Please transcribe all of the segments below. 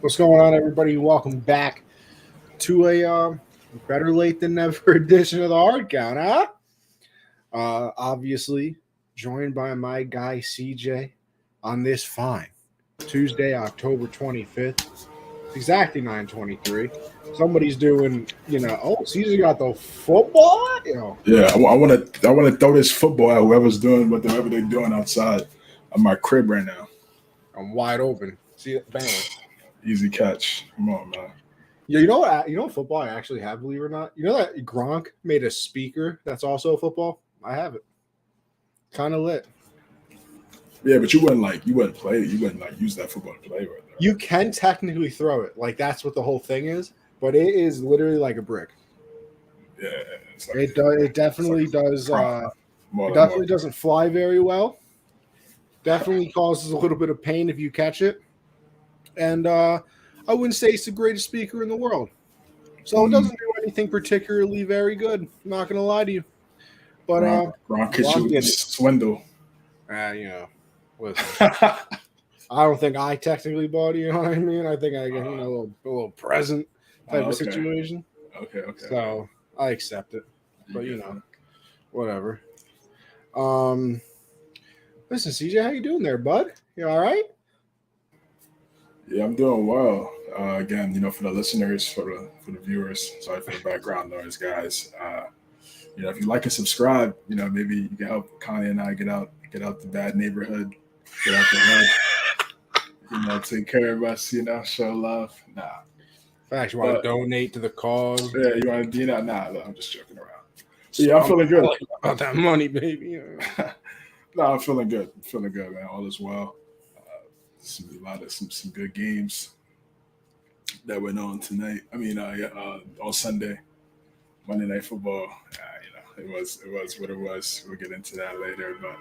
What's going on, everybody? Welcome back to a better late than never edition of the Hard Count, huh? Obviously, joined by my guy CJ on this fine Tuesday, October 25th. It's exactly 9:23. Somebody's doing, oh, CJ got the football, Yeah, I want to throw this football at whoever's doing whatever they're doing outside of my crib right now. I'm wide open. See that? Bang. Easy catch. Come on, man. Yeah, you know what? You know what football I actually have, believe it or not. You know that Gronk made a speaker that's also football. I have it. Kind of lit. Yeah, but you wouldn't play it. You wouldn't use that football to play with. You can technically throw it. Like that's what the whole thing is, but it is literally like a brick. Yeah, it's like It does. It it's like definitely does. more It like more. definitely doesn't fly very well. Definitely causes a little bit of pain if you catch it. And I wouldn't say it's the greatest speaker in the world. So it doesn't do anything particularly very good. I'm not gonna lie to you. But Gronk hits I'm you with getting the swindle. listen. I don't think I technically bought it. You know what I mean? I think I get a little present type of Okay. situation. Okay. So I accept it. But whatever. Listen, CJ, how you doing there, bud? You all right? Yeah, I'm doing well. Again, for the listeners, for the viewers, sorry for the background noise, guys. If you like and subscribe, maybe you can help Connie and I get out the bad neighborhood, get out the hood, take care of us, show love. Nah. In fact, you want to donate to the cause? Yeah, you want to do that? Nah, I'm just joking around. Yeah, I'm feeling good. About that money, baby. No, I'm feeling good. I'm feeling good, man. All is well. Some good games that went on tonight. I mean, on Sunday, Monday Night Football. It was what it was. We'll get into that later, but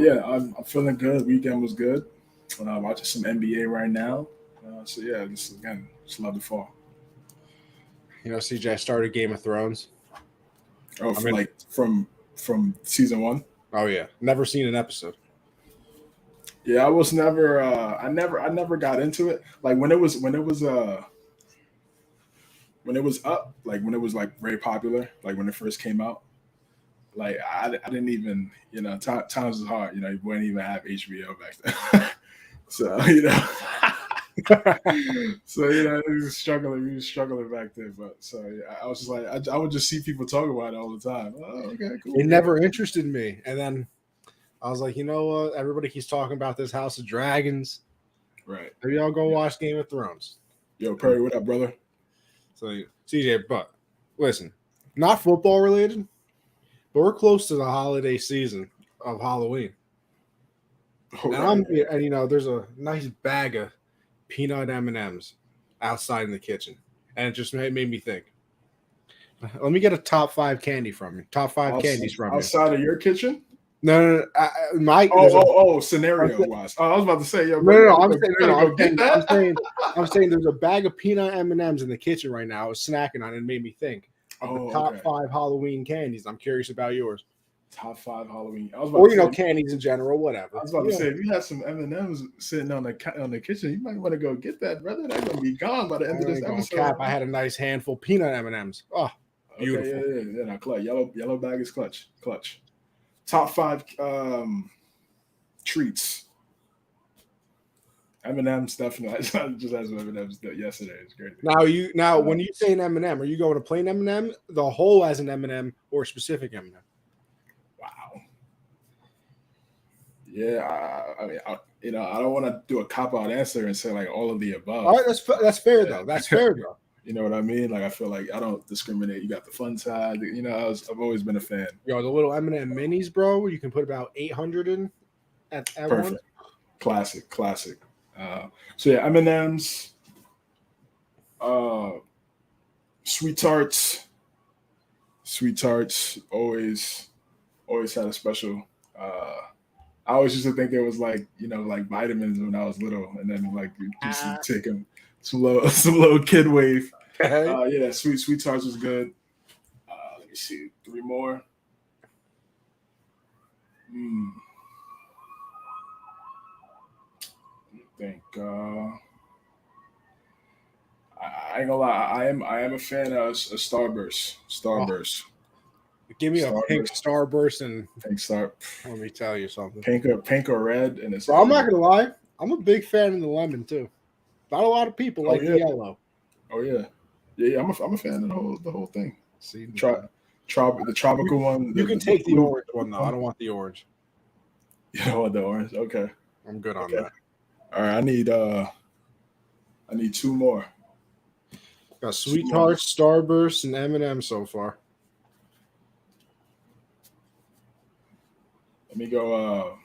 yeah, I'm feeling good. Weekend was good. Watching some NBA right now. So yeah, just love the fall. CJ, I started Game of Thrones. Oh, from season one. Oh yeah, never seen an episode. Yeah, I was never. I never got into it. Like when it was up, like when it was like very popular, like when it first came out. Like I didn't even, times was hard. You wouldn't even have HBO back then. So we were struggling. We were struggling back then. But so yeah, I was just like, I would just see people talk about it all the time. Oh, okay, cool. It never interested me, and then I was like, you know what? Everybody keeps talking about this House of Dragons. Right. Maybe I'll go watch Game of Thrones. Yo, Perry, what up, brother? So CJ, but listen, not football related, but we're close to the holiday season of Halloween. And there's a nice bag of peanut M&Ms outside in the kitchen, and it just made me think. Let me get a top 5 candy from you. Top 5 candies from you. Outside of your kitchen? No. Scenario wise. I was about to say, yo, I'm saying there's a bag of peanut M&Ms in the kitchen right now. I was snacking on it and it made me think of the top 5 Halloween candies. I'm curious about yours. Top 5 Halloween. Candies in general, whatever. I was about to say, if you had some M&Ms sitting on the kitchen, you might want to go get that, brother. They're gonna be gone by the end of this episode. I had a nice handful of peanut M&Ms. Oh, beautiful. Okay, yeah. No, clutch. Yellow bag is clutch. Top 5 treats. M&M's definitely. I just had some M&M's yesterday. It's great. Now, when you say an M&M, are you going to plain M&M, the whole as an M&M, or specific M&M? Wow. Yeah, I don't want to do a cop-out answer and say like all of the above. All right, that's fair though. That's fair though. You know what I mean? Like I feel like I don't discriminate. You got the fun side. I've always been a fan. Yo, the little M&M minis, bro, where you can put about 800 in at Perfect. Once. Classic. So yeah, M&M's, sweet tarts, always had a special. I always used to think it was like like vitamins when I was little, and then like just taking some little kid wave. Yeah, sweet tarts was good. Let me see, 3 more. I think ain't gonna lie. I am a fan of a Starburst. Starburst. Give me a pink Starburst. Starburst and Pink Star. let me tell you something. Pink or red, and it's. Bro, I'm not gonna lie. I'm a big fan of the lemon too. Not a lot of people like the yellow. Oh yeah. Yeah. I'm a fan of the whole thing. See, the tropical one. You can take the orange one though. I don't want the orange. You don't want the orange? Okay. I'm good on that. All right. I need two more. Got Sweet Tarts, Starburst, and M&M so far. Let me go.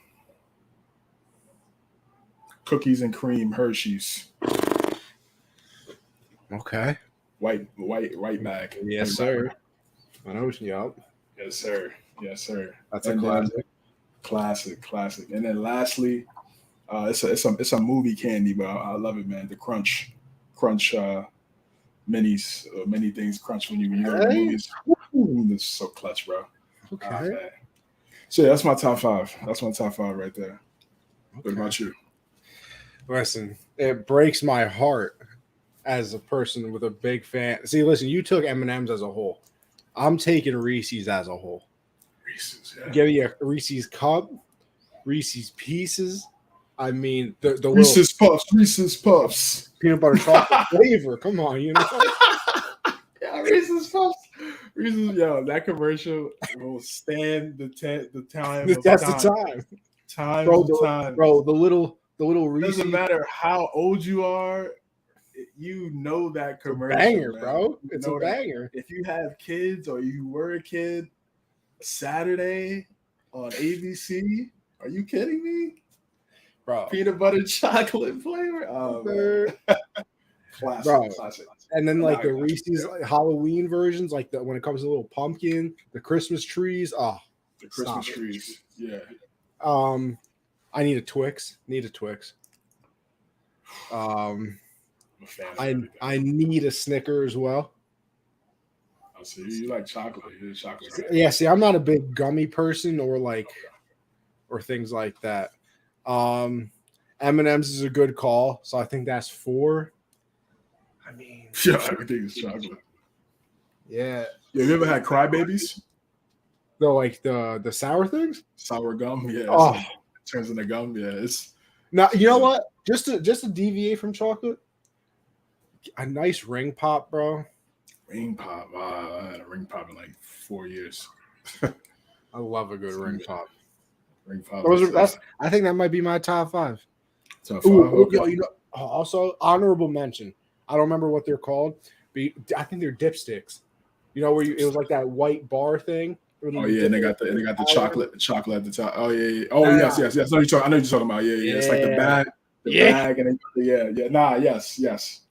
Cookies and cream Hershey's. Okay. White bag. Yes, sir. I know. Yup. Yes, sir. Yes, sir. That's a classic. Classic. And then lastly, it's a movie candy, but I love it, man. The crunch minis, many things crunch when you go to the movies. It's so clutch, bro. Okay. So yeah, that's my top five. That's my top five right there. Okay. What about you? Listen, it breaks my heart as a person with a big fan. See, listen, you took M&M's as a whole. I'm taking Reese's as a whole. Reese's, yeah. Give you a Reese's cup, Reese's Pieces. I mean, the Reese's Puffs, peanut butter chocolate flavor. Come on, you know. Yeah, Reese's Puffs. Reese's, yo, that commercial will stand the test of time. Bro, the little Reese's. Doesn't matter how old you are. You know that commercial, banger, man. Bro. It's a banger. If you have kids or you were a kid, Saturday on ABC, are you kidding me? Bro. Peanut butter chocolate flavor. Oh, classic. And then like the Reese's Halloween versions, like when it comes to little pumpkin, the Christmas trees. Oh, the Christmas trees. Yeah. I need a Twix. I need a Snicker as well. I see you like chocolate. You're chocolate. Right? Yeah, see, I'm not a big gummy person or things like that. M&M's is a good call, so I think that's 4. I mean, yeah, everything is chocolate. Yeah. Have you ever had crybabies? The sour things? Sour gum, yeah. Oh, it turns into gum, yeah. It's now you know what? Just to deviate from chocolate, a nice ring pop, bro. Ring pop. I had a ring pop in like 4 years. I love a good ring pop. Ring pop. I think that might be my top 5. Top 5. Okay. Yo, also honorable mention. I don't remember what they're called, but I think they're dipsticks. You know where it was like that white bar thing. Oh yeah, and they got the chocolate at the top. Oh yeah. Oh yes. I know you're talking about. Yeah. It's like the bag. Bag and yeah. Yes.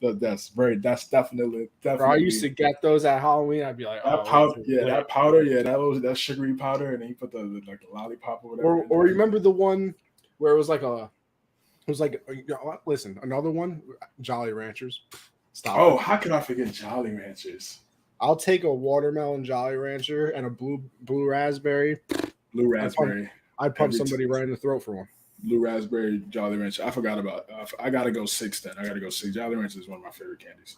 That's definitely. Bro, I used to get those at Halloween. I'd be like, that powder, that sugary powder, and then you put the lollipop or whatever. Or remember the one where it was like listen, another one, Jolly Ranchers. Stop. Oh, how can I forget Jolly Ranchers? I'll take a watermelon Jolly Rancher and a blue raspberry. Blue raspberry. I'd punch somebody right in the throat for one. Blue raspberry Jolly Rancher. I forgot about. I gotta go 6 then. I gotta go 6. Jolly Rancher is one of my favorite candies.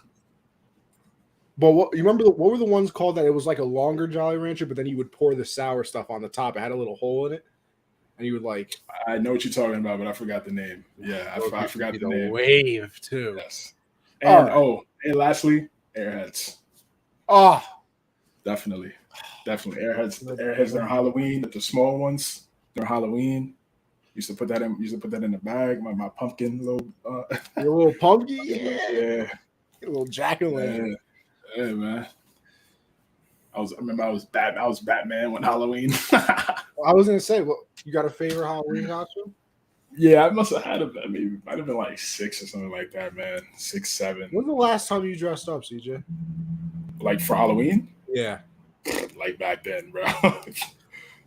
But you remember what were the ones called that it was like a longer Jolly Rancher, but then you would pour the sour stuff on the top. It had a little hole in it, and you would like. I know what you're talking about, but I forgot the name. Yeah, I forgot the name. Wave too. Yes. And and lastly, Airheads. Oh, definitely. Airheads during Halloween. The small ones during Halloween. Used to put that in the bag. My pumpkin little. Your little pumpkin. Yeah. Your little jack-o'-lantern. Yeah, man. I remember I was Batman when Halloween. I was gonna say, you got a favorite Halloween costume? Yeah, I must have had it. Maybe might have been like 6 or something like that, man. 6, 7. When's the last time you dressed up, CJ? Like for Halloween? Yeah. Like back then, bro.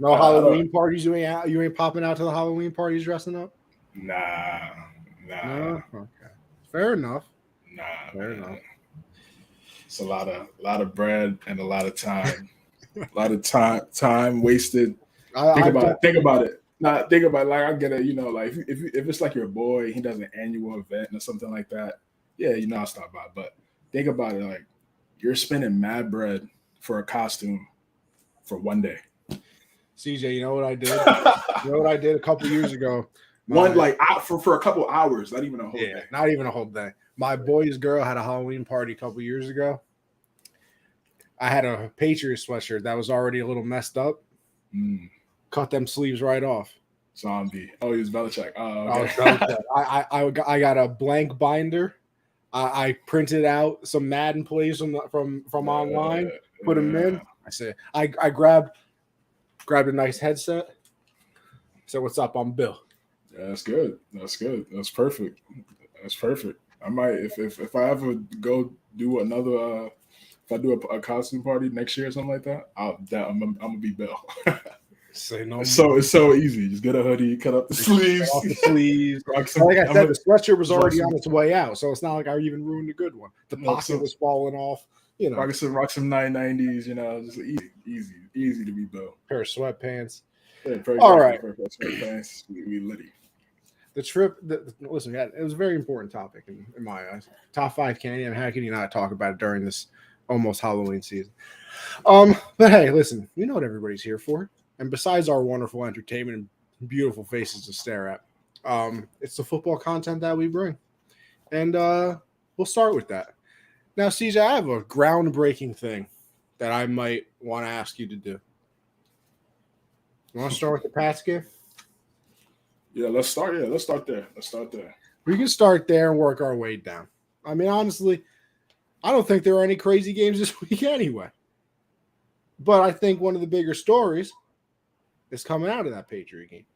No Halloween parties? You ain't popping out to the Halloween parties dressing up? Nah. No? Okay. Fair enough. Nah. Fair enough. It's a lot of bread and a lot of time. A lot of time wasted. Think about it. Nah, think about it. Like I get it, like if it's like your boy, he does an annual event or something like that. Yeah, I'll stop by. But think about it. Like, you're spending mad bread for a costume for one day. CJ, you know what I did? You know what I did a couple years ago? For a couple hours, not even a whole day. Not even a whole day. My boy's girl had a Halloween party a couple years ago. I had a Patriots sweatshirt that was already a little messed up. Cut them sleeves right off. Zombie. Oh, he was Belichick. Oh, okay. Belichick. I got a blank binder. I printed out some Madden plays from online, put them in. I said I grabbed a nice headset. So what's up? I'm Bill. Yeah, that's good. That's good. That's perfect. That's perfect. I might if I ever go do another if I do a costume party next year or something like that, I'm gonna be Bill. Say no. It's so easy. Just get a hoodie, cut up the sleeves. Off the sleeves. Like I said, the sweatshirt was already on its way out, so it's not like I even ruined a good one. The pocket was falling off. You know, rock some 990s. You know, just easy to be Bill. Pair of sweatpants. Yeah, all right. Sweatpants. We litty. The trip. Listen, it was a very important topic in my eyes. Top 5 candy. I mean, how can you not talk about it during this almost Halloween season? But hey, listen, you know what everybody's here for. And besides our wonderful entertainment and beautiful faces to stare at, it's the football content that we bring. And we'll start with that. Now, CJ, I have a groundbreaking thing that I might want to ask you to do. You want to start with the Pats game? Yeah, let's start there. We can start there and work our way down. I mean, honestly, I don't think there are any crazy games this week anyway. But I think one of the bigger stories is coming out of that Patriot game.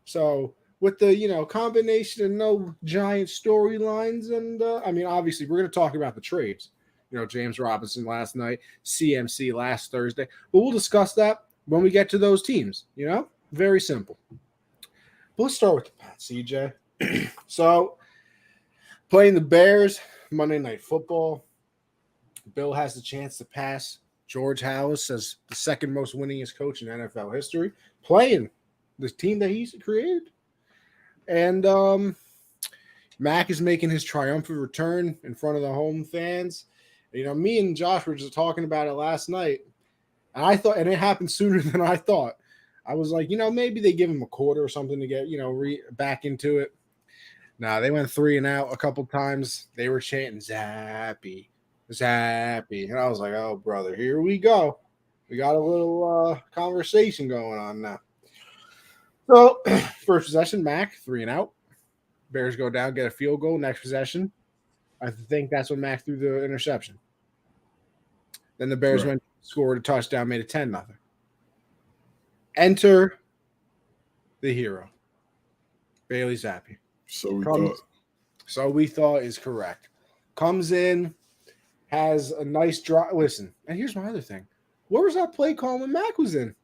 So with the combination of no giant storylines, and I mean, obviously we're going to talk about the trades. James Robinson last night, CMC last Thursday, but we'll discuss that when we get to those teams. Very simple. But let's start with the Pats, CJ. So playing the Bears Monday Night Football, Bill has the chance to pass George Halas as the second most winningest coach in NFL history, playing the team that he's created. And Mac is making his triumphant return in front of the home fans. Me and Josh were just talking about it last night, and I thought, and it happened sooner than I thought. I was like, maybe they give him a quarter or something to get, back into it. Nah, they went 3 and out a couple times. They were chanting Zappy. And I was like, oh, brother, here we go. We got a little conversation going on now. So, first possession, Mac, 3 and out. Bears go down, get a field goal. Next possession, I think that's when Mac threw the interception. Then the Bears went, scored a touchdown, made it 10-0. Enter the hero, Bailey Zappi. So we thought is correct. Comes in, has a nice drive. Listen, and here's my other thing. Where was that play call when Mac was in?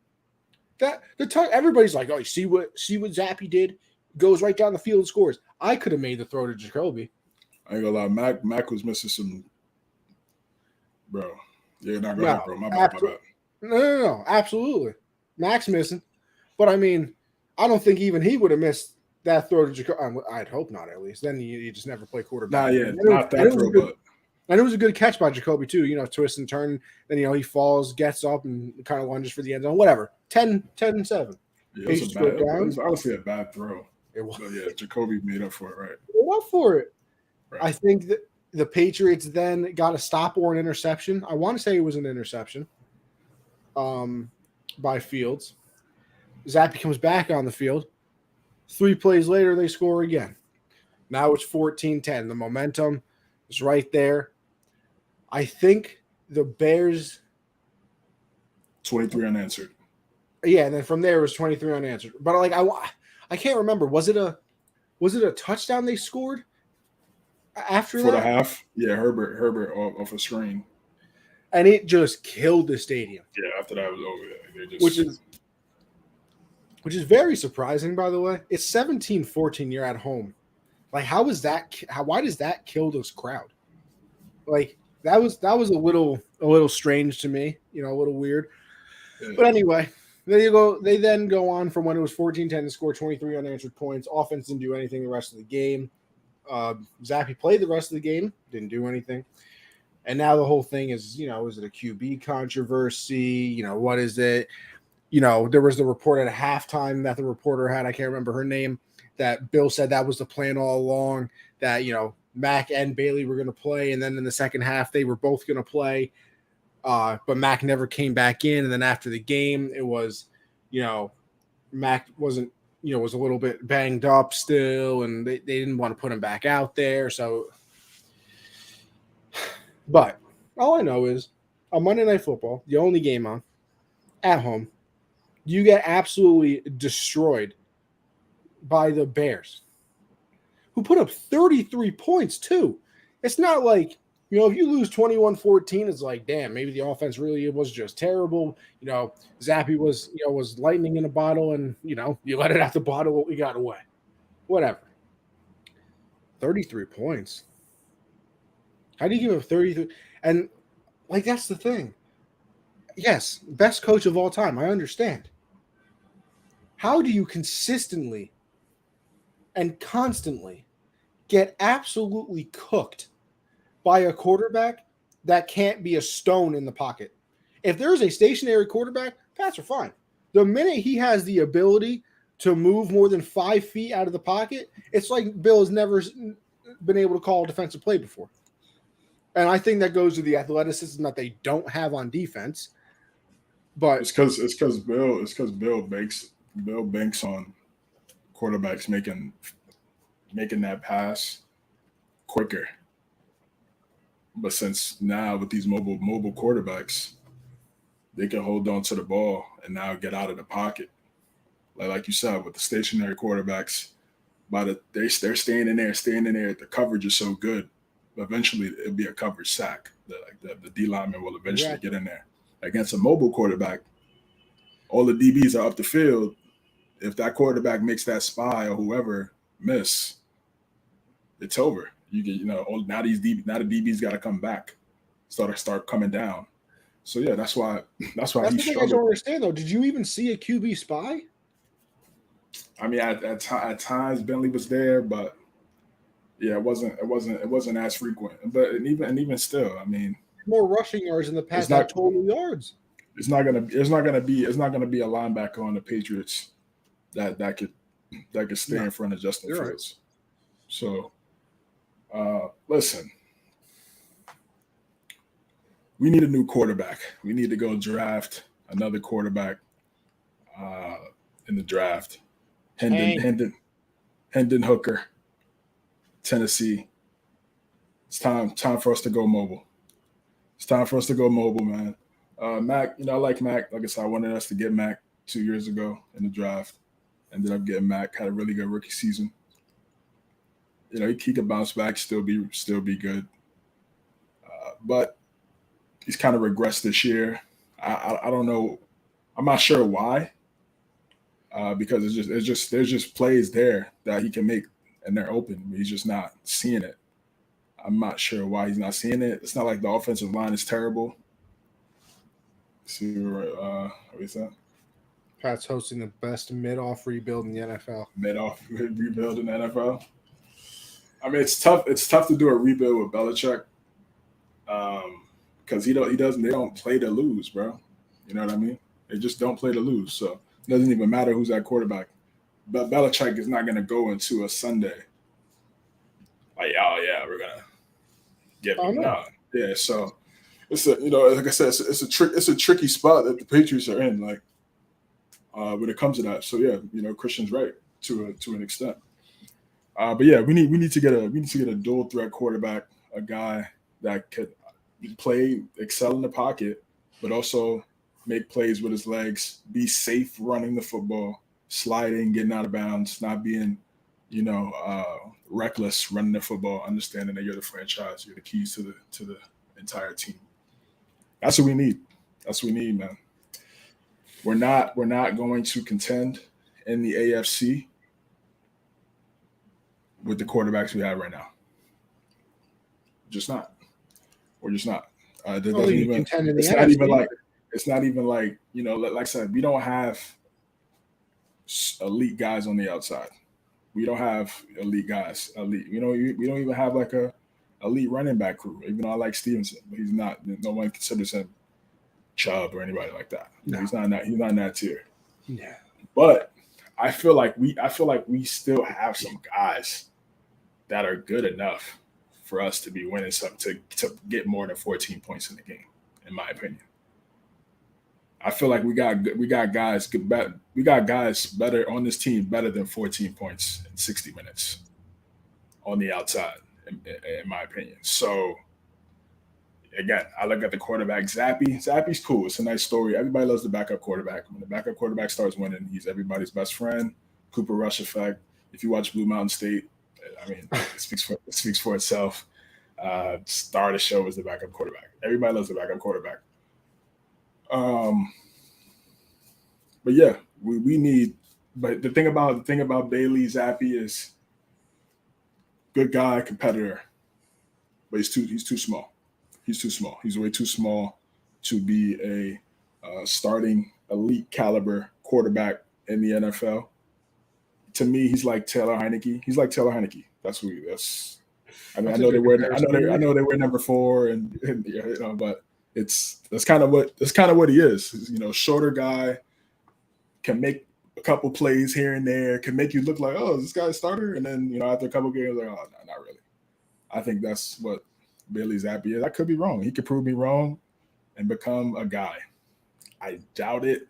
Everybody's like, oh, you see what Zappi did? Goes right down the field and scores. I could have made the throw to Jacoby. I ain't gonna lie, Mac was missing some. Bro, you're not going to, bro. My bad. No, absolutely. Mac's missing, but I mean, I don't think even he would have missed that throw to Jacoby. I'd hope not, at least. Then you just never play quarterback. Not that throw, but. And it was a good catch by Jacoby, too. Twist and turn. Then, he falls, gets up, and kind of lunges for the end zone. Whatever. 10-7. Yeah, it was honestly a bad throw. It was. But yeah, Jacoby made up for it, right? Made up for it. Right. I think that the Patriots then got a stop or an interception. I want to say it was an interception by Fields. Zappi comes back on the field. 3 plays later, they score again. Now it's 14-10. The momentum is right there. I think the Bears 23 unanswered. Yeah, and then from there it was 23 unanswered. But I can't remember. Was it a touchdown they scored after for the half? Yeah, Herbert off a screen. And it just killed the stadium. Yeah, after that was over. Which is very surprising, by the way. It's 17-14. You're at home. Like, how is that? Why does that kill this crowd? Like, that was a little strange to me. A little weird. Yeah. But anyway, there you go. They then go on from when it was 14-10 to score 23 unanswered points. Offense didn't do anything the rest of the game. Zappi played the rest of the game. Didn't do anything. And now the whole thing is, is it a QB controversy? What is it? There was the report at halftime that the reporter had, I can't remember her name, that Bill said that was the plan all along, that, Mac and Bailey were going to play. And then in the second half, they were both going to play. But Mac never came back in. And then after the game, it was, Mac wasn't, was a little bit banged up still, and they didn't want to put him back out there. So, but all I know is on Monday Night Football, the only game on at home, you get absolutely destroyed by the Bears, who put up 33 points too. It's not like, if you lose 21-14, it's like, damn, maybe the offense really was just terrible. Zappy was, was lightning in a bottle, and, you let it out the bottle, we got away. Whatever. 33 points. How do you give up 33? And, that's the thing. Yes, best coach of all time. I understand. How do you consistently and constantly get absolutely cooked by a quarterback that can't be a stone in the pocket? If there's a stationary quarterback, Pats are fine. The minute he has the ability to move more than 5 feet out of the pocket, it's like Bill has never been able to call a defensive play before. And I think that goes to the athleticism that they don't have on defense. But it's because Bill banks on quarterbacks making that pass quicker. But since now with these mobile quarterbacks, they can hold on to the ball and now get out of the pocket. Like you said, with the stationary quarterbacks, they're staying in there. The coverage is so good. Eventually, it'll be a coverage sack. The D lineman will eventually get in there. Against a mobile quarterback, all the DBs are up the field. If that quarterback makes that spy or whoever miss, it's over. You get, now the DBs got to come back, start coming down. So yeah, that's why that's he the thing struggled. I don't understand though. Did you even see a QB spy? I mean, at times Bentley was there, but yeah, it wasn't as frequent. But even still, I mean, more rushing yards in the past than total yards. It's not gonna be a linebacker on the Patriots that could stay in front of Justin Fields. Right. So, listen, we need a new quarterback. We need to go draft another quarterback in the draft. Hendon Hooker, Tennessee. It's time for us to go mobile. It's time for us to go mobile, man. Mac, I like Mac. Like I said, I wanted us to get Mac 2 years ago in the draft. Ended up getting Mac. Had a really good rookie season. He could bounce back, still be good. But he's kind of regressed this year. I don't know. I'm not sure why. Because there's just plays there that he can make and they're open, but he's just not seeing it. I'm not sure why he's not seeing it. It's not like the offensive line is terrible. See what is that? Pat's hosting the best mid-off rebuild in the NFL. Mid-off rebuild in the NFL. I mean, it's tough. It's tough to do a rebuild with Belichick, because they don't play to lose, bro. You know what I mean? They just don't play to lose. So it doesn't even matter who's at quarterback. But Belichick is not going to go into a Sunday like, oh yeah, we're gonna get him. No, yeah. So it's like I said, it's a tricky spot that the Patriots are in. Like when it comes to that. So yeah, Christian's right to an extent. But yeah, we need to get a dual threat quarterback, a guy that could excel in the pocket, but also make plays with his legs, be safe running the football, sliding, getting out of bounds, not being, reckless running the football, understanding that you're the franchise, you're the keys to the entire team. That's what we need. That's what we need, man. We're not going to contend in the AFC with the quarterbacks we have right now. Just not. We're just not. It's not even like, like I said, we don't have elite guys on the outside. We don't have elite guys. We don't even have like a elite running back crew. Even though I like Stevenson, but he's not. No one considers him Chubb or anybody like that. No. He's not in that tier. Yeah. But I feel like we still have some guys that are good enough for us to be winning something to get more than 14 points in the game, in my opinion. I feel like we got guys better on this team, better than 14 points in 60 minutes on the outside, in my opinion. So again, I look at the quarterback, Zappy. Zappy's cool. It's a nice story. Everybody loves the backup quarterback. When the backup quarterback starts winning, he's everybody's best friend. Cooper Rush effect. If you watch Blue Mountain State, I mean, it speaks for itself. Star of the show is the backup quarterback. Everybody loves the backup quarterback. But yeah, we need. But the thing about Bailey Zappi is good guy, competitor, but he's too small. He's too small. He's way too small to be a starting elite caliber quarterback in the NFL. To me, he's like Taylor Heineke. That's who he is. I mean, I know they were number 4, and you know, but that's kind of what he is. You know, shorter guy, can make a couple plays here and there, can make you look like, oh, is this guy a starter? And then, you know, after a couple games, like, oh, no, not really. I think that's what Bailey Zappi is. I could be wrong. He could prove me wrong and become a guy. I doubt it,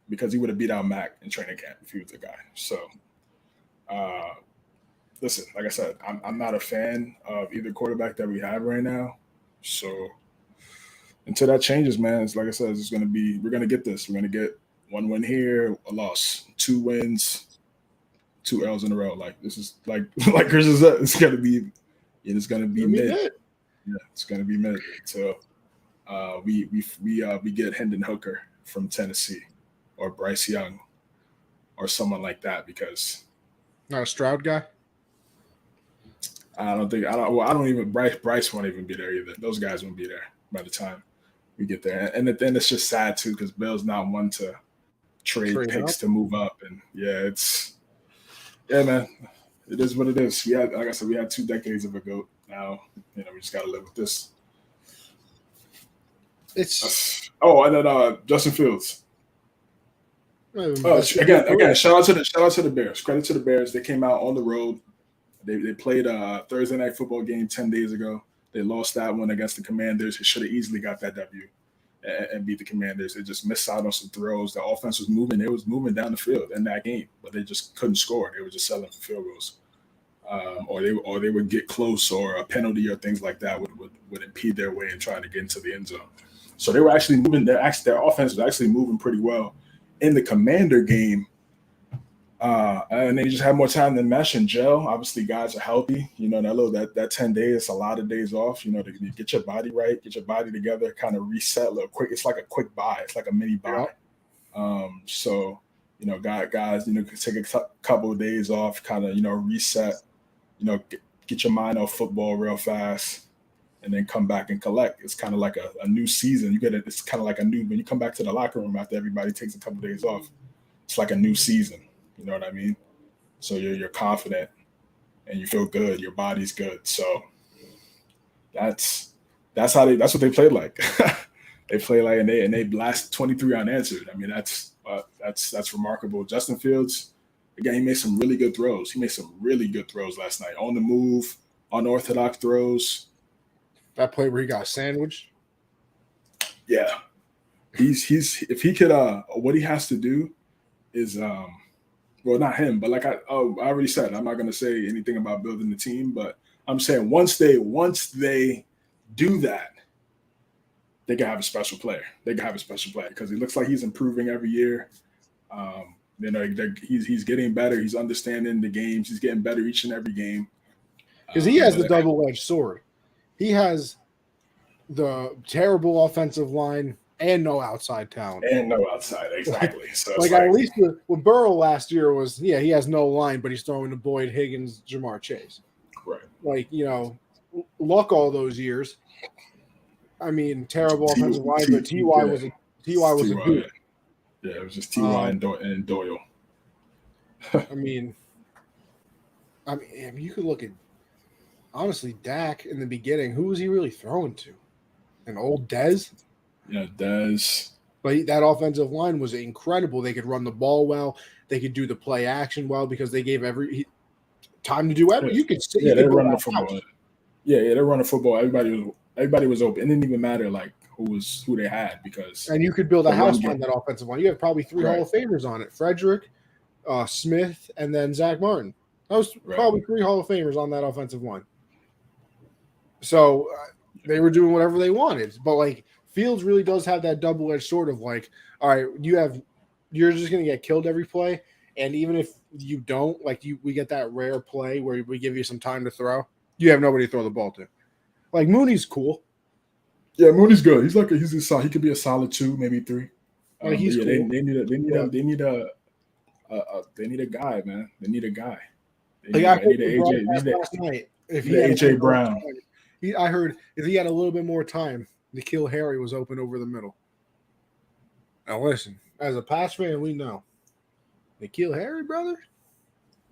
because he would have beat out Mac in training camp if he was a guy. So, listen, like I said, I'm not a fan of either quarterback that we have right now. So until that changes, man, it's like I said, we're going to get this. We're going to get 1 win here, a loss, 2 wins, 2 L's in a row. Like, this is like Chris is up. It's going to be mid. Yeah, it's going to be mid until we get Hendon Hooker from Tennessee, or Bryce Young, or someone like that, because not a Stroud guy. Bryce won't even be there either. Those guys won't be there by the time we get there. And then it's just sad too, because Bill's not one to trade picks to move up. And man, it is what it is. Like I said, we had 2 decades of a GOAT. Now, you know, we just gotta live with this. And then Justin Fields. Again, shout out to the Bears. Credit to the Bears. They came out on the road. They played a Thursday night football game 10 days ago. They lost that one against the Commanders. They should have easily got that W and beat the Commanders. They just missed out on some throws. The offense was moving. It was moving down the field in that game, but they just couldn't score. They were just settling for field goals. Or they would get close, or a penalty or things like that would impede their way in trying to get into the end zone. So they were actually moving. Their offense was actually moving pretty well in the Commander game. And they just had more time to mesh and gel. Obviously, guys are healthy. You know, that 10 days, it's a lot of days off, you know, to get your body right, get your body together, kind of reset a little quick. It's like a quick buy. It's like a mini buy. So, you know, guys, you know, can take a couple of days off, kind of, you know, reset, you know, get your mind off football real fast, and then come back and collect. It's kind of like a new season. It's kind of like when you come back to the locker room after everybody takes a couple of days off, it's like a new season. You know what I mean? So you're confident and you feel good. Your body's good. So that's what they played like. They play like, and they blast 23 unanswered. I mean, that's remarkable. Justin Fields, again, he made some really good throws. He made some really good throws last night, on the move, unorthodox throws. That play where he got sandwiched. Yeah, he's if he could, what he has to do is well, not him, but like I already said, I'm not going to say anything about building the team, but I'm saying once they do that, they can have a special player. They can have a special player, because he looks like he's improving every year. You know, he's getting better. He's understanding the games. He's getting better each and every game. Because he has the double-edged sword. He has the terrible offensive line and no outside talent. Exactly. So like at least with Burrow last year was, he has no line, but he's throwing to Boyd, Higgins, Jamar Chase. Right. Like, you know, Luck all those years. I mean, terrible offensive line, but T.Y. was a good. Yeah, it was just T.Y. and Doyle. I mean, you could look at honestly, Dak in the beginning, who was he really throwing to? An old Dez? Yeah, Dez. But that offensive line was incredible. They could run the ball well. They could do the play action well because they gave time to do everything. You could sit. Yeah, You they're could running the football. Yeah, they're running football. Everybody was open. It didn't even matter like who they had because and you could build a the house run on that offensive line. You have probably three Hall of Famers on it: Frederick, Smith, and then Zach Martin. That was probably three Hall of Famers on that offensive line. So they were doing whatever they wanted. But like Fields really does have that double-edged sword of like, all right, you're just going to get killed every play, and even if you don't, we get that rare play where we give you some time to throw, you have nobody to throw the ball to. Like Mooney's cool. Yeah, Mooney's good. He could be a solid 2, maybe 3. He's cool. They need a guy, man. They need a guy. They need AJ. Last night, if he had AJ Brown, I heard if he had a little bit more time, N'Keal Harry was open over the middle. Now listen, as a Pats fan, we know N'Keal Harry, brother.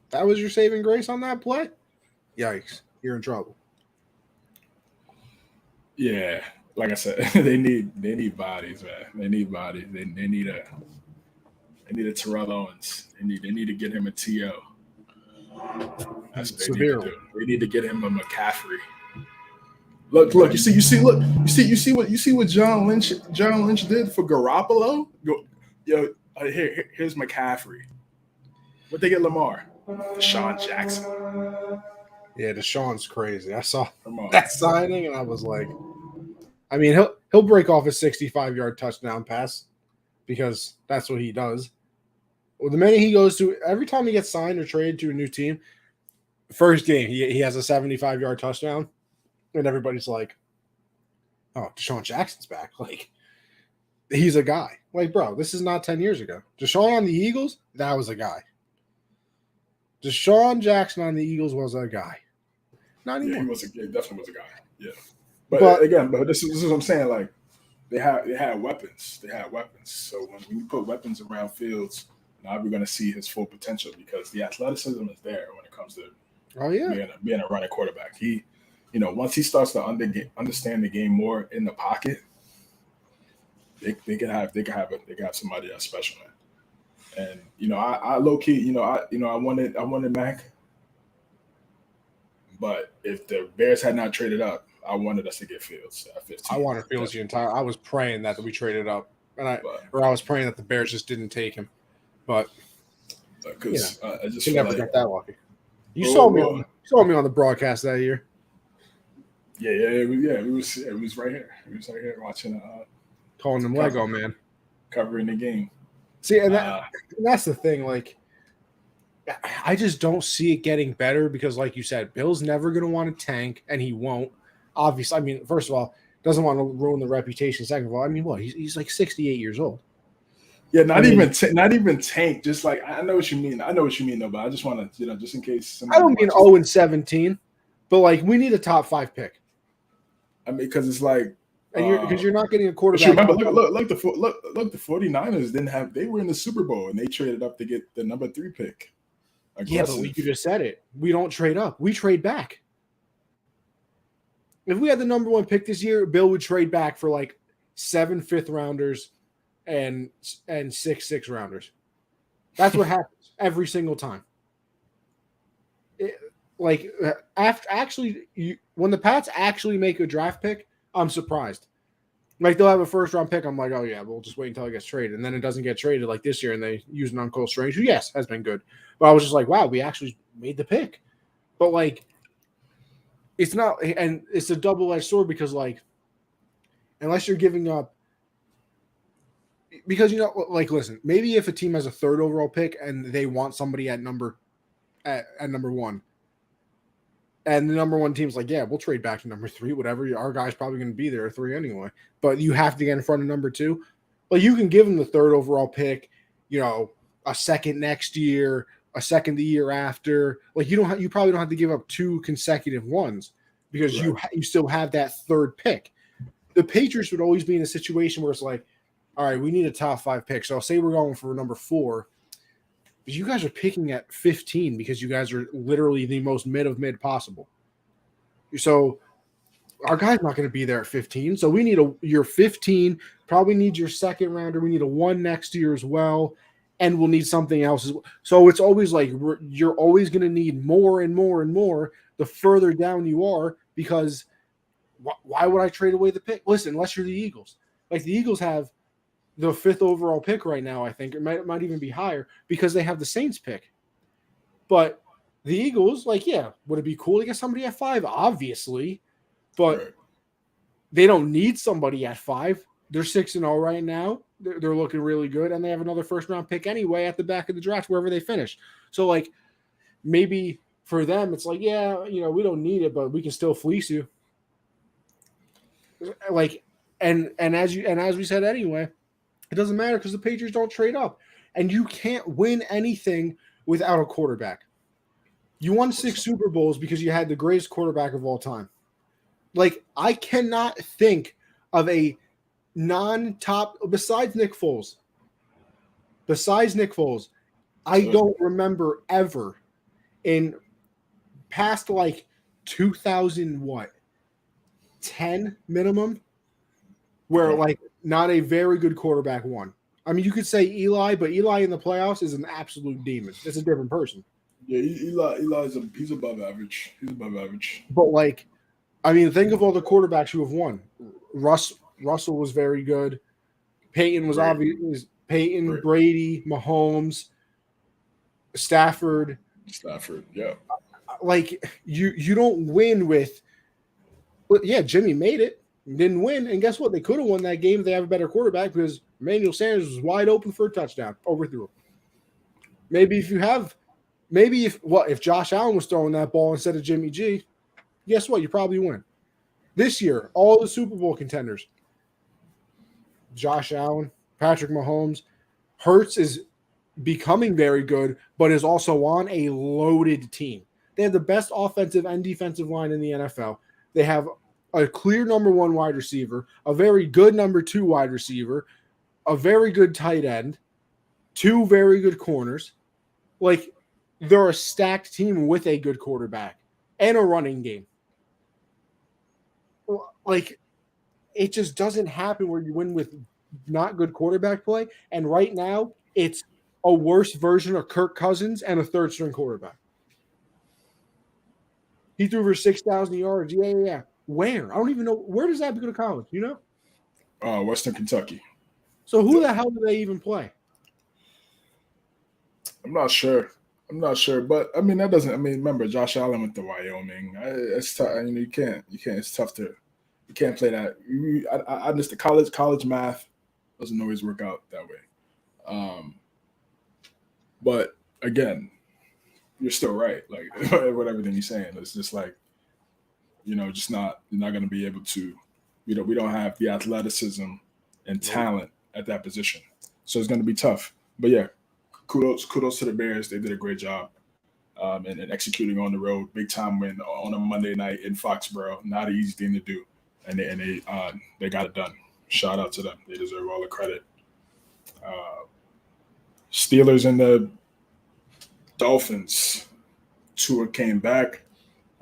That was your saving grace on that play. Yikes, you're in trouble. Yeah, like I said, they need bodies, man. They need bodies. They need a Terrell Owens. They need to get him a TO. That's what they need to do. They need to get him a McCaffrey. Look, you see what John Lynch did for Garoppolo? Here's McCaffrey. What they get Lamar? Deshaun Jackson. Yeah, Deshaun's crazy. I saw that signing and I was like, I mean, he'll break off a 65-yard touchdown pass because that's what he does. Well, the minute he goes to every time he gets signed or traded to a new team, first game he has a 75-yard touchdown, and everybody's like, "Oh, Deshaun Jackson's back!" Like, he's a guy. Like, bro, this is not 10 years ago. Deshaun on the Eagles, that was a guy. Deshaun Jackson on the Eagles was a guy. Not anymore. Yeah, he definitely was a guy. Yeah, but this is what I'm saying. Like, they had weapons. They had weapons. So when you put weapons around Fields, now we're going to see his full potential because the athleticism is there when it comes to being a running quarterback. He, once he starts to understand the game more in the pocket, they can have somebody that's special, man. And I low key, I wanted Mac, but if the Bears had not traded up, I wanted us to get Fields at 15. I wanted Fields I was praying that we traded up, and I was praying that the Bears just didn't take him. But because I just never got that lucky. You saw me on the broadcast that year. Yeah, it was right here. It was right here watching. Calling him Lego man, covering the game. See, and that's the thing. Like, I just don't see it getting better because, like you said, Bill's never going to want to tank, and he won't. Obviously, I mean, first of all, doesn't want to ruin the reputation. Second of all, I mean, what? He's like 68 years old. Yeah, not even tank. Just like I know what you mean. Though, but I just want to, just in case. I don't mean 0-17, but like we need a top 5 pick. I mean, because it's like, and because you're not getting a quarterback. Remember, look, the 49ers they were in the Super Bowl and they traded up to get the number 3 pick. Aggressive. Yeah, but you just said it. We don't trade up. We trade back. If we had the number 1 pick this year, Bill would trade back for like 7 5th-rounders and 6 6th-rounders. That's what happens every single time. When the Pats actually make a draft pick, I'm surprised. Like, they'll have a 1st-round pick. I'm like, oh, yeah, we'll just wait until it gets traded. And then it doesn't get traded like this year, and they use an Cole Strange, who, yes, has been good. But I was just like, wow, we actually made the pick. But, like, it's not – and it's a double-edged sword because, like, unless you're giving up – because, listen, maybe if a team has a 3rd overall pick and they want somebody at number 1, and the number 1 team's like, yeah, we'll trade back to number 3, whatever. Our guy's probably going to be there at 3 anyway. But you have to get in front of number 2. But you can give them the 3rd overall pick, a 2nd next year, a 2nd the year after. Like, you probably don't have to give up 2 consecutive ones because you still have that 3rd pick. The Patriots would always be in a situation where it's like, all right, we need a top 5 pick. So I'll say we're going for number 4. But you guys are picking at 15 because you guys are literally the most mid of mid possible. So our guy's not going to be there at 15. So we need your 15, probably need your second rounder. We need a 1 next year as well. And we'll need something else as well. So it's always like you're always going to need more and more and more the further down you are, because why would I trade away the pick? Listen, unless you're the Eagles. Like the Eagles have the 5th overall pick right now, I think. It might even be higher because they have the Saints pick. But the Eagles, like, yeah, would it be cool to get somebody at 5? Obviously. But they don't need somebody at 5. They're 6-0 right now. They're looking really good, and they have another first-round pick anyway at the back of the draft wherever they finish. So, like, maybe for them it's like, yeah, we don't need it, but we can still fleece you. Like, and as we said anyway, it doesn't matter because the Patriots don't trade up, and you can't win anything without a quarterback. You won 6 Super Bowls because you had the greatest quarterback of all time. Like, I cannot think of a non-top besides Nick Foles. I don't remember ever in past like 2010 minimum where like not a very good quarterback won. I mean, you could say Eli, but Eli in the playoffs is an absolute demon. It's a different person. Yeah, Eli's he's above average. But like, I mean, think of all the quarterbacks who have won. Russell was very good. Peyton was obvious. Peyton, Brady, Mahomes, Stafford, yeah. Like you don't win with. Yeah, Jimmy made it, didn't win, and guess what? They could have won that game if they have a better quarterback because Emmanuel Sanders was wide open for a touchdown, overthrew him. Maybe if Josh Allen was throwing that ball instead of Jimmy G, guess what? You probably win. This year, all the Super Bowl contenders, Josh Allen, Patrick Mahomes, Hurts is becoming very good, but is also on a loaded team. They have the best offensive and defensive line in the NFL. They have a clear number 1 wide receiver, a very good number 2 wide receiver, a very good tight end, 2 very good corners. Like, they're a stacked team with a good quarterback and a running game. Like, it just doesn't happen where you win with not good quarterback play. And right now, it's a worse version of Kirk Cousins and a third-string quarterback. He threw for 6,000 yards. Yeah. Where? I don't even know. Where does that go to college? Western Kentucky. So who the hell do they even play? I'm not sure, but I mean that doesn't. I mean, remember Josh Allen went to Wyoming. It's tough. You can't. It's tough to. You can't play that. I understand college math doesn't always work out that way. But again, you're still right. Like with everything you're saying, it's just like, just not. You're not going to be able to. We don't have the athleticism and talent at that position, so it's going to be tough. But yeah. Kudos to the Bears. They did a great job and executing on the road. Big time win on a Monday night in Foxborough. Not an easy thing to do, and they got it done. Shout out to them. They deserve all the credit. Steelers and the Dolphins. Tua came back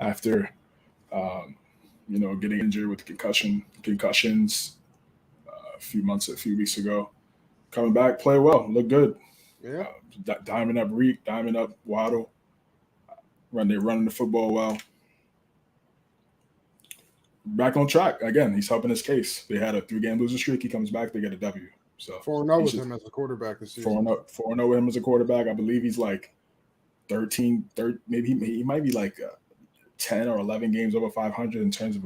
after getting injured with concussions a few weeks ago. Coming back, play well, look good. Yeah. Diamond up Reek, diamond up Waddle. They're running the football well. Back on track again. He's helping his case. They had a 3-game losing streak. He comes back, they get a W. So 4-0 with him as a quarterback this season. 4-0 with him as a quarterback. I believe he's like 13. Maybe he might be like 10 or 11 games over 500 in terms of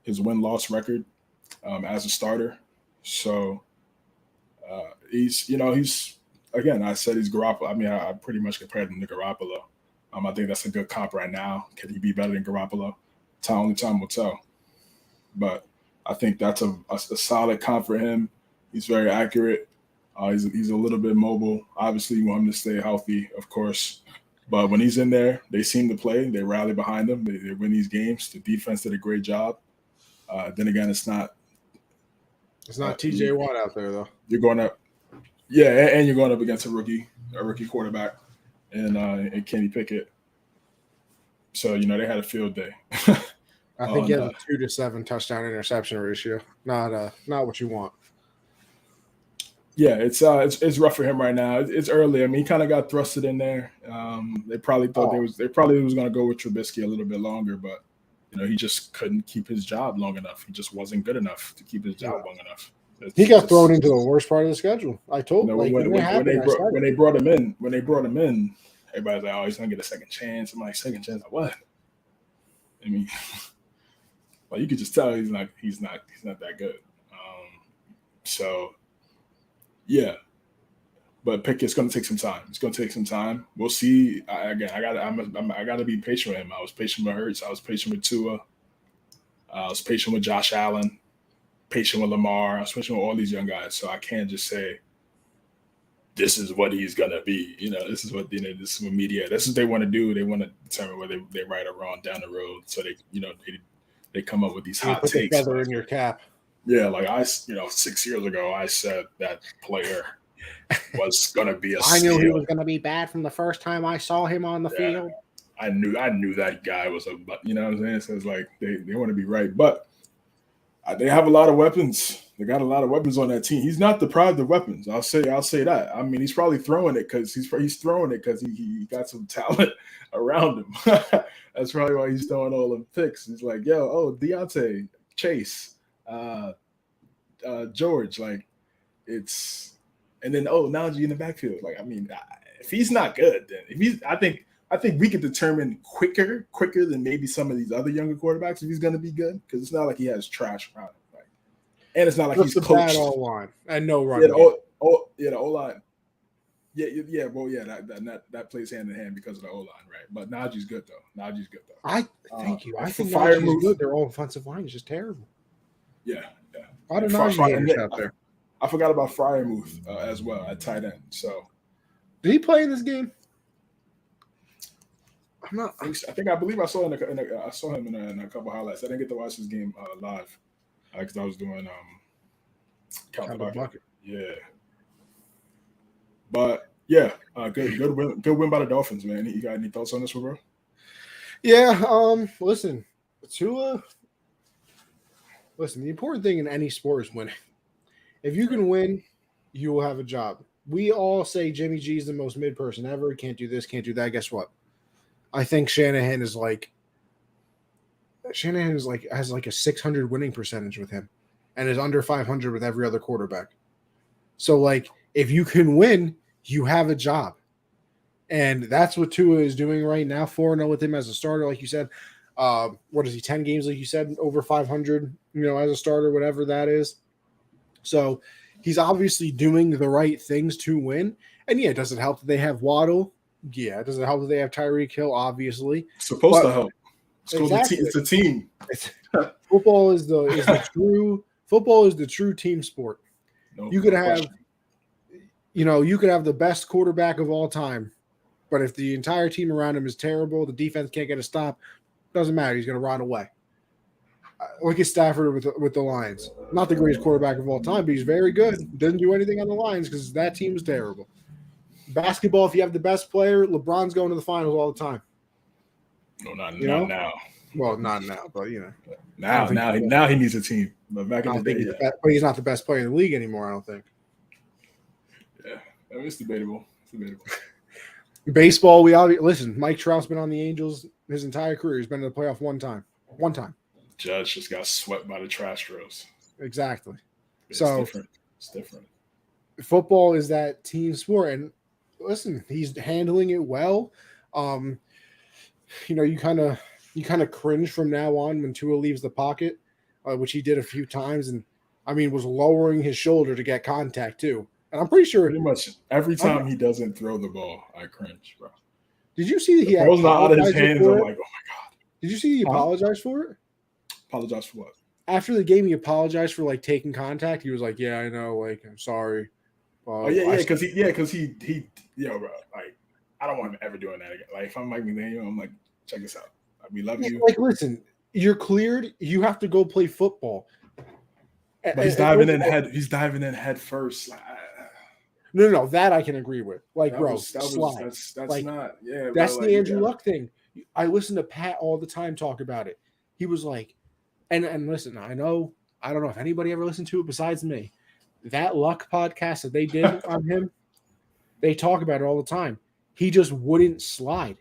his win-loss record as a starter. So he's. Again, I said he's Garoppolo. I mean, I pretty much compared him to Garoppolo. I think that's a good comp right now. Can he be better than Garoppolo? Only time will tell. But I think that's a solid comp for him. He's very accurate. He's a little bit mobile. Obviously, you want him to stay healthy, of course. But when he's in there, they seem to play. They rally behind him. They win these games. The defense did a great job. Then again, it's not T.J. Watt out there, though. You're going up. Yeah, and you're going up against a rookie quarterback, and Kenny Pickett. So they had a field day. I think he has a 2-7 touchdown interception ratio. Not what you want. Yeah, it's rough for him right now. It's early. I mean, he kind of got thrusted in there. They probably thought they probably was going to go with Trubisky a little bit longer, but he just couldn't keep his job long enough. He just wasn't good enough to keep his job long enough. He got thrown into the worst part of the schedule. I told when they brought him in, everybody's like, "Oh, he's going to get a second chance." I'm like, "Second chance? Like what?" I mean, well, you could just tell he's not that good. So. Yeah, but Pickett's going to take some time. It's going to take some time. We'll see. I got to be patient with him. I was patient with Hurts. I was patient with Tua. I was patient with Josh Allen. Patient with Lamar. I was patient with all these young guys. So I can't just say this is what he's going to be. This is what this is what media. This is what they want to do. They want to determine whether they're right or wrong down the road. So they come up with these hot takes. Put the feather in your cap. Yeah, like 6 years ago, I said that player was going to be a steal. I knew he was going to be bad from the first time I saw him on the field. I knew that guy was you know what I'm saying? So it's like they want to be right. But they have a lot of weapons. They got a lot of weapons on that team. He's not deprived of weapons. I'll say that. I mean, he's probably throwing it because he got some talent around him. That's probably why he's throwing all the picks. He's like, Deontay, Chase, George, like it's, and then Najee in the backfield. Like, I mean, if he's not good, then I think we could determine quicker than maybe some of these other younger quarterbacks if he's going to be good, because it's not like he has trash around him, like, and it's not like he's coached. Bad O-line and no run. Yeah, the O-line. That plays hand in hand because of the O-line, right? But Najee's good though. Thank you. I think Najee's good. Their offensive line is just terrible. Yeah. I don't know. Out there. I forgot about Fryermuth as well at tight end. So, did he play in this game? I believe I saw him in a couple highlights. I didn't get to watch this game live because I was doing count the bucket. Yeah, but yeah, good win by the Dolphins, man. You got any thoughts on this one, bro? Yeah. Listen, Tua. Listen, the important thing in any sport is winning. If you can win, you will have a job. We all say Jimmy G is the most mid person ever. He can't do this, can't do that. Guess what? I think Shanahan has like has like a 600 winning percentage with him and is under 500 with every other quarterback. So like if you can win, you have a job. And that's what Tua is doing right now. 4-0 with him as a starter, like you said. What is he, 10 games, like you said, over 500, as a starter, whatever that is. So he's obviously doing the right things to win. And yeah, does it help that they have Waddle? Yeah. Does it help that they have Tyreek Hill? Obviously. It's supposed to help. It's a team. Football is the true team sport. You could have the best quarterback of all time, but if the entire team around him is terrible, the defense can't get a stop, doesn't matter. He's going to run away. Look at Stafford with the Lions. Not the greatest quarterback of all time, but he's very good. Doesn't do anything on the Lions because that team is terrible. Basketball, if you have the best player, LeBron's going to the finals all the time. No, not now. Well, not now, but now he needs a team. But back in the day, but he's not the best player in the league anymore, I don't think. Yeah, it's debatable. Baseball, listen. Mike Trout's been on the Angels his entire career. He's been in the playoff one time. Judge just got swept by the Astros. Exactly. It's different. Football is that team sport, and listen, he's handling it well. You kind of cringe from now on when Tua leaves the pocket, which he did a few times, and was lowering his shoulder to get contact too. And I'm pretty sure pretty much every time he doesn't throw the ball, I cringe, bro. Did you see that he was not out of his hands? I'm like, oh my god. Did you see he apologized for it? Apologize for what? After the game, he apologized for taking contact. He was like, "Yeah, I know. I'm sorry." Because he, bro. Like, I don't want him ever doing that again. Like, if I'm Mike McDaniel, I'm like, check this out. We love you. Listen, you're cleared. You have to go play football. But he's diving in head first. No, that I can agree with. That's not. Yeah, that's the Andrew Luck thing. I listen to Pat all the time talk about it. he was like, and listen, I don't know if anybody ever listened to it besides me. That Luck podcast that they did on him, they talk about it all the time. He just wouldn't slide.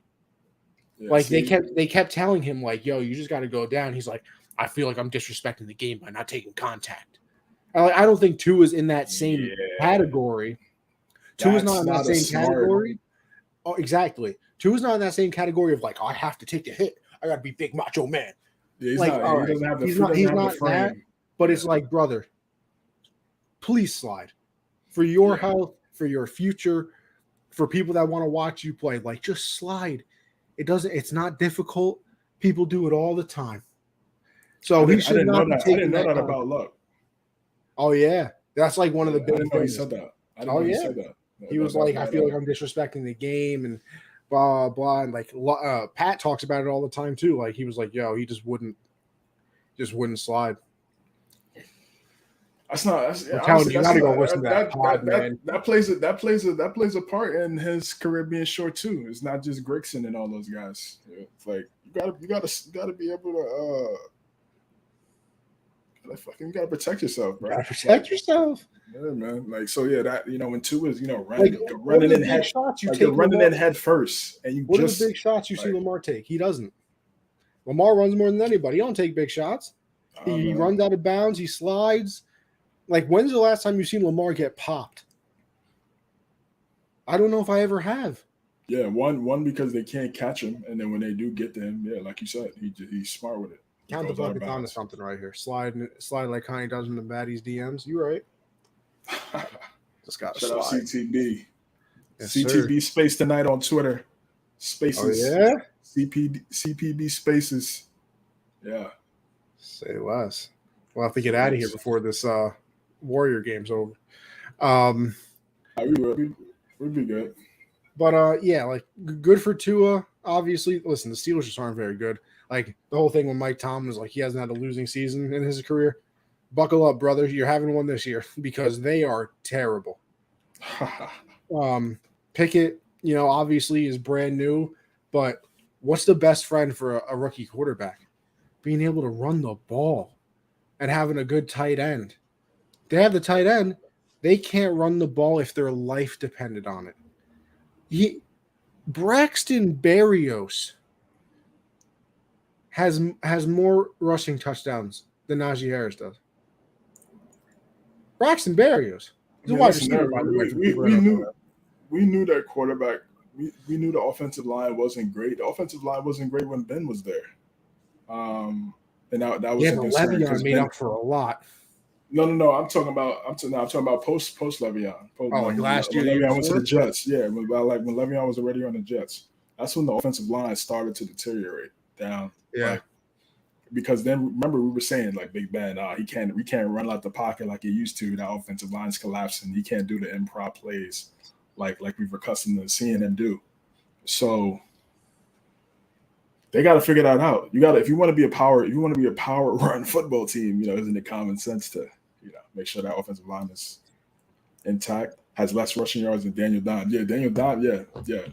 Yeah, Like see? they kept telling him like, "Yo, you just got to go down." He's like, "I feel like I'm disrespecting the game by not taking contact." I don't think Tua is in that same category. Tua's not in that same category. Oh, exactly. Tua's not in that same category of like, oh, I have to take the hit. I got to be big macho man. Yeah, he's like, not. all He right, doesn't have the. he's He not. doesn't He's have the not frame. that. But it's like, brother, please slide for your health, for your future, for people that want to watch you play. Like, just slide. It's not difficult. People do it all the time. So he should not be taking I didn't know that contact. about Luck. Oh yeah, that's like one of the big things. I didn't know he said that. I didn't know he said that. He was like, I feel like I'm disrespecting the game and blah blah. And like Pat talks about it all the time too. Like he was like, yo, he just wouldn't slide. That's not. I'm telling you, gotta go listen to that pod, man. That plays a part in his career being short too. It's not just Grigson and all those guys. It's like you gotta be able to you gotta protect yourself, bro. Protect yourself. Yeah, man. Like so, yeah. That when Tua is running in head shots, you're running in head first, and you what are the big shots you see Lamar take? He doesn't. Lamar runs more than anybody. He don't take big shots. He runs out of bounds. He slides. Like, when's the last time you've seen Lamar get popped? I don't know if I ever have. Yeah, one because they can't catch him, and then when they do get to him, yeah, like you said, he's smart with it. Count the buckets onto something right here. Slide like Connie does in the baddies DMs. You right? Just got to slide. Shout out CTB. Yes, CTB sir. Space tonight on Twitter. Spaces. Oh yeah. CPB Spaces. Yeah. Say less. We'll have to get out of here before this Warrior game's over. We'd be good. But yeah, like good for Tua. Obviously, listen, the Steelers just aren't very good. Like the whole thing with Mike Tomlin is like he hasn't had a losing season in his career. Buckle up, brother. You're having one this year because they are terrible. Pickett, obviously is brand new, but what's the best friend for a rookie quarterback? Being able to run the ball and having a good tight end. They have the tight end. They can't run the ball if their life depended on it. Braxton Berrios has more rushing touchdowns than Najee Harris does. Braxton Berrios. We knew that quarterback. We knew the offensive line wasn't great. The offensive line wasn't great when Ben was there. And that was but Le'Veon made up for a lot. No. I'm talking about post Le'Veon. Like last year, Le'Veon went to the Jets. Yeah, when Le'Veon was already on the Jets. That's when the offensive line started to deteriorate down. Yeah. Because then remember we were saying like Big Ben, we can't run out the pocket like he used to. That offensive line's collapsing. He can't do the improv plays like we've accustomed to seeing him do. So they got to figure that out. If you want to be a power run football team, isn't it common sense to make sure that offensive line is intact, has less rushing yards than Daniel Dimes. Yeah, Daniel Dimes. Yeah.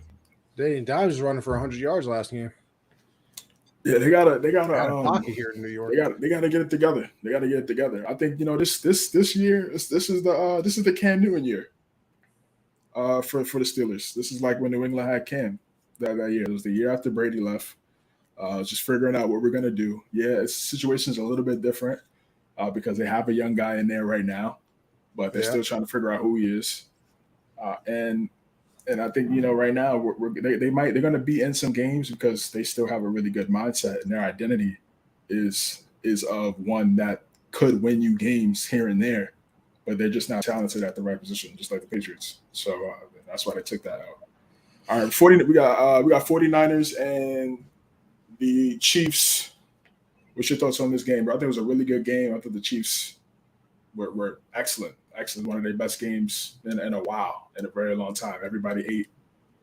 Daniel Dimes was running for 100 yards last game. Yeah, they gotta pocket here in New York. They gotta get it together. I think this year this is the Cam Newton year. For the Steelers, this is like when New England had Cam that year. It was the year after Brady left. Just figuring out what we're gonna do. Yeah, situation's a little bit different because they have a young guy in there right now, but they're still trying to figure out who he is. And I think right now they're going to be in some games because they still have a really good mindset and their identity is of one that could win you games here and there, but they're just not talented at the right position, just like the Patriots. So that's why they took that out. All right, we got 49ers and the Chiefs. What's your thoughts on this game, bro? I think it was a really good game. I thought the Chiefs were excellent. One of their best games in a while, in a very long time. Everybody ate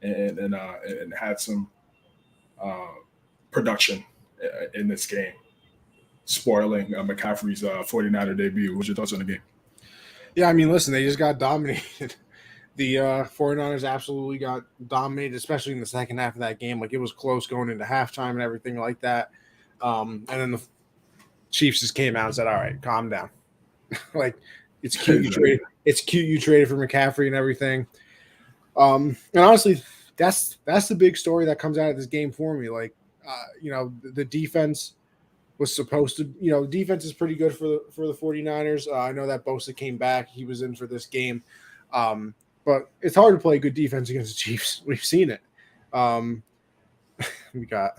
and had some production in this game, spoiling McCaffrey's 49er debut. What's your thoughts on the game? Yeah, I mean, listen, they just got dominated. The 49ers absolutely got dominated, especially in the second half of that game. Like, it was close going into halftime and everything like that. And then the Chiefs just came out and said, "All right, calm down." Like, it's cute you traded. It's cute you traded for McCaffrey and everything. And honestly, that's the big story that comes out of this game for me. Like, the defense was supposed to, the defense is pretty good for the 49ers. I know that Bosa came back. He was in for this game. But it's hard to play good defense against the Chiefs. We've seen it. We got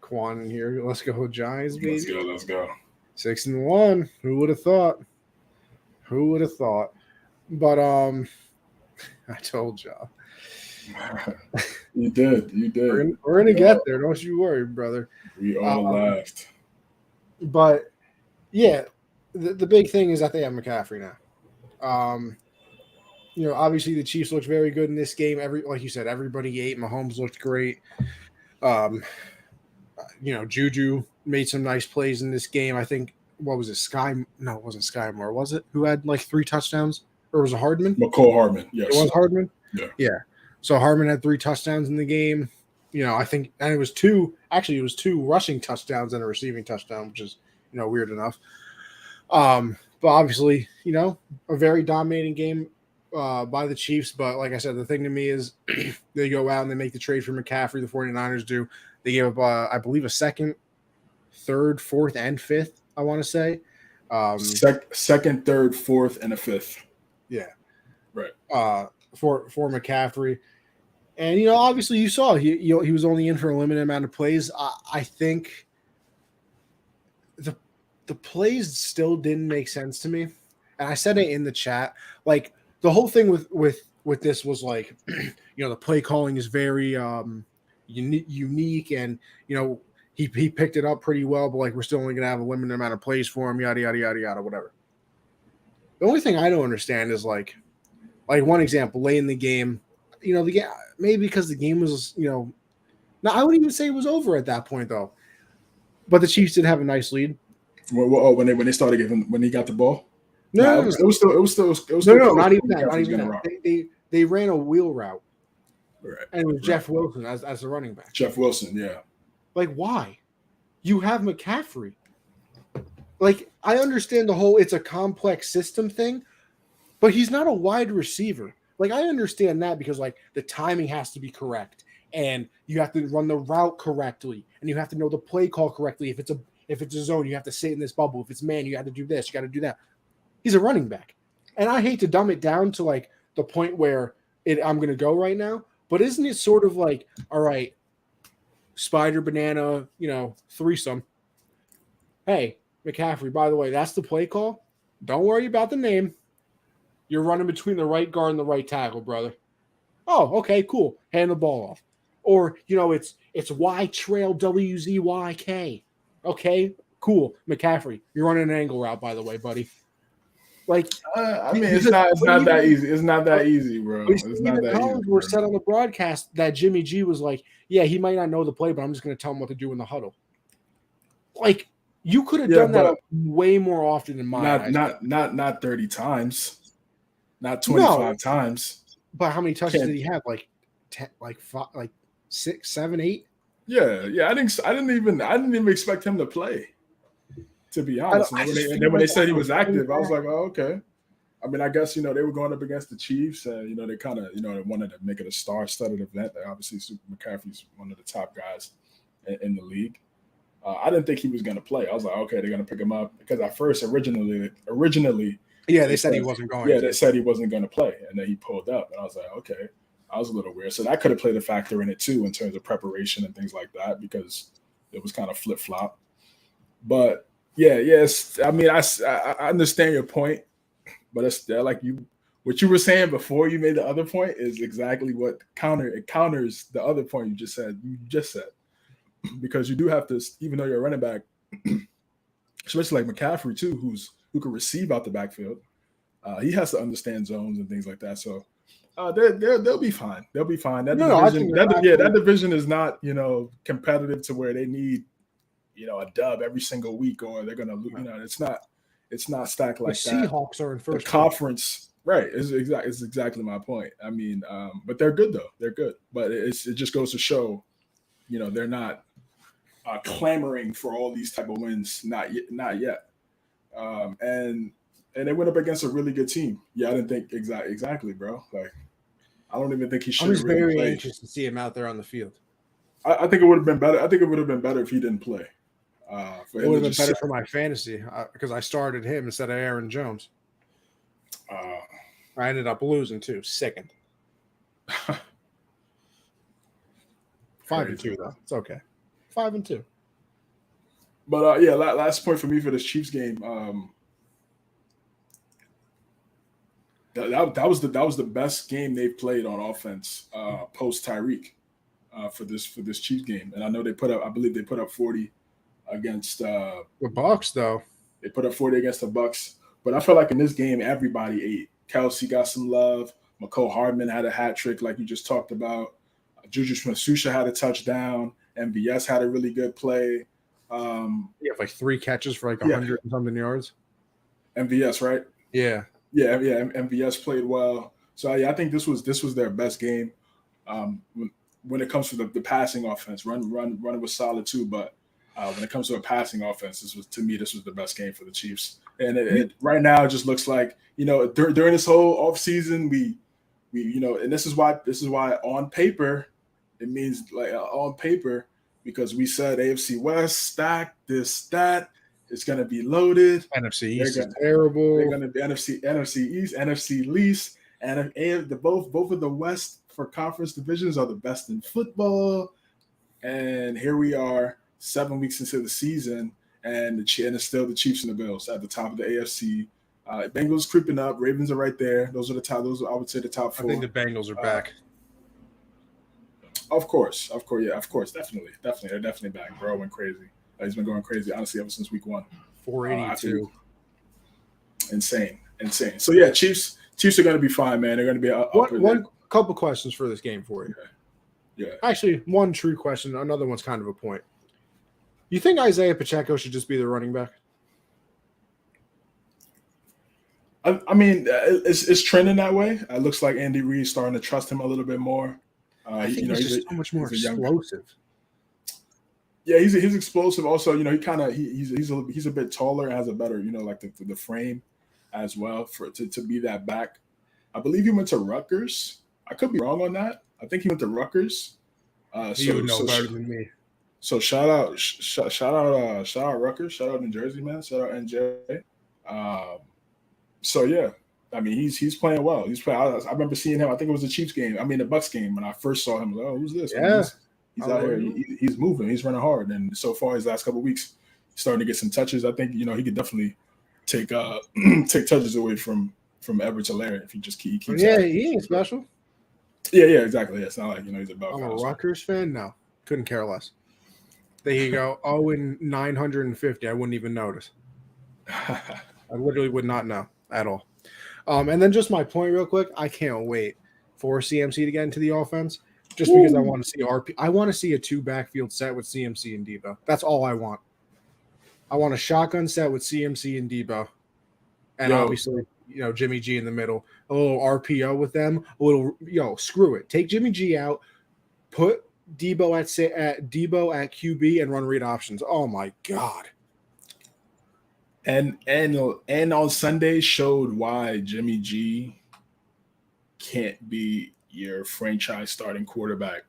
Quan in here. Let's go Giants, baby. Let's go. 6-1. Who would have thought? But I told y'all. You did. We're gonna get there. Don't you worry, brother. We all laughed. But yeah, the big thing is that they have McCaffrey now. Obviously the Chiefs looked very good in this game. Like you said, everybody ate. Mahomes looked great. Juju made some nice plays in this game. I think, what was it? No, it wasn't Sky Moore, was it? Who had like 3 touchdowns? Or was it Hardman? McCall Hardman, yes. It was Hardman? Yeah. So Hardman had 3 touchdowns in the game. I think, and it was 2 rushing touchdowns and a receiving touchdown, which is, weird enough. But obviously, a very dominating game by the Chiefs. But like I said, the thing to me is they go out and they make the trade for McCaffrey. The 49ers do. They gave up, I believe, a second, third, fourth, and fifth, I want to say. Second, third, fourth, and a fifth. Yeah. Right. For McCaffrey. And, obviously you saw he was only in for a limited amount of plays. I think the plays still didn't make sense to me. And I said it in the chat. Like, the whole thing with this was like, the play calling is very unique, and, he picked it up pretty well, but like, we're still only going to have a limited amount of plays for him, yada, yada, yada, yada, whatever. The only thing I don't understand is like one example, late in the game, the game, maybe because the game was, no, I wouldn't even say it was over at that point though. But the Chiefs did have a nice lead. When they started giving, when he got the ball? No, it was still not even that. They ran a wheel route. Right. And it was Jeff Wilson as the running back. Jeff Wilson, yeah. Like, why? You have McCaffrey. Like, I understand the whole it's a complex system thing, but he's not a wide receiver. Like, I understand that because, like, the timing has to be correct, and you have to run the route correctly, and you have to know the play call correctly. If it's a zone, you have to sit in this bubble. If it's man, you got to do this, you got to do that. He's a running back. And I hate to dumb it down to, like, the point where I'm going to go right now, but isn't it sort of like, all right, spider, banana, threesome. Hey, McCaffrey, by the way, that's the play call. Don't worry about the name. You're running between the right guard and the right tackle, brother. Oh, okay, cool. Hand the ball off. Or, it's Y trail WZYK. Okay, cool. McCaffrey, you're running an angle route, by the way, buddy. Like, it's not that easy. It's not that easy, bro. It's not that easy. Were said on the broadcast that Jimmy G was like, yeah, he might not know the play, but I'm just going to tell him what to do in the huddle. Like, you could have done that way more often in my eyes. Not 30 times, not 25 times. But how many touches did he have? Like 10, like 5, like 6, 7, 8. Yeah. I didn't even expect him to play. To be honest, and then when they said he was active, I was like, oh, okay. I mean, I guess, they were going up against the Chiefs, and, they kind of, they wanted to make it a star-studded event. Obviously, McCaffrey's one of the top guys in the league. I didn't think he was going to play. I was like, okay, they're going to pick him up because at first, originally, they said he wasn't going. Yeah, they said he wasn't going to play, and then he pulled up, and I was like, okay. I was a little weird, so that could have played a factor in it too, in terms of preparation and things like that, because it was kind of flip-flop. But yes. I mean, I understand your point, but it's like what you were saying before you made the other point is exactly what counters the other point you just said. Because you do have to, even though you're a running back, especially like McCaffrey too, who can receive out the backfield, he has to understand zones and things like that. So they'll be fine. They'll be fine. That division is not competitive to where they need a dub every single week, or they're gonna lose. It's not stacked like the that. Seahawks are in first. The conference, right? Is exactly my point. I mean, but they're good though. They're good, but it just goes to show, they're not clamoring for all these type of wins. Not yet. And they went up against a really good team. Yeah, I didn't think exactly, bro. Like, I don't even think he should. I'm just very anxious to see him out there on the field. I think it would have been better. I think it would have been better if he didn't play. It would have been better for my fantasy because I started him instead of Aaron Jones. I ended up losing too, second. 5-2 though. It's okay. 5-2. But yeah, last point for me for this Chiefs game. That was the best game they've played on offense post Tyreek for this Chiefs game. And I know I believe they put up 40 against the Bucs though. They put up 40 against the Bucs. But I feel like in this game everybody ate. Kelsey got some love. McCole Hardman had a hat trick like you just talked about. Juju Smith-Schuster had a touchdown. MVS had a really good play. You have like 3 catches for like 100 and something yards. MVS, right? Yeah. MVS played well. So yeah, I think this was their best game. When it comes to the passing offense, run was solid too. But when it comes to a passing offense, this was the best game for the Chiefs. And it right now it just looks like, during this whole offseason, we and this is why on paper it means like on paper, because we said AFC West stacked, that it's going to be loaded. NFC East is terrible. They're going to be NFC East, NFC least, and both of the West for conference divisions are the best in football. And here we are, 7 weeks into the season, and it's still the Chiefs and the Bills at the top of the AFC. Bengals creeping up. Ravens are right there. Those are the top. Those I would say the top 4. I think the Bengals are back. Of course, definitely. They're definitely back. Bro went crazy. He's been going crazy, honestly, ever since week 1. 482. Insane. So yeah, Chiefs are going to be fine, man. They're going to be up. One couple questions for this game for you. Yeah. Actually, one true question. Another one's kind of a point. You think Isaiah Pacheco should just be the running back? I mean, it's trending that way. It looks like Andy Reid's starting to trust him a little bit more. He's just so much more explosive. Yeah, he's explosive. Also, he's a bit taller, has a better, like the frame as well to be that back. I believe he went to Rutgers. I could be wrong on that. I think he went to Rutgers. You would know better than me. So shout out Rutgers. Shout out New Jersey, man. Shout out NJ. So yeah, I mean he's playing well. I remember seeing him. I think it was the Chiefs game. I mean the Bucs game when I first saw him. I was like, oh, who's this? Yeah. He's out here. He's moving. He's running hard. And so far, his last couple of weeks, he's starting to get some touches. I think he could definitely take touches away from Everett to Larry if he just keeps. Yeah, he ain't special. Yeah, exactly. Yeah, it's not like he's about. I'm a Rutgers fan. No, couldn't care less. There you go. 950. I wouldn't even notice. I literally would not know at all. And then just my point real quick. I can't wait for CMC to get into the offense. Just because I want to see I want to see a 2 backfield set with CMC and Debo. That's all I want. I want a shotgun set with CMC and Debo. And obviously, Jimmy G in the middle. A little RPO with them. A little, screw it. Take Jimmy G out. Put Debo at QB and run read options. Oh my God. And on Sunday showed why Jimmy G can't be your franchise starting quarterback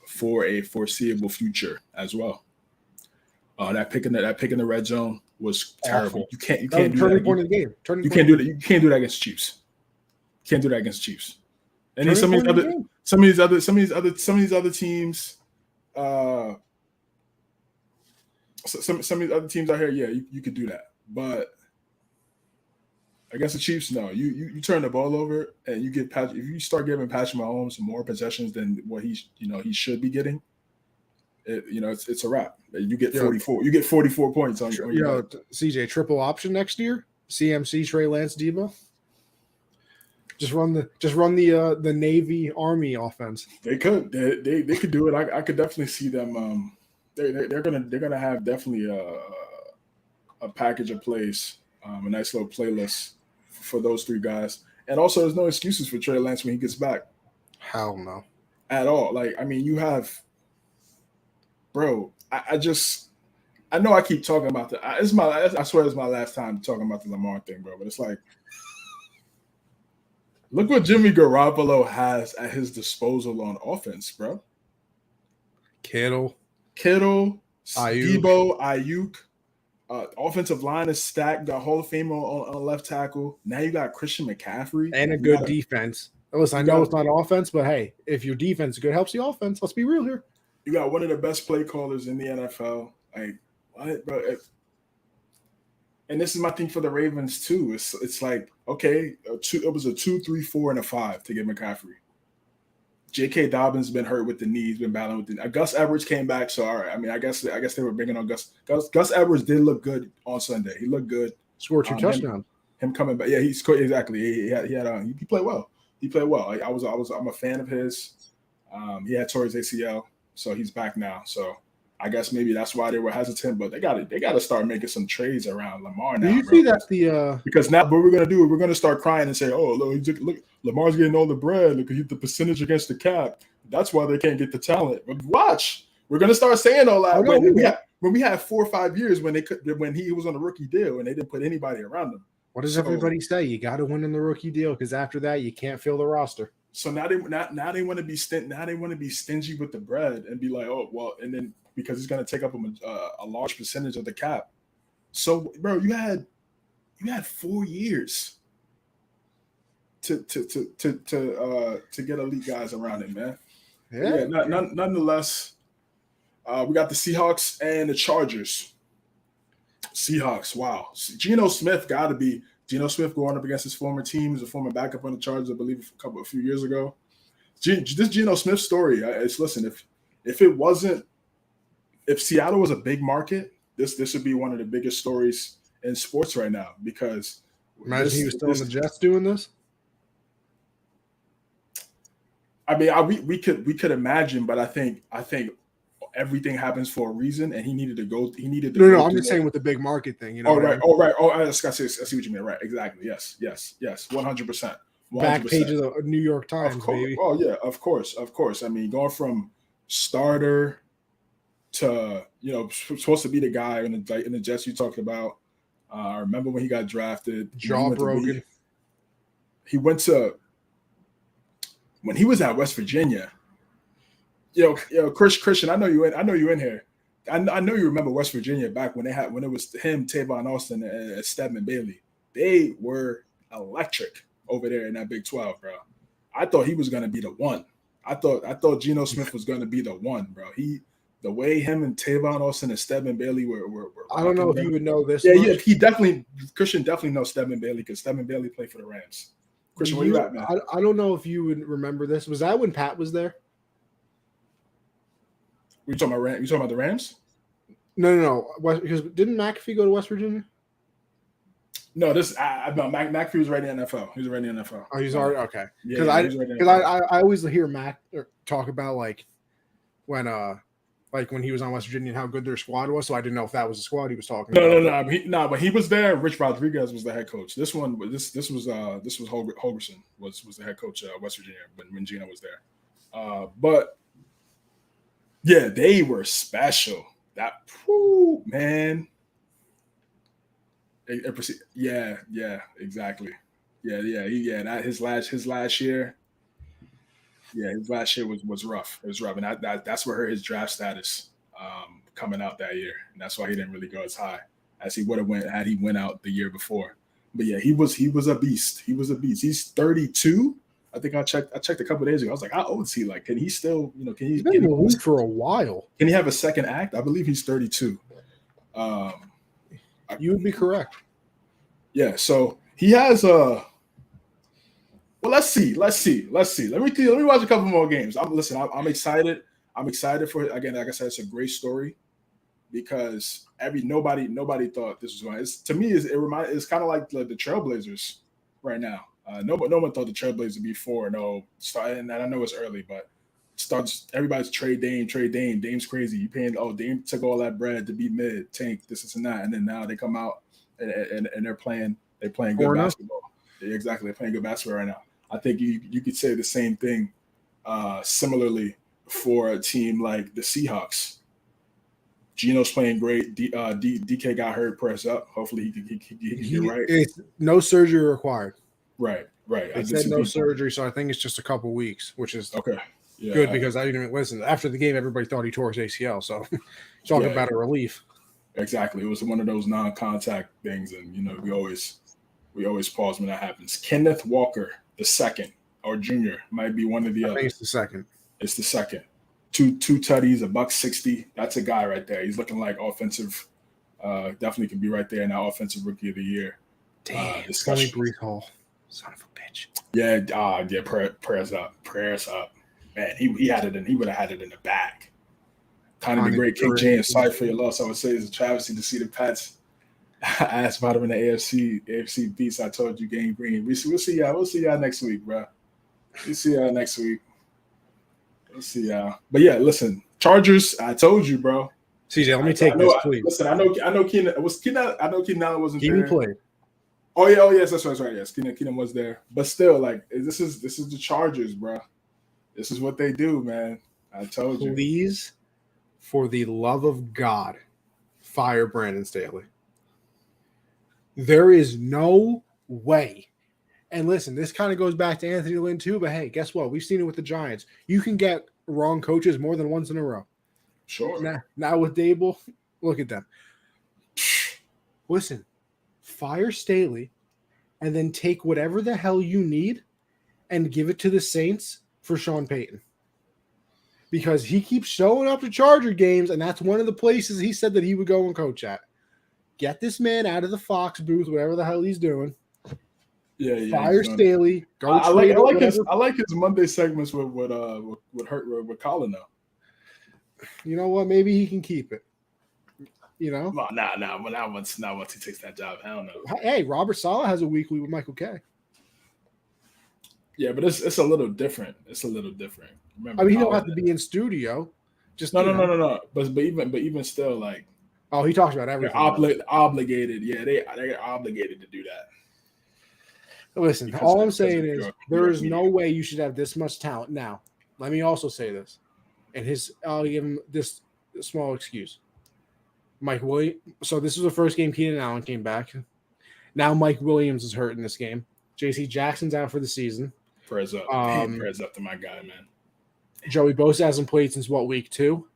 for a foreseeable future as well. That pick in the red zone was terrible. You can't do that. Turning point of the game. You can't do that. You can't do that against Chiefs. You can't do that against Chiefs. And then some of these other teams. Some of these other teams out here, yeah, you could do that, but against the Chiefs, no. You turn the ball over and you get if you start giving Patrick Mahomes more possessions than what he should be getting, it's a wrap. You get 44. You get 44 points on your CJ triple option next year. CMC, Trey Lance, Debo. Just run the Navy Army offense. They could do it. I could definitely see them. They're gonna have definitely a package of plays, a nice little playlist for those 3 guys. And also, there's no excuses for Trey Lance when he gets back. Hell no, at all. Like, I mean, you have, bro, I know I keep talking about that. I swear it's my last time talking about the Lamar thing, bro. But it's like, look what Jimmy Garoppolo has at his disposal on offense, bro. Kittle, Ayuk. Debo, Ayuk. Offensive line is stacked. Got Hall of Famer on left tackle. Now you got Christian McCaffrey and a good defense. Listen, I know it's not offense, but hey, if your defense is good, helps the offense. Let's be real here. You got one of the best play callers in the NFL. Like, what, bro? And this is my thing for the Ravens too. It's like, okay, it was a 2, 3, 4, and a 5 to get McCaffrey. J.K. Dobbins been hurt with the knees, been battling with the Gus Edwards came back, so all right. I mean, I guess they were bringing on Gus. Gus Edwards did look good on Sunday. He looked good. Scored 2 touchdowns. Him coming back, yeah, he scored exactly. He played well. He played well. Like, I'm a fan of his. He had tore his ACL, so he's back now. So I guess maybe that's why they were hesitant, but they got to start making some trades around Lamar now. Do you see that because now what we're gonna do? We're gonna start crying and say, "Oh, look, Lamar's getting all the bread. Look at the percentage against the cap. That's why they can't get the talent." But watch, we're gonna start saying all that when we had 4 or 5 years when he was on a rookie deal and they didn't put anybody around him. What does everybody say? You got to win in the rookie deal because after that you can't fill the roster. So now they want to be stingy with the bread and be like, oh well, and then because it's going to take up a large percentage of the cap. So, bro, you had 4 years to get elite guys around it, man. Yeah. Nonetheless, we got the Seahawks and the Chargers. Seahawks, wow. Geno Smith going up against his former team. He's a former backup on the Chargers, I believe, a few years ago. This Geno Smith story, if Seattle was a big market, this would be one of the biggest stories in sports right now because imagine he was still in the Jets doing this. I mean, we could imagine, but I think everything happens for a reason, and he needed to go. No, I'm just saying with the big market thing. You know. Right. I see what you mean. Right. Exactly. Yes. 100%. Back page of the New York Times, baby. Oh yeah, of course. I mean, going from starter to supposed to be the guy in the Jets you talked about. I remember when he got drafted. Jaw broken. He went to when he was at West Virginia. Christian, I know you in here. I know you remember West Virginia back when it was him, Tavon Austin, and Stedman Bailey. They were electric over there in that Big 12, bro. I thought he was gonna be the one. I thought Geno Smith was gonna be the one, bro. The way him and Tavon Austin and Stedman Bailey were I don't know if you would know this. Yeah, Christian definitely knows Stedman Bailey because Stedman Bailey played for the Rams. Christian, where you at, man? I don't know if you would remember this. Was that when Pat was there? You talking about the Rams? No. Because didn't McAfee go to West Virginia? No, McAfee was right in the NFL. He was right in the NFL. Oh, he's already okay. Because I always hear Mac talk about like when he was on West Virginia and how good their squad was. So I didn't know if that was the squad he was talking about. No. But he was there. Rich Rodriguez was the head coach. This was Holgerson was the head coach at West Virginia when Geno was there. But yeah, they were special. Man. Yeah, exactly. Yeah. That his last year. Yeah, his last year was rough. It was rough, and that's what hurt his draft status coming out that year, and that's why he didn't really go as high as he would have went had he went out the year before. But yeah, he was a beast. He was a beast. He's 32. I think I checked a couple of days ago. I was like, how old is he? Like, can he still, he's been in the league for a while. Can he have a second act? I believe he's 32. You would be correct. Yeah, so he has a. Well, let's see. Let me watch a couple more games. I'm excited. I'm excited for it. Again, like I said, it's a great story because nobody thought this was going. To me, it's kind of like the Trailblazers right now. No one thought the Trailblazers would be 4-0 starting, and I know it's early, but everybody's trade Dame. Dame's crazy. You paying Dame took all that bread to be mid, tank, this and that, and then now they come out and they're playing good basketball. Yeah, exactly, they're playing good basketball right now. I think you could say the same thing similarly for a team like the Seahawks. Geno's playing great. DK got hurt. Press up. Hopefully he can get right. It's no surgery required. Right. They said no surgery, so I think it's just a couple weeks, which is okay. Yeah, good because I didn't listen. After the game, everybody thought he tore his ACL, so talk about a relief. Exactly. It was one of those non-contact things, and we always pause when that happens. Kenneth Walker, the second or junior, might be one of the other. I think it's the second. It's the second. Two tutties, $160. That's a guy right there. He's looking like offensive. Definitely can be right there in that offensive rookie of the year. Damn, Tony Brees Hall, son of a bitch. Yeah. Prayers up, man. He had it, and he would have had it in the bag. Kind of the great King James. Sorry for your loss. I would say it's a travesty to see the Pats. I asked about him in the AFC beats. I told you, Gang Green. We'll see y'all. We'll see y'all next week, bro. We'll see y'all next week. We'll see y'all. But yeah, listen, Chargers. I told you, bro. CJ, let me take this, please. Listen, I know Keenan was Keenan. I know Keenan Allen wasn't Keenan there. played. Oh yes, that's right. Yes, Keenan was there. But still, like this is the Chargers, bro. This is what they do, man. I told you. Please, for the love of God, fire Brandon Staley. There is no way. And listen, this kind of goes back to Anthony Lynn too, but hey, guess what? We've seen it with the Giants. You can get wrong coaches more than once in a row. Sure. Now with Dable, look at them. Listen, fire Staley and then take whatever the hell you need and give it to the Saints for Sean Payton. Because he keeps showing up to Charger games, and that's one of the places he said that he would go and coach at. Get this man out of the Fox booth, whatever the hell he's doing. Yeah. Fire Staley. Go. I like his Monday segments with Colin though. You know what? Maybe he can keep it. Well, not once he takes that job. Hell no. Hey, Robert Saleh has a weekly with Michael Kay. Yeah, but it's a little different. It's a little different. Remember, he don't have to be in studio. Just no. But even still, like. Oh, he talks about everything. They're obligated. Yeah, they're obligated to do that. Listen, all I'm saying is there is no way you should have this much talent. Now, let me also say this, and I'll give him this small excuse. Mike Williams. So this was the first game Keenan Allen came back. Now Mike Williams is hurt in this game. J.C. Jackson's out for the season. Prayers up. Prayers up to my guy, man. Joey Bosa hasn't played since week 2?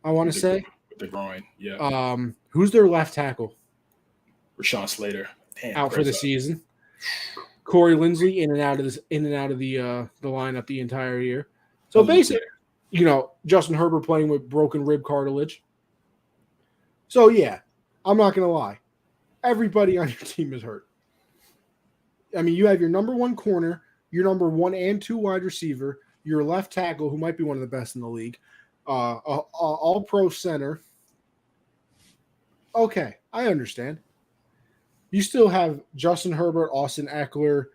I want to say. With the groin, yeah. Who's their left tackle? Rashawn Slater. Out for the season. Corey Linsley in and out of the lineup the entire year. So basically, Justin Herbert playing with broken rib cartilage. So yeah, I'm not gonna lie. Everybody on your team is hurt. I mean, you have your number 1 corner, your number 1 and 2 wide receiver, your left tackle, who might be one of the best in the league, all-pro center. Okay, I understand. You still have Justin Herbert, Austin Eckler,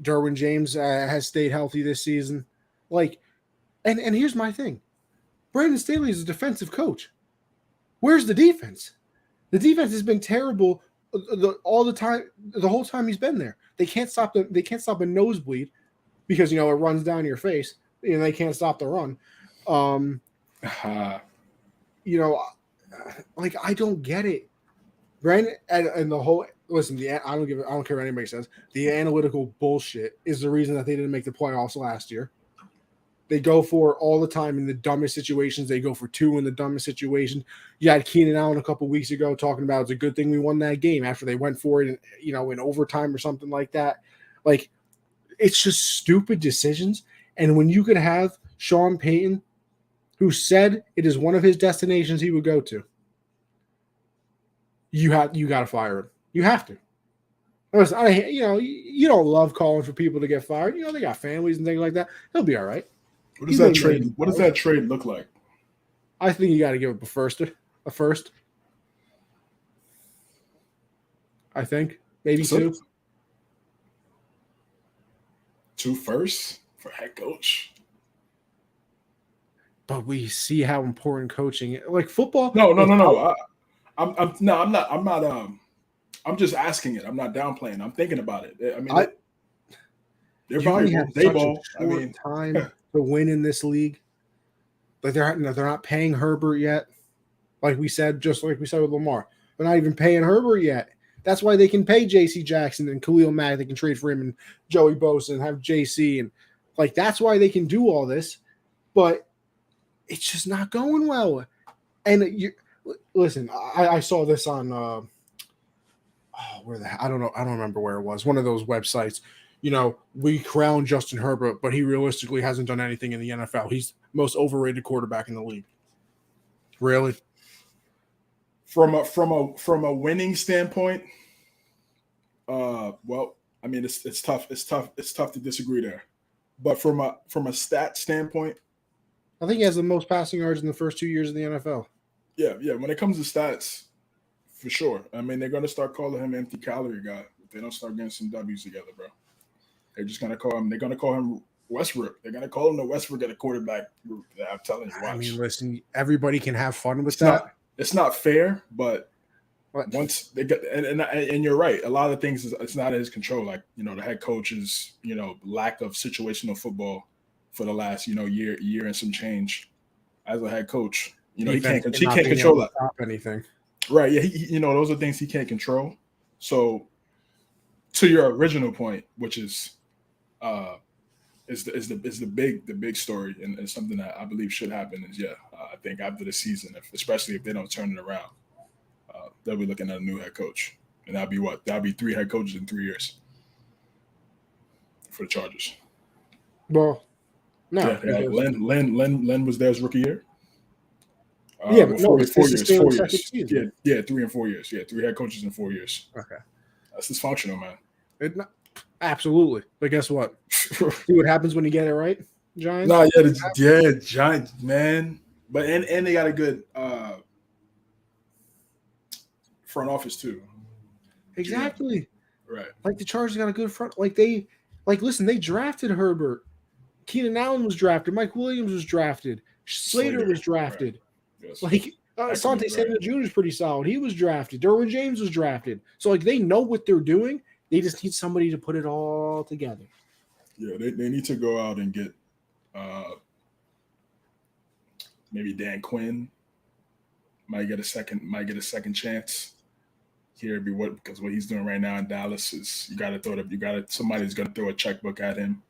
Derwin James has stayed healthy this season. And here's my thing. Brandon Staley is a defensive coach. Where's the defense? The defense has been terrible all the time, the whole time he's been there. They can't stop a nosebleed because it runs down your face and they can't stop the run. I don't get it. Brandon and the whole listen. I don't care what anybody says. The analytical bullshit is the reason that they didn't make the playoffs last year. They go for all the time in the dumbest situations. They go for 2 in the dumbest situation. You had Keenan Allen a couple weeks ago talking about it's a good thing we won that game after they went for it, in overtime or something like that. It's just stupid decisions. And when you could have Sean Payton, who said it is one of his destinations he would go to, you got to fire him. You have to. Listen, you don't love calling for people to get fired. They got families and things like that. He'll be all right. What does that trade? What does that trade look like? I think you got to give up a first. I think maybe 2. 2 firsts for head coach. But we see how important coaching, football. No. I'm not. I'm just asking it. I'm not downplaying. I'm thinking about it. I mean, they're valuable. Time to win in this league. They're not paying Herbert yet. just like we said with Lamar. They're not even paying Herbert yet. That's why they can pay J.C. Jackson and Khalil Mack. They can trade for him and Joey Bosa and have J.C. And that's why they can do all this. But it's just not going well. And listen, I saw this on I don't know. I don't remember where it was. One of those websites. We crown Justin Herbert, but he realistically hasn't done anything in the NFL. He's the most overrated quarterback in the league. Really? From a winning standpoint, well, I mean it's tough to disagree there. But from a stat standpoint, I think he has the most passing yards in the first 2 years of the NFL. Yeah. When it comes to stats, for sure. I mean, they're going to start calling him empty calorie guy if they don't start getting some W's together, bro. They're just going to call him. They're going to call him Westbrook. They're going to call him the Westbrook at a quarterback group. I'm telling you. Watch. I mean, listen, everybody can have fun with that. It's not fair, but once they get and you're right. A lot of things it's not in his control. Like the head coach's lack of situational football for the last year and some change. As a head coach, he can't control that. Stop anything. Right. Yeah. He those are things he can't control. So, to your original point, which is the big story and something that I believe should happen is I think after the season, especially if they don't turn it around, they'll be looking at a new head coach, and that'll be 3 head coaches in 3 years for the Chargers. Well, no. Yeah, Len was there his rookie year. But no, 4 years. 4 years. Season. Yeah, 3 and 4 years. Yeah, 3 head coaches in 4 years. Okay, that's dysfunctional, man. Absolutely. But guess what? See what happens when you get it right, Giants. No, Giants, man. But and they got a good front office too. Exactly. Right. Like the Chargers got a good front. Listen, they drafted Herbert. Keenan Allen was drafted. Mike Williams was drafted. Slater was drafted. Right. Yes. Asante Samuel Jr. is pretty solid. He was drafted. Derwin James was drafted. So they know what they're doing. They just need somebody to put it all together. Yeah, they need to go out and get maybe Dan Quinn. Might get a second chance here. Because what he's doing right now in Dallas is somebody's gonna throw a checkbook at him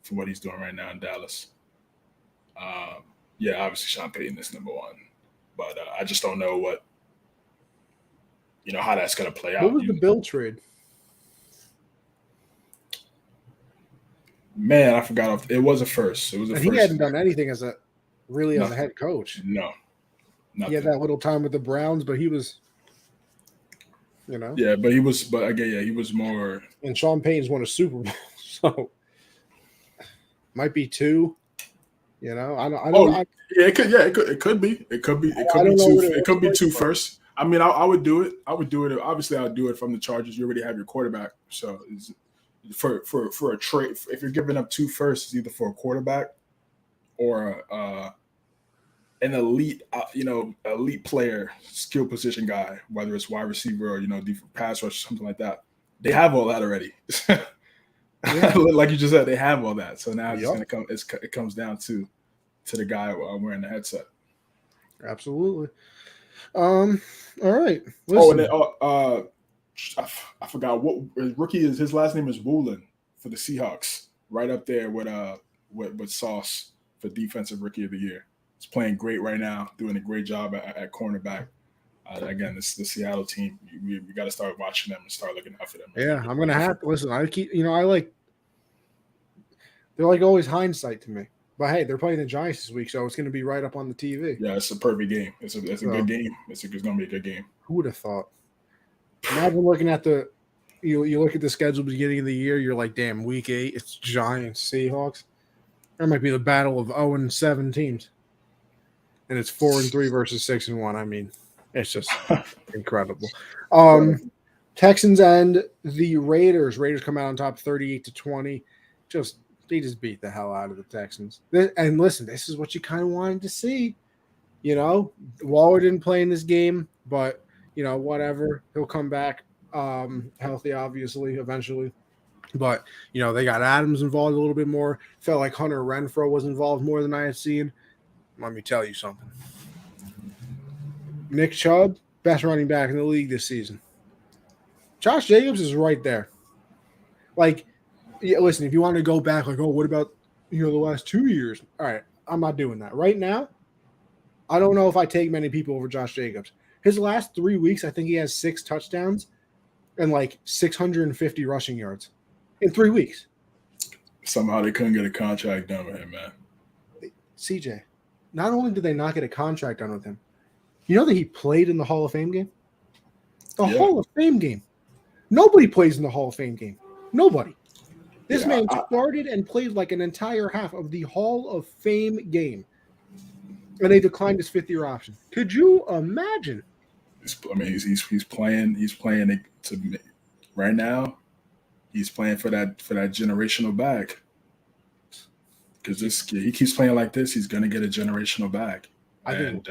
for what he's doing right now in Dallas. Obviously Sean Payton is number 1, but I just don't know how that's gonna play out. What was the Bill trade? Man, I forgot. It was a first. It was a first. He hadn't done anything as a head coach. No. Nothing. He had that little time with the Browns, but he was, Yeah, but he was. But again, he was more. And Sean Payton's won a Super Bowl, so might be 2. I don't. It could be. It could be 2. It could be 2 first. I mean, I would do it. Obviously, I would do it from the Chargers. You already have your quarterback, so for a trade, if you're giving up 2 firsts, it's either for a quarterback or an elite player, skill position guy, whether it's wide receiver or pass rush or something like that. They have all that already. Like you just said, they have all that. So now it's gonna come. It comes down to the guy wearing the headset. Absolutely. All right. Listen. Oh, and then, I forgot what rookie is. His last name is Woolen for the Seahawks, right up there with Sauce for defensive rookie of the year. He's playing great right now, doing a great job at cornerback. Again, this the Seattle team. We got to start watching them and start looking out for them. Yeah, I'm gonna have to listen. I keep, they're like always hindsight to me. But hey, they're playing the Giants this week, so it's gonna be right up on the TV. Yeah, it's a perfect game. It's a good game. It's gonna be a good game. Who would have thought? Imagine looking at you look at the schedule beginning of the year. You're like, damn, week 8, it's Giants, Seahawks. That might be the battle of 0-7 teams, and it's 4-3 versus 6-1. I mean, it's just incredible. Texans and the Raiders. Raiders come out on top 38-20. They just beat the hell out of the Texans. And listen, this is what you kind of wanted to see. Waller didn't play in this game, but whatever. He'll come back healthy, obviously, eventually. But, they got Adams involved a little bit more. Felt like Hunter Renfrow was involved more than I had seen. Let me tell you something. Nick Chubb, best running back in the league this season. Josh Jacobs is right there. Like, yeah, listen, if you want to go back, like, oh, what about, the last 2 years? All right, I'm not doing that. Right now, I don't know if I take many people over Josh Jacobs. His last 3 weeks, I think he has 6 touchdowns and like 650 rushing yards in 3 weeks. Somehow they couldn't get a contract done with him, man. CJ, not only did they not get a contract done with him, you know that he played in the Hall of Fame game? The Hall of Fame game. Nobody plays in the Hall of Fame game. Nobody. This man started and played like an entire half of the Hall of Fame game. And they declined his 5th-year option. Could you imagine? He's playing to right now. He's playing for that generational bag. Because he keeps playing like this, he's gonna get a generational bag. I think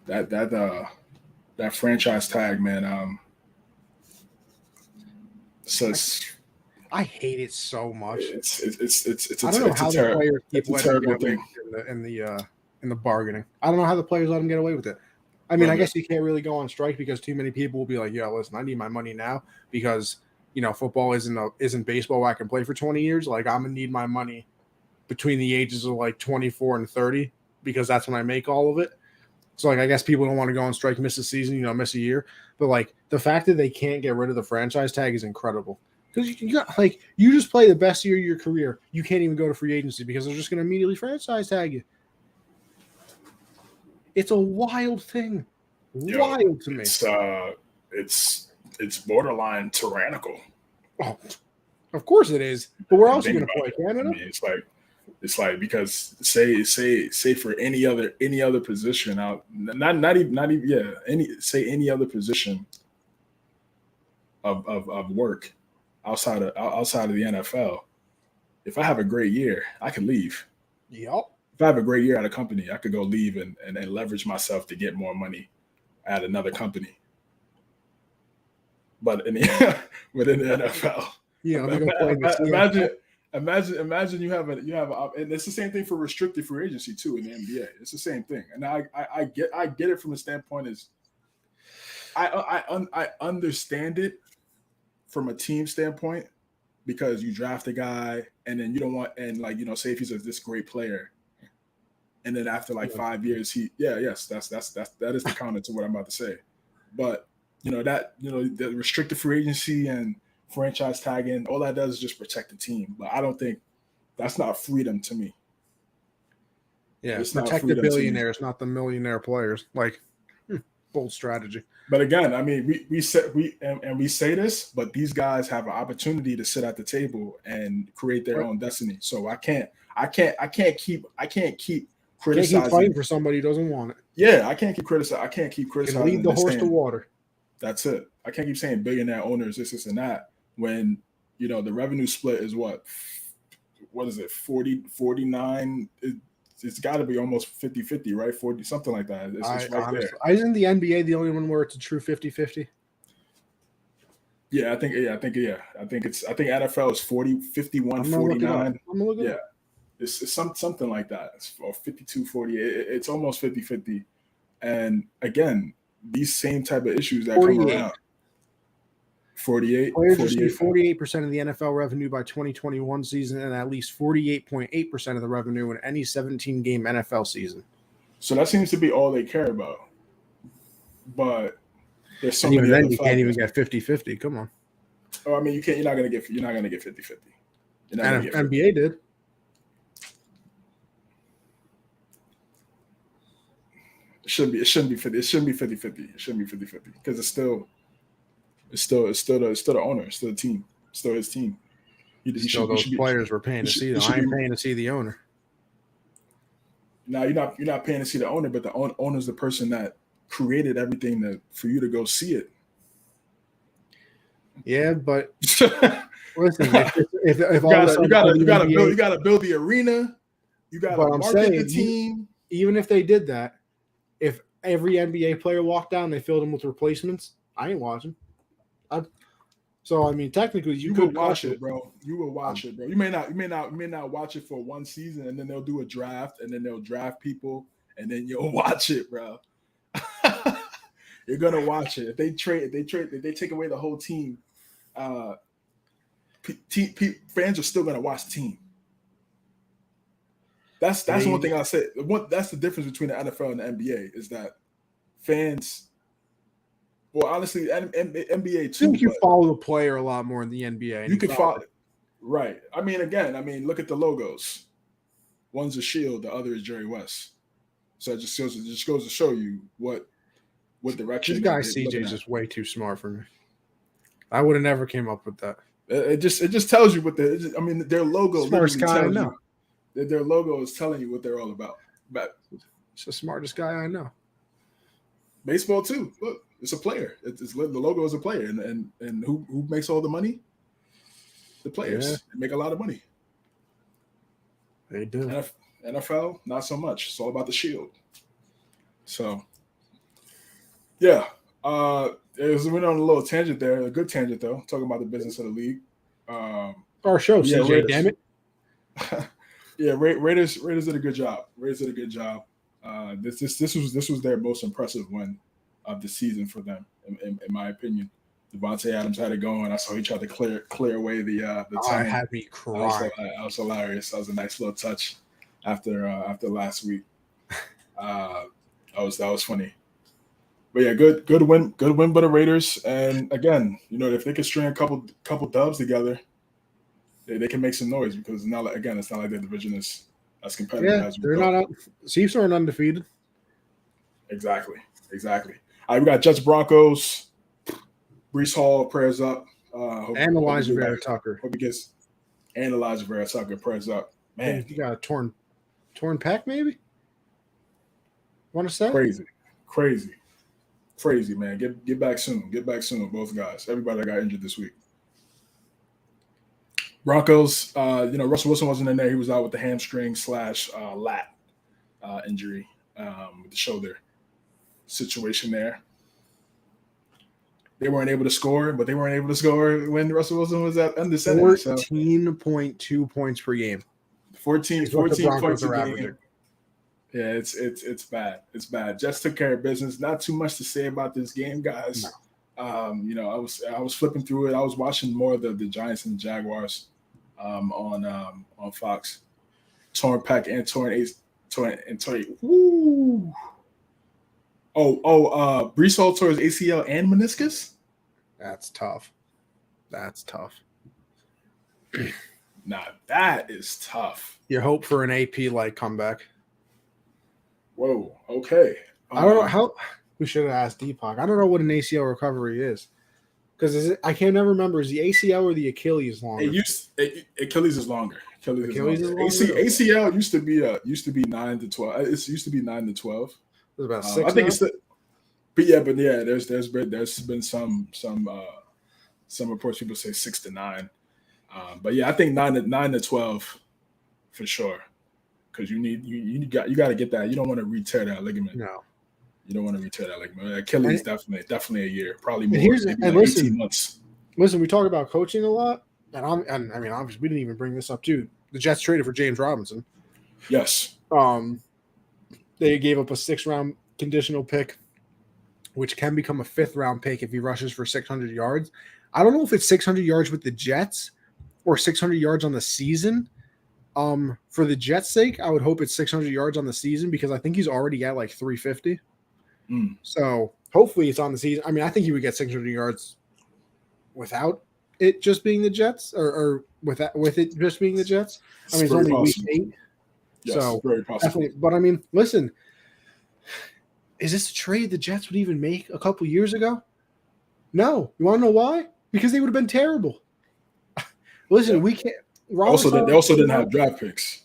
that franchise tag, man. I hate it so much. It's I don't know how the players keep letting get away in the bargaining. I don't know how the players let them get away with it. I mean, I guess you can't really go on strike because too many people will be like, "Yeah, listen, I need my money now because football isn't baseball where I can play for 20 years. Like, I'm gonna need my money between the ages of like 24 and 30 because that's when I make all of it." So, like, I guess people don't want to go on strike, miss a season, miss a year. But like the fact that they can't get rid of the franchise tag is incredible. Because you just play the best year of your career. You can't even go to free agency because they're just going to immediately franchise tag you. It's a wild thing. Wild to me. It's borderline tyrannical. Oh, of course it is. But where else are you going to play? Canada? I mean, it's like because say for any other position out, not even any other position of work outside of the NFL. If I have a great year, I can leave. Yep. If I have a great year at a company, I could go leave and leverage myself to get more money at another company. But within the NFL, imagine you have and it's the same thing for restricted free agency too in the NBA. It's the same thing, and I get it from the standpoint is I understand it from a team standpoint because you draft a guy and then you don't want say if he's this great player. And then after 5 years, that is the counter to what I'm about to say. But the restricted free agency and franchise tagging, all that does is just protect the team. But I don't think that's not freedom to me. Yeah, it's protect the billionaires, not the millionaire players. Bold strategy. But again, I mean, we say this, but these guys have an opportunity to sit at the table and create their own destiny. So I can't keep criticizing. Can't keep fighting for somebody who doesn't want it. Yeah, I can't keep criticizing. Lead the horse to water. That's it. I can't keep saying billionaire owners, this and that, when the revenue split is what is it, 49? It's got to be almost 50-50, right? 40, something like that. It's right honestly, there. Isn't the NBA the only one where it's a true 50-50? Yeah, I think NFL is 40, 51, 49. I'm gonna look it up. It's something like that. It's 52-40. It's almost 50-50. And again, these same type of issues that 48. Come around. 48. Players receive 48% of the NFL revenue by 2021 season and at least 48.8% of the revenue in any 17-game NFL season. So that seems to be all they care about. But there's so many then you can't even get 50-50. Come on. Oh, I mean, you're not gonna get 50-50. NBA did. It shouldn't be 50. It shouldn't be 50-50. It shouldn't be 50-50 because it's still the owner. It's still the team. It's still his team. Those players were paying to see them. I ain't paying to see the owner. No, you're not paying to see the owner, but the owner's the person that created everything for you to go see it. Yeah, but listen, if you gotta build the arena. You gotta market the team. Even if they did that, if every NBA player walked down, they filled them with replacements. I ain't watching. So I mean, technically, you could will watch it, bro. You will watch it, bro. You may not watch it for one season, and then they'll do a draft, and then they'll draft people, and then you'll watch it, bro. You're gonna watch it. If they take away the whole team, fans are still gonna watch the team. That's one thing I said. That's the difference between the NFL and the NBA is that fans. Well, honestly, NBA too. I think you follow the player a lot more in the NBA. You can follow, right? I mean, look at the logos. One's a shield, the other is Jerry West. So it just goes to show you what direction. This guy CJ is just way too smart for me. I would have never came up with that. It just tells you their logo. Smartest guy I know. Their logo is telling you what they're all about. But it's the smartest guy I know. Baseball too. Look, it's a player. The logo is a player, and who makes all the money? The players. Yeah. They make a lot of money. They do. NFL, not so much. It's all about the shield. So, yeah. We went on a little tangent there, a good tangent though, talking about the business of the league. Our show, CJ, damn it. Yeah, Raiders did a good job. This was their most impressive win of the season for them, in my opinion. Devontae Adams had it going. I saw he tried to clear away the time. It had me crying. That was hilarious. That was a nice little touch after last week. That was funny. But yeah, good win by the Raiders. And again, if they could string a couple dubs together, they can make some noise because it's not like their division is as competitive as we they're not out. Chiefs aren't undefeated. Exactly. All right, we got Jets Broncos. Brees Hall, prayers up. And Elijah Vera Tucker. Hope he gets Elijah Vera Tucker, prayers up. Man, you got a torn pec, maybe? Want to say? Crazy, man. Get back soon. Both guys. Everybody that got injured this week. Broncos, Russell Wilson wasn't in there. He was out with the hamstring / lat injury with the shoulder situation there. They weren't able to score, but they weren't able to score when Russell Wilson was under center. 14.2 points per game. 14 points per game. Yeah, it's bad. It's bad. Jets took care of business. Not too much to say about this game, guys. No. I was flipping through it. I was watching more of the Giants and the Jaguars on Fox. Torn pec and torn. Woo. Brees Hall tore his ACL and meniscus? That's tough. Nah, that is tough. You hope for an AP-like comeback. Whoa, okay. I don't know how – we should have asked Deepak. I don't know what an ACL recovery is. Because I can't never remember. Is the ACL or the Achilles longer? Achilles is longer. Achilles is longer? ACL used to be 9 to 12. It used to be 9 to 12. It was about 6 I think it's there's been some reports people say 6 to 9. But yeah, I think 9 to 12 for sure. Because you got to get that. You don't want to re-tear that ligament. No. You don't want to re-tear that ligament. Achilles definitely a year, probably more. 18 months. Listen, we talk about coaching a lot, and I mean, obviously, we didn't even bring this up too. The Jets traded for James Robinson. Yes. They gave up a 6th-round conditional pick, which can become a 5th-round pick if he rushes for 600 yards. I don't know if it's 600 yards with the Jets or 600 yards on the season. For the Jets' sake, I would hope it's 600 yards on the season because I think he's already at like 350. So hopefully it's on the season. I mean, I think he would get 600 yards without it just being the Jets or with it just being the Jets. I mean, it's only week 8. Yes, so very possible. Definitely. But I mean, listen, is this a trade the Jets would even make a couple years ago? No. You want to know why? Because they would have been terrible. Listen, we can't. They also didn't have draft picks.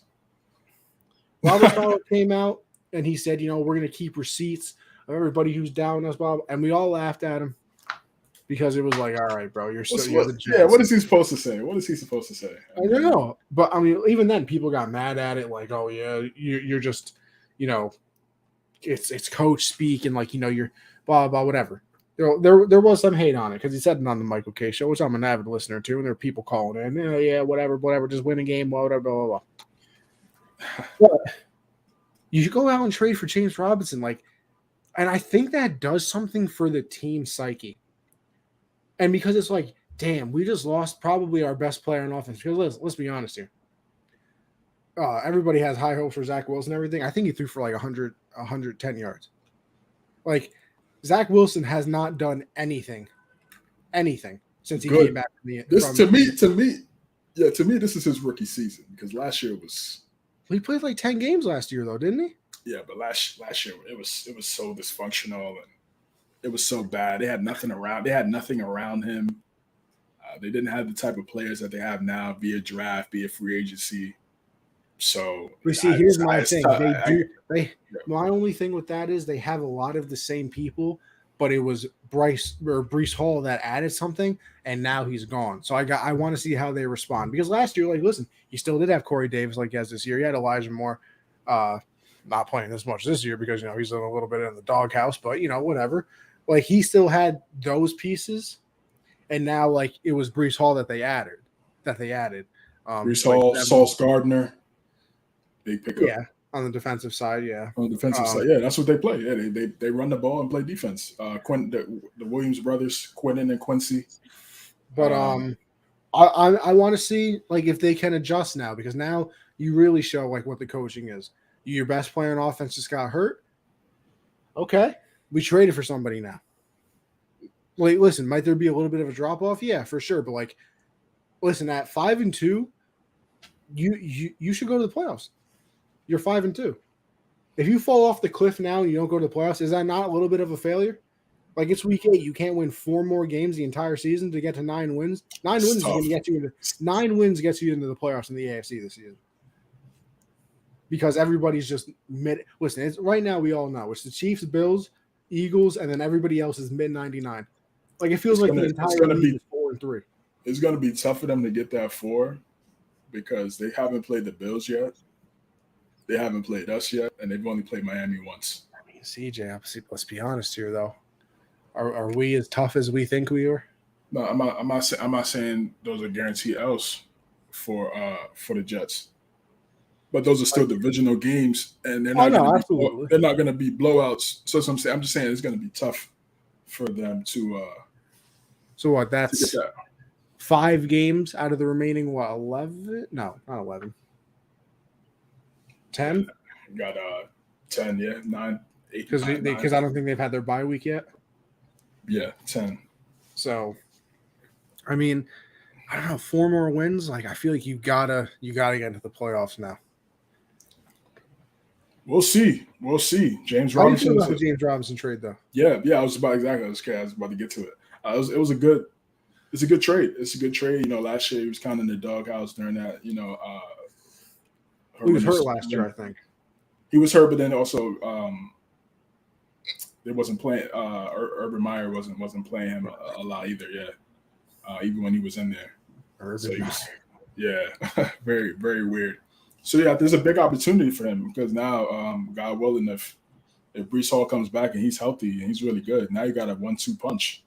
Robert Saleh came out and he said, we're going to keep receipts of everybody who's down us, Bob. And we all laughed at him because it was like, all right, bro, you're the Jets. Yeah, what is he supposed to say? I don't know. But, I mean, even then, people got mad at it like, oh, yeah, you're just, it's coach speak and, like, you're blah, blah, whatever. There was some hate on it because he said it on the Michael K show, which I'm an avid listener to, and there are people calling in, yeah, whatever, just win a game, whatever, blah, blah, blah. But you should go out and trade for James Robinson, and I think that does something for the team psyche. And because it's like, damn, we just lost probably our best player on offense. Because let's be honest here. Everybody has high hopes for Zach Wilson and everything. I think he threw for 110 yards. Zach Wilson has not done anything since he came back from the. To me, this is his rookie season because last year was. He played 10 games last year though, didn't he? Yeah, but last year it was so dysfunctional and it was so bad. They had nothing around. They had nothing around him. They didn't have the type of players that they have now, be it draft, be it free agency. So here's my thing. My only thing with that is they have a lot of the same people, but it was Breece Hall that added something, and now he's gone. So I want to see how they respond because last year, listen, he still did have Corey Davis he has this year. He had Elijah Moore, not playing as much this year because he's a little bit in the doghouse, but whatever. He still had those pieces, and now it was Breece Hall that they added. Breece Hall, Sauce Gardner. Big pickup. Yeah, on the defensive side, yeah. On the defensive side, yeah, that's what they play. Yeah, they run the ball and play defense. The Williams brothers, Quentin and Quincy. But I want to see if they can adjust now because now you really show what the coaching is. Your best player on offense just got hurt. Okay, we traded for somebody now. Listen, might there be a little bit of a drop off? Yeah, for sure. But listen, at 5-2, you should go to the playoffs. You're 5-2. If you fall off the cliff now and you don't go to the playoffs, is that not a little bit of a failure? It's week 8. You can't win 4 more games the entire season to get to 9 wins. 9 wins is going to get you into 9 wins gets you into the playoffs in the AFC this season. Because everybody's just mid. Listen, right now we all know it's the Chiefs, Bills, Eagles, and then everybody else is mid 99. It feels the entire league is 4-3. It's going to be tough for them to get that 4 because they haven't played the Bills yet. They haven't played us yet, and they've only played Miami once. CJ, let's be honest here, though. Are we as tough as we think we are? No, I'm not saying those are guaranteed L's for the Jets, but those are still divisional games, and they're not. They're not going to be blowouts. So I'm just saying it's going to be tough for them to. So what? That's 5 games out of the remaining 11? No, not 11. 10? Got 10, yeah, 9, 8. Because I don't think they've had their bye week yet. Yeah, 10. So, I mean, I don't know, 4 more wins. I feel like you gotta get into the playoffs now. We'll see. James Robinson. How do you feel about the James Robinson trade, though? Yeah. I was about to get to it. It's a good trade. It's a good trade. Last year he was kind of in the doghouse during that. He was hurt last year, I think. He was hurt, but then also they wasn't playing. Urban Meyer wasn't playing him a lot either. Yeah, even when he was in there. Very, very weird. So yeah, there's a big opportunity for him because now, God willing, if Breece Hall comes back and he's healthy and he's really good, now you got a 1-2 punch,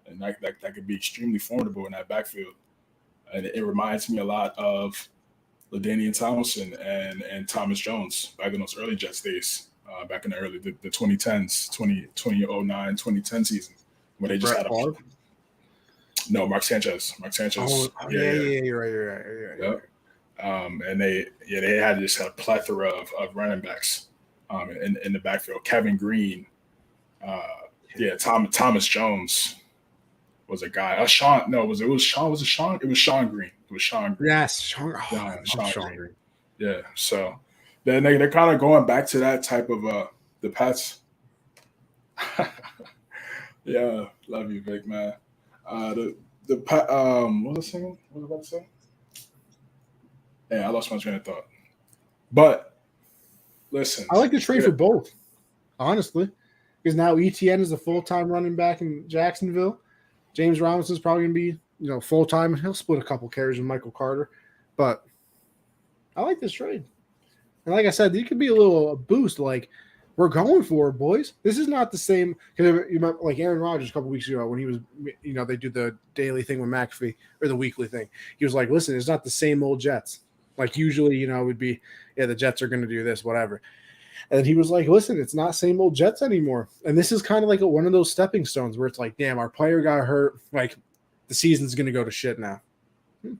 and that could be extremely formidable in that backfield. And it reminds me a lot of LaDainian Tomlinson and Thomas Jones back in those early Jets days, back in the 2010s, 2009, 2010 season, where they just had a no, Mark Sanchez. Yeah, you're right. And they had just a plethora of running backs in the backfield. Kevin Green, Thomas Jones was a guy. It was Sean Green. It was Sean Green. Yes, Sean Green. Yeah. So then they're kind of going back to that type of the Pats. Yeah, love you, Vic, man. What was I saying? What was I about to say? Yeah, I lost my train of thought. But listen, I like the trade for both, honestly, because now ETN is a full-time running back in Jacksonville. James Robinson's probably going to be, full-time, and he'll split a couple carries with Michael Carter. But I like this trade. And like I said, it could be a little boost. We're going for it, boys. This is not the same. Because you remember, like Aaron Rodgers a couple weeks ago when he was, they do the daily thing with McAfee or the weekly thing. He was like, "Listen, it's not the same old Jets. Like usually, it would be, yeah, the Jets are going to do this, whatever." And he was like, "Listen, it's not same old Jets anymore." And this is kind of like one of those stepping stones where it's like, "Damn, our player got hurt. Like the season's going to go to shit now."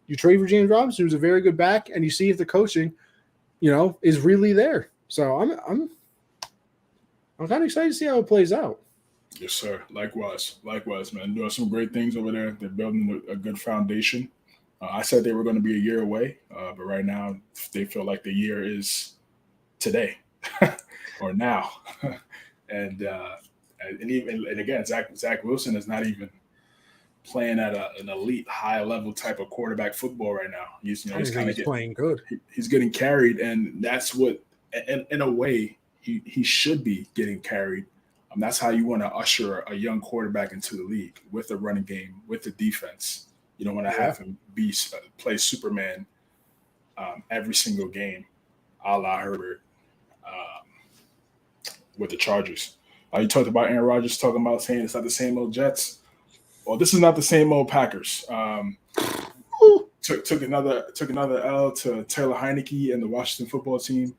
You trade for James Robinson, who's a very good back, and you see if the coaching, is really there. So I'm kind of excited to see how it plays out. Yes, sir. Likewise, man. Doing some great things over there. They're building a good foundation. I said they were going to be a year away, but right now they feel like the year is today or now. and again, Zach Wilson is not even playing at an elite high level type of quarterback football right now. He's kind of playing good. He's getting carried, and that's what, in a way, he should be getting carried. That's how you want to usher a young quarterback into the league, with a running game, with the defense. You don't want to have him play Superman every single game, a la Herbert with the Chargers. You talked about Aaron Rodgers talking about saying it's not the same old Jets. Well, this is not the same old Packers. Took another L to Taylor Heineke and the Washington football team.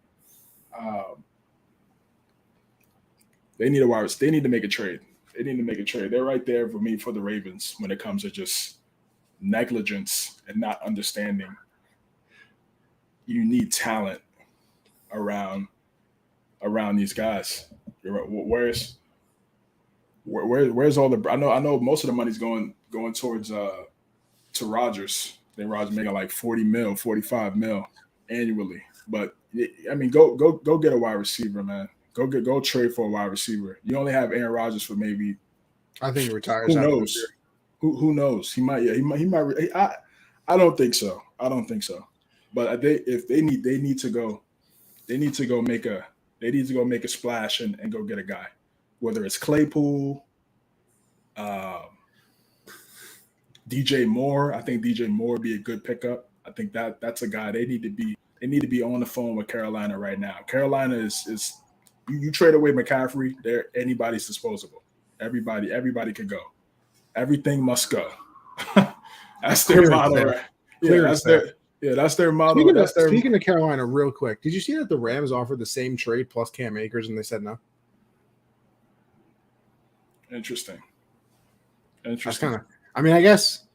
They need to make a trade. They're right there for me for the Ravens when it comes to just negligence and not understanding. You need talent around these guys. Where's all the? I know most of the money's going towards to Rodgers. Then Rodgers making like 40 mil, 45 mil annually. But I mean, go get a wide receiver, man. Go trade for a wide receiver. You only have Aaron Rodgers for maybe. I think he retires. Who knows? Who knows? He might. Yeah, he might. I don't think so. But they need to go make a splash and go get a guy, whether it's Claypool, DJ Moore. I think DJ Moore would be a good pickup. I think that's a guy they need to be on the phone with Carolina right now. Carolina is you trade away McCaffrey, anybody's disposable. Everybody can go. Everything must go. That's their motto, right? That's their motto. Speaking of Carolina, real quick, did you see that the Rams offered the same trade plus Cam Akers and they said no? Interesting. That's kind of. I mean, I guess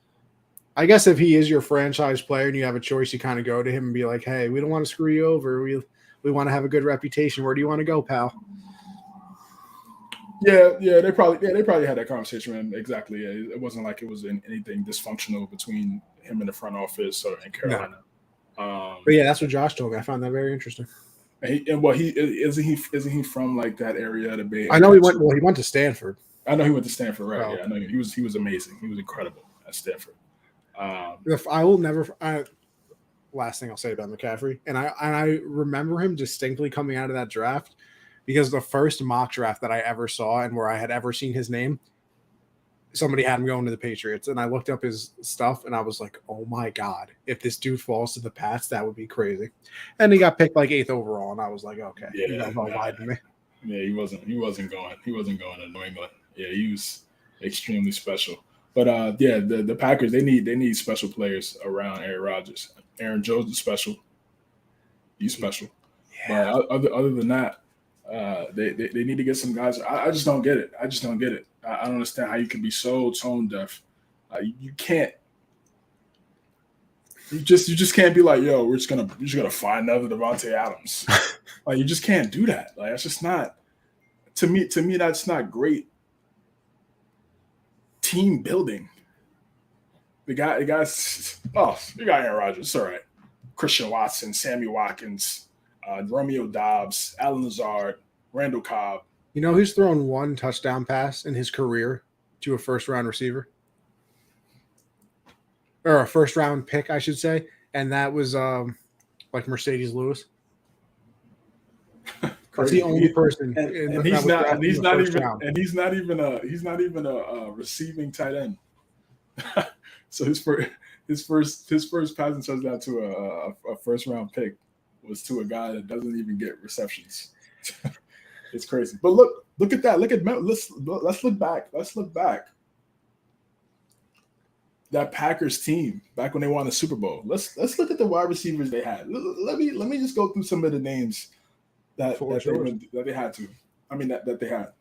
if he is your franchise player and you have a choice, you kind of go to him and be like, "Hey, we don't want to screw you over. We want to have a good reputation. Where do you want to go, pal?" Yeah, they probably had that conversation, man. Exactly. Yeah. It wasn't like it was anything dysfunctional between him and the front office and Carolina. No. But yeah, that's what Josh told me. I found that very interesting. Isn't he from like that area of the Bay? I know he went to Stanford. I know he went to Stanford, right? Oh. Yeah, I know he was amazing. He was incredible at Stanford. I will never. Last thing I'll say about McCaffrey, and I remember him distinctly coming out of that draft because the first mock draft that I ever saw and where I had ever seen his name, somebody had him going to the Patriots, and I looked up his stuff and I was like, "Oh my god, if this dude falls to the Pats, that would be crazy." And he got picked like 8th overall, and I was like, "Okay, you guys all lied to me." Yeah, he wasn't going to New England. Yeah, he was extremely special. But the Packers they need special players around Aaron Rodgers. Aaron Jones is special. He's special. Yeah. But other than that, they need to get some guys. I just don't get it. I don't understand how you can be so tone deaf. You can't. You just can't be like, yo, we're just gonna find another Devontae Adams. Like you just can't do that. Like that's just not. To me, that's not great team building. You got Aaron Rodgers. It's all right. Christian Watson, Sammy Watkins, Romeo Dobbs, Alan Lazard, Randall Cobb. You know who's thrown one touchdown pass in his career to a first-round receiver? Or a first-round pick, I should say. And that was like Mercedes Lewis. That's the only person. He's not even a receiving tight end. So his first passing touchdown to a first round pick was to a guy that doesn't even get receptions. It's crazy. But look at that. Let's look back. Let's look back. That Packers team back when they won the Super Bowl. Let's look at the wide receivers they had. Let me just go through some of the names that they had to. I mean that they had.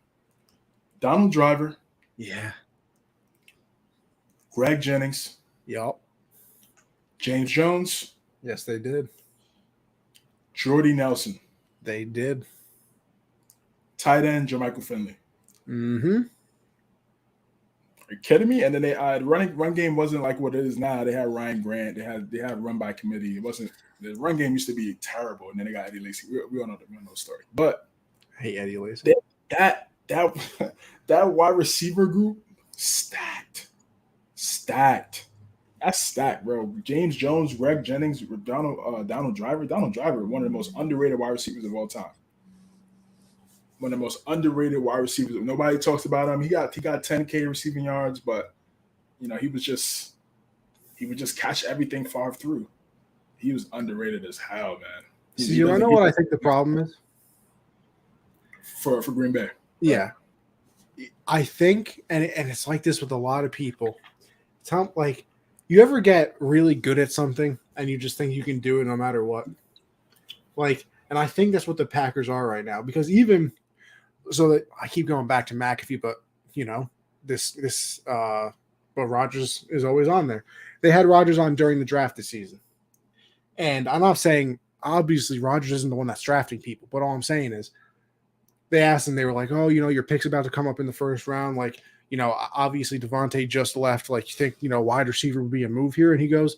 Donald Driver. Yeah. Greg Jennings. Yup. James Jones. Yes, they did. Jordy Nelson. They did. Tight end Jermichael Finley. Mm-hmm. Are you kidding me? And then they run game wasn't like what it is now. They had Ryan Grant. They had run by committee. It wasn't the run game used to be terrible, and then they got Eddie Lacy. We all know the story. But I hate Eddie Lacy. That wide receiver group stacked. That's stacked, bro. James Jones, Greg Jennings, Donald Driver. Donald Driver, one of the most underrated wide receivers of all time. One of the most underrated wide receivers. Nobody talks about him. He got 10K receiving yards, but he would just catch everything far through. He was underrated as hell, man. You know what I think the problem is for Green Bay. Yeah, I think, and it's like this with a lot of people. It's how, like, you ever get really good at something and you just think you can do it no matter what. Like, and I think that's what the Packers are right now, because even so that I keep going back to McAfee, but but Rodgers is always on there. They had Rodgers on during the draft this season. And I'm not saying, obviously, Rodgers isn't the one that's drafting people, but all I'm saying is they asked him, they were like, oh, your pick's about to come up in the first round. Like, obviously Devontae just left. Like, you think, wide receiver would be a move here? And he goes,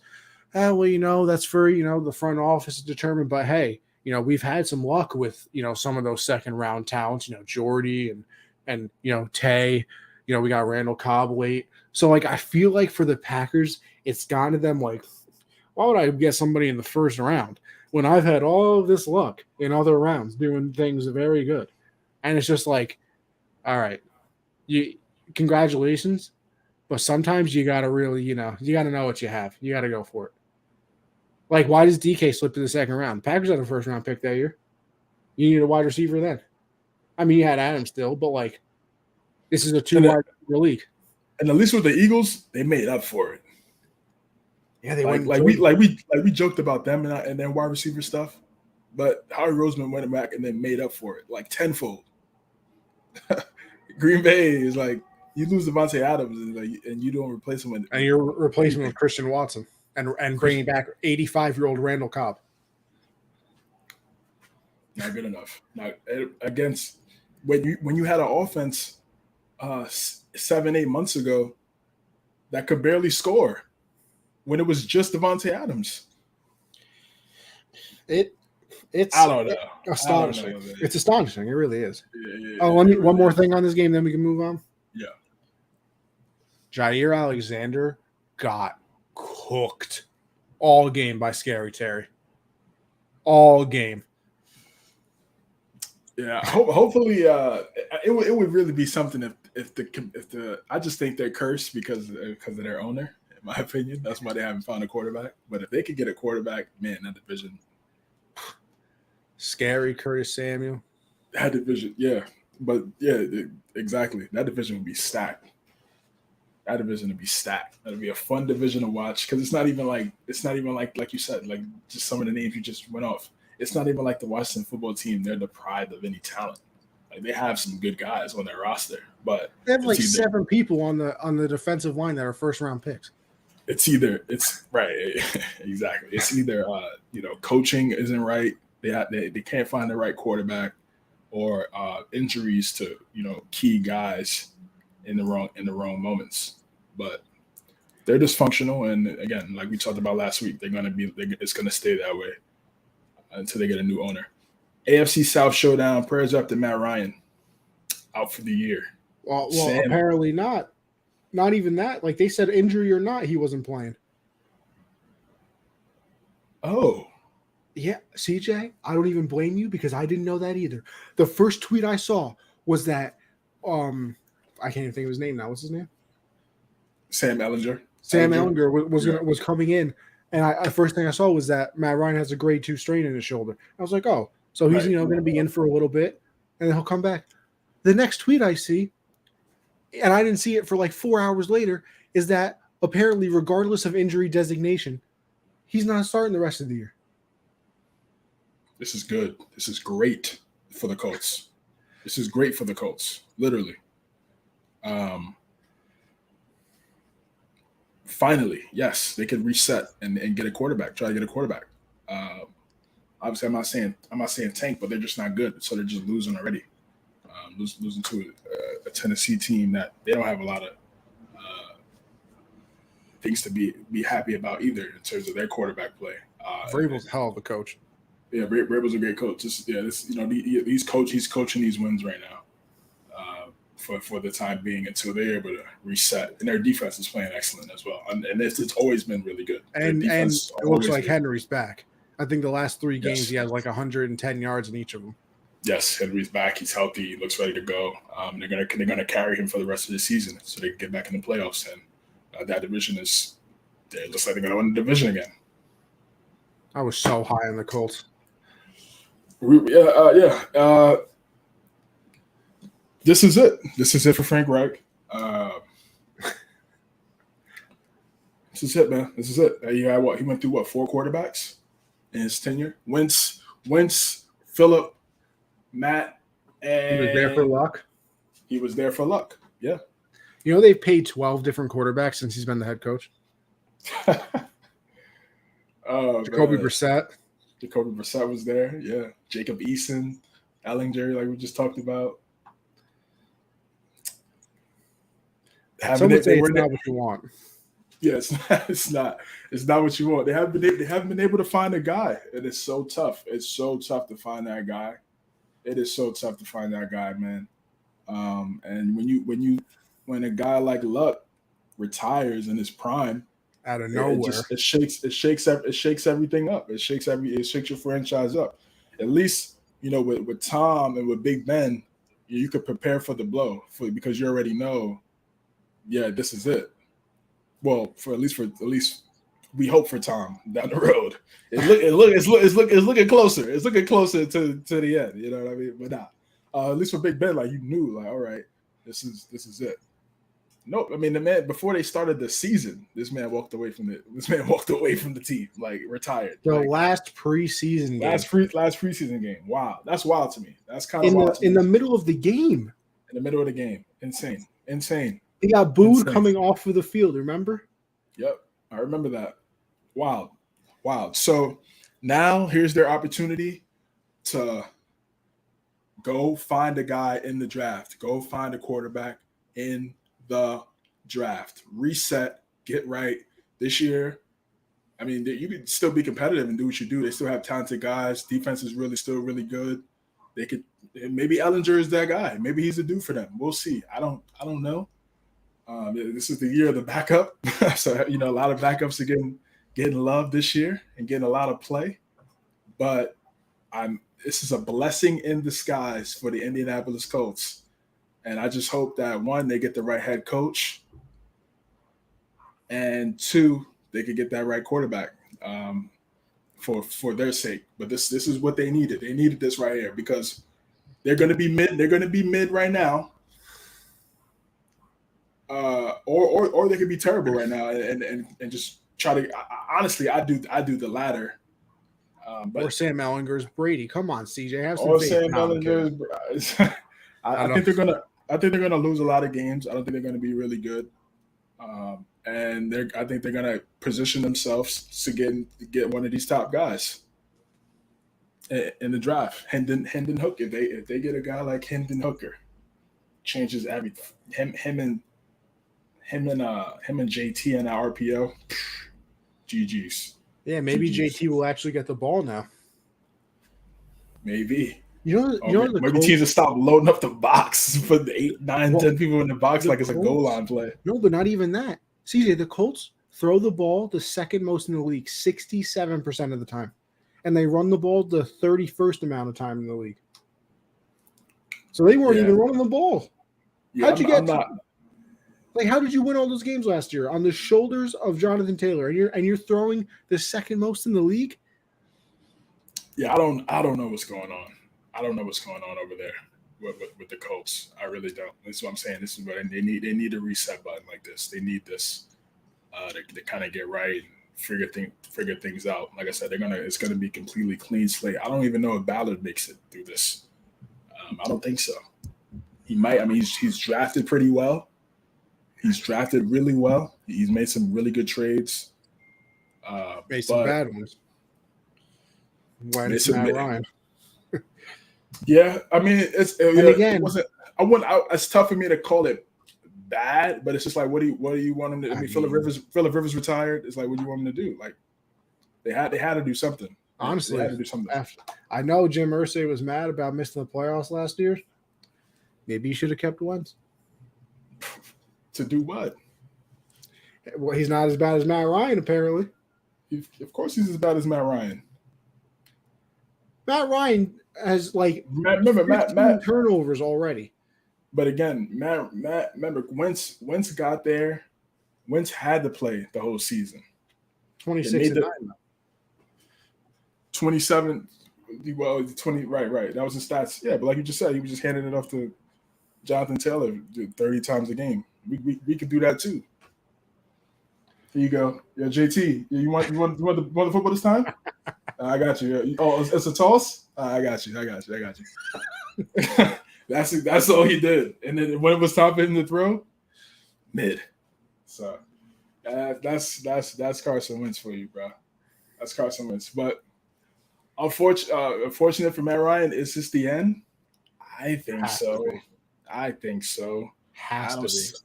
well, that's for, the front office to determine. But hey, we've had some luck with, some of those second round talents, Jordy and Tay, we got Randall Cobb late. So, like, I feel like for the Packers, it's gone to them like, why would I get somebody in the first round when I've had all of this luck in other rounds doing things very good? And it's just like, all right, congratulations, but sometimes you got to really, you got to know what you have. You got to go for it. Like, why does DK slip to the second round? The Packers had a first round pick that year. You need a wide receiver then. I mean, you had Adams still, but like, this is a two-wide receiver league. And at least with the Eagles, they made up for it. Yeah, they went we joked about them and their wide receiver stuff, but Howie Roseman went back and then made up for it like tenfold. Green Bay is like, you lose Devontae Adams and you don't replace him with, and you're replacing him with Christian Watson and bringing back 85-year-old Randall Cobb. Not good enough. Not against when you had an offense 7-8 months ago that could barely score when it was just Devontae Adams. It's I don't know. Astonishing. It's astonishing. It really is. Yeah, one more thing on this game, then we can move on. Yeah. Jair Alexander got cooked all game by Scary Terry. All game. Yeah. Hopefully, it would really be something if the I just think they're cursed because of their owner. In my opinion, that's why they haven't found a quarterback. But if they could get a quarterback, man, that division. Scary Curtis Samuel. That division, yeah. But yeah, exactly. That division would be stacked. That division would be stacked. That'd be a fun division to watch because it's not even like you said, like just some of the names you just went off. It's not even like the Washington football team. They're deprived of any talent. Like they have some good guys on their roster, but they have like 7 people on the defensive line that are first round picks. It's right, exactly. It's either coaching isn't right. They can't find the right quarterback, or injuries to key guys in the wrong moments. But they're dysfunctional, and again, like we talked about last week, it's gonna stay that way until they get a new owner. AFC South showdown. Prayers up to Matt Ryan, out for the year. Well, apparently not. Not even that. Like they said, injury or not, he wasn't playing. Oh. Yeah, CJ, I don't even blame you because I didn't know that either. The first tweet I saw was that I can't even think of his name now. What's his name? Sam Ellinger. Sam Ellinger was coming in, and the first thing I saw was that Matt Ryan has a grade 2 strain in his shoulder. I was like, oh, so he's going to be in for a little bit. and then he'll come back. The next tweet I see, and I didn't see it for like 4 hours later, is that apparently, regardless of injury designation, he's not starting the rest of the year. This is good. This is great for the Colts. This is great for the Colts, literally. Finally, yes, they can reset and get a quarterback. Try to get a quarterback. Obviously, I'm not saying tank, but they're just not good, so they're just losing already. Losing to a Tennessee team that they don't have a lot of things to be happy about either in terms of their quarterback play. Vrabel's a hell of a coach. Yeah, Vrabel's a great coach. He's coaching these wins right now for the time being until they're able to reset. And their defense is playing excellent as well. And it's always been really good. And it looks like Henry's back. I think the last 3 games he has like 110 yards in each of them. Yes, Henry's back. He's healthy. He looks ready to go. They're gonna carry him for the rest of the season so they can get back in the playoffs. And that division it looks like they're gonna win the division again. I was so high on the Colts. This is it. This is it for Frank Reich. This is it, man. This is it. He went through 4 quarterbacks in his tenure? Wentz, Phillip, Matt, and he was there for luck. He was there for luck. Yeah. You know, they've paid 12 different quarterbacks since he's been the head coach. Jacoby Brissett. Jacoby Brissett was there. Yeah. Jacob Eason, Ellinger, like we just talked about. Some would say it's not what you want. Yeah, it's not what you want. They haven't been able to find a guy. It is so tough. It's so tough to find that guy. It is so tough to find that guy, man. And when a guy like Luck retires in his prime, out of nowhere, it shakes everything up. It shakes your franchise up. At least with Tom and with Big Ben, you could prepare for the blow because you already know. Yeah, this is it. Well, at least we hope for Tom down the road. It's looking closer. It's looking closer to the end. You know what I mean? But at least for Big Ben, like you knew, like all right, this is it. Nope. I mean, the man before they started the season, this man walked away from the team, like retired. The last preseason game. Last preseason game. Wow, that's wild to me. That's kind of wild in the middle of the game. In the middle of the game, insane. He got booed coming off of the field, remember? Yep, I remember that. Wild. So now here's their opportunity to go find a guy in the draft. Go find a quarterback in the draft. Reset, get right. This year, I mean, you could still be competitive and do what you do. They still have talented guys. Defense is still really good. They could maybe Ellinger is that guy. Maybe he's the dude for them. We'll see. I don't know. This is the year of the backup, so a lot of backups are getting love this year and getting a lot of play. But this is a blessing in disguise for the Indianapolis Colts, and I just hope that 1, they get the right head coach, and 2, they could get that right quarterback for their sake. But this is what they needed. They needed this right here because they're going to be mid. They're going to be mid right now. Or they could be terrible right now and just try to. Honestly, I do the latter. Or Sam Ellinger's Brady. Come on, CJ, have some or faith. Sam Ellinger's. I think they're gonna lose a lot of games. I don't think they're gonna be really good. And I think they're gonna position themselves to get one of these top guys in the draft. Hendon Hooker. If they get a guy like Hendon Hooker, changes everything. Him and JT and our RPO, GG's. Yeah, maybe GG's. JT will actually get the ball now. Maybe. Maybe teams will stop loading up the box for the 8, 9, 10 people in the box like it's a goal line play. No, but not even that. CJ, the Colts throw the ball the second most in the league, 67% of the time. And they run the ball the 31st amount of time in the league. So they weren't even running the ball. Yeah, how did you win all those games last year? On the shoulders of Jonathan Taylor, and you're throwing the second most in the league? Yeah, I don't know what's going on. I don't know what's going on over there. with the Colts. I really don't. That's what I'm saying. This is what they need. They need a reset button like this. They need this to kind of get right and figure things out. Like I said, it's gonna be completely clean slate. I don't even know if Ballard makes it through this. I don't think so. He might. I mean, he's drafted pretty well. He's drafted really well. He's made some really good trades. Made some bad ones. When it's Matt Ryan. Yeah, I mean, it wasn't. It's tough for me to call it bad, but it's just like, what do you want him to? I mean, Phillip Rivers retired. It's like, what do you want him to do? Like, they had to do something. Honestly, they had to do something. I know Jim Irsay was mad about missing the playoffs last year. Maybe he should have kept Wentz. To do what? Well, he's not as bad as Matt Ryan, apparently. Of course, he's as bad as Matt Ryan. Matt Ryan has Matt turnovers already. But again, Matt remember, Wentz got there. Wentz had to play the whole season. 26-9. 27. Well, 20. Right. That was the stats. Yeah, but like you just said, he was just handing it off to Jonathan Taylor 30 times a game. We could do that too. Here you go. Yeah, JT. You want the football this time? I got you. Oh, it's a toss? I got you. That's all he did. And then when it was time for him to throw, mid. So that's Carson Wentz for you, bro. That's Carson Wentz. But unfortunate for Matt Ryan, is this the end? I think so. I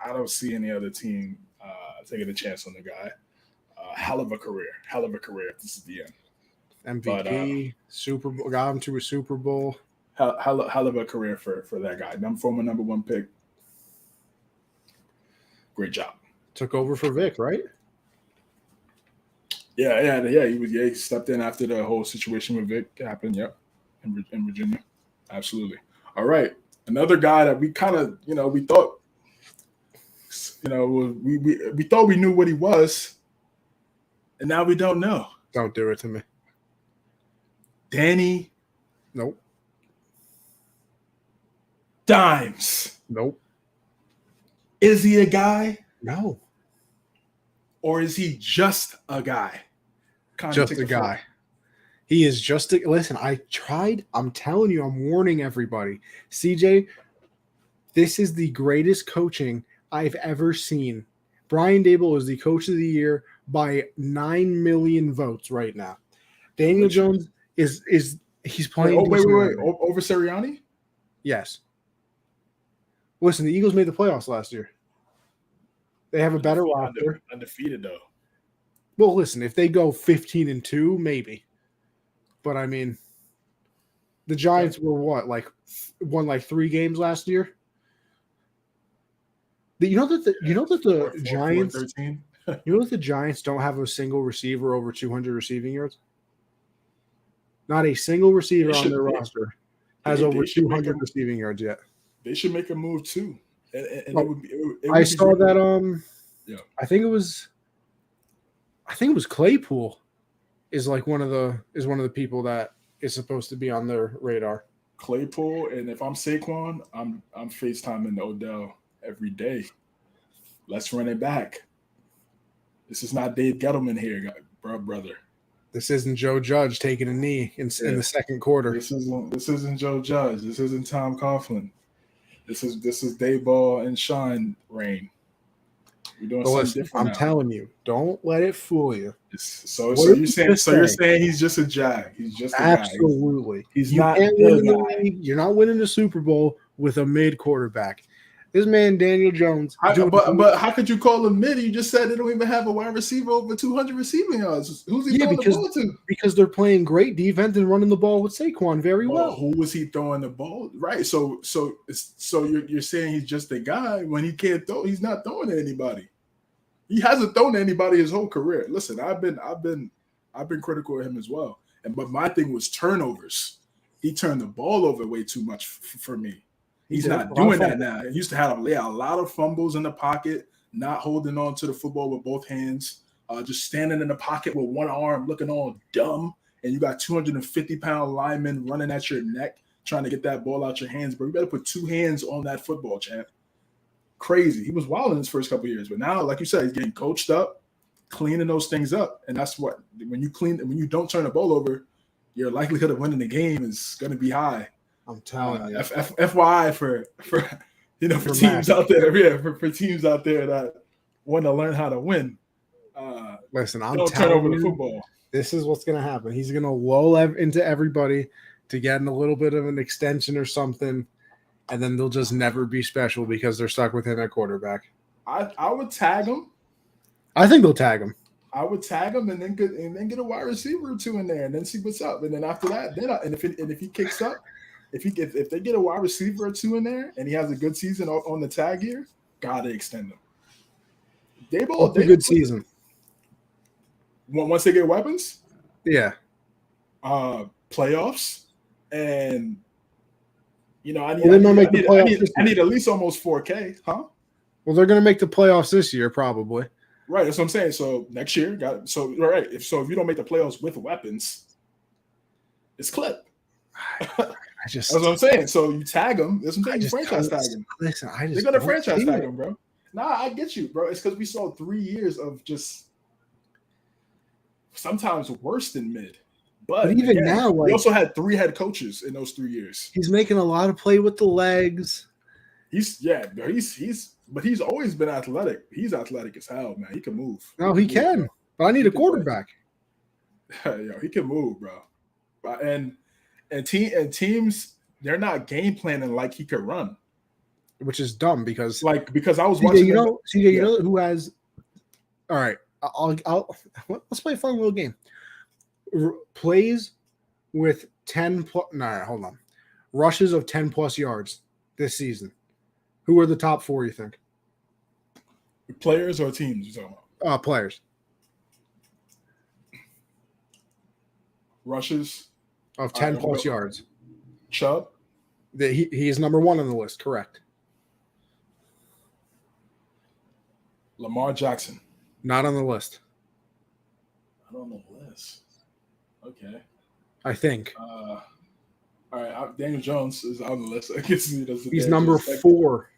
don't see any other team taking a chance on the guy. Hell of a career. If this is the end. MVP, Super Bowl, got him to a Super Bowl. Hell of a career for that guy. Former number one pick. Great job. Took over for Vic, right? Yeah. He stepped in after the whole situation with Vic happened. Yep, in Virginia, absolutely. All right, another guy that we kind of, we thought, we thought we knew what he was, and now we don't know. Don't do it to me. Danny. Nope. Dimes. Nope. Is he a guy? No. Or is he just a guy? Just a guy. He is just a – listen, I tried. I'm telling you, I'm warning everybody. CJ, this is the greatest coaching I've ever seen. Brian Daboll is the coach of the year by 9 million votes right now. Daniel Jones is he's playing. Wait. Over Sirianni? Yes. Listen, the Eagles made the playoffs last year. They have a better roster. Undefeated, though. Well, listen, if they go 15-2, maybe. But, I mean, the Giants were what? Won 3 games last year? You know that the Giants 13? You know that the Giants don't have a single receiver over 200 receiving yards? Not a single receiver on their roster has over 200 receiving yards yet. They should make a move too. And I saw that. Yeah, I think it was Claypool is one of the people that is supposed to be on their radar. Claypool, and if I'm Saquon, I'm FaceTiming Odell every day. Let's run it back. This is not Dave Gettleman here, brother. This isn't Joe Judge taking a knee in the second quarter. This isn't Joe Judge. This isn't Tom Coughlin. This is Dayball and Sean Rain. We're doing something different. I'm telling you, don't let it fool you. So you're saying he's just a jag. He's just a absolutely. Guy. He's not. You're not winning the Super Bowl with a mid quarterback. This man, Daniel Jones. But how could you call him mid? You just said they don't even have a wide receiver over 200 receiving yards. Who's he throwing the ball to? Because they're playing great defense and running the ball with Saquon very well. Who was he throwing the ball? Right. So you're saying he's just a guy when he can't throw. He's not throwing to anybody. He hasn't thrown to anybody his whole career. Listen, I've been critical of him as well. But my thing was turnovers. He turned the ball over way too much for me. He's not doing that now. He used to have a lot of fumbles in the pocket, not holding on to the football with both hands, just standing in the pocket with one arm looking all dumb, and you got 250-pound linemen running at your neck trying to get that ball out your hands, bro. You better put 2 hands on that football, champ. Crazy. He was wild in his first couple of years, but now, like you said, he's getting coached up, cleaning those things up, and that's what when you don't turn the ball over, your likelihood of winning the game is going to be high. I'm telling you. FYI for teams out there, for teams out there that want to learn how to win. Listen, I'm don't telling turn over you, the football. This is what's going to happen. He's going to lull into everybody to get in a little bit of an extension or something, and then they'll just never be special because they're stuck with him at quarterback. I would tag him. I think they'll tag him. I would tag him and then get a wide receiver or 2 in there and then see what's up. And then after that, if he kicks up, if they get a wide receiver or 2 in there and he has a good season on the tag here, gotta extend him. They both a good season. Once they get weapons, yeah, playoffs, and I need at least almost 4K, huh? Well, they're going to make the playoffs this year, probably. Right, that's what I'm saying. So next year, if you don't make the playoffs with weapons, it's clip. That's what I'm saying. So you tag them. That's what I'm saying. You franchise tag them. Listen, they're gonna franchise tag them, bro. Nah, I get you, bro. It's because we saw 3 years of just sometimes worse than mid. But even again, now, we also had 3 head coaches in those 3 years. He's making a lot of play with the legs. But he's always been athletic. He's athletic as hell, man. He can move. No, he can. But I need a quarterback. Yo, he can move, bro. And teams, they're not game planning like he could run, which is dumb because I was watching. CJ, you know who has? All right, let's play a fun little game. Plays with 10 plus. No, hold on. Rushes of 10 plus yards this season. Who are the top 4? You think? Players or teams? You talking about? Players. Rushes of 10 plus yards. Chubb? He is number 1 on the list, correct. Lamar Jackson. Not on the list. Not on the list. Okay. I think. All right. Daniel Jones is on the list. I guess he's number 4.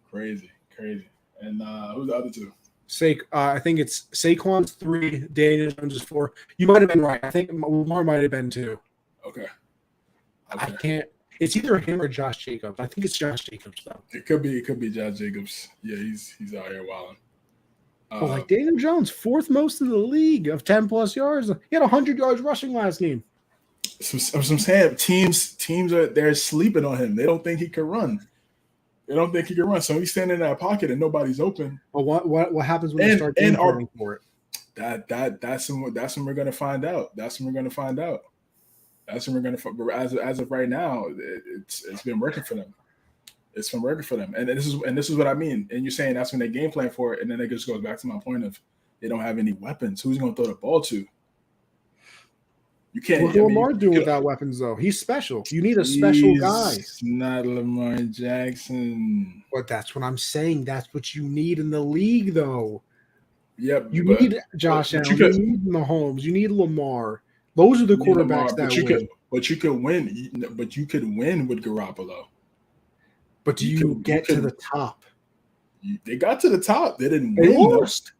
Crazy. And who's the other 2? I think it's Saquon's 3, Daniel Jones is 4. You might have been right. I think Lamar might have been 2. Okay. I can't. It's either him or Josh Jacobs. I think it's Josh Jacobs though. It could be Josh Jacobs. Yeah, he's out here wilding. Like Daniel Jones, 4th most in the league of 10 plus yards. He had 100 yards rushing last game. Some saying teams they're sleeping on him. They don't think he can run. So he's standing in that pocket and nobody's open. Well, what happens when they start going for it? That's when we're gonna find out. As of right now, it's been working for them. And this is what I mean. And you're saying that's when they game plan for it, and then it just goes back to my point of they don't have any weapons. Who's going to throw the ball to? You can't. What Lamar do without weapons though? He's special. You need a special guy. Not Lamar Jackson. But that's what I'm saying. That's what you need in the league, though. Yep. You need Josh Allen. You need Mahomes. You need Lamar. Those are the quarterbacks that win. But you could win. But you could win with Garoppolo. But do you get to the top? They got to the top. They didn't win. Lost.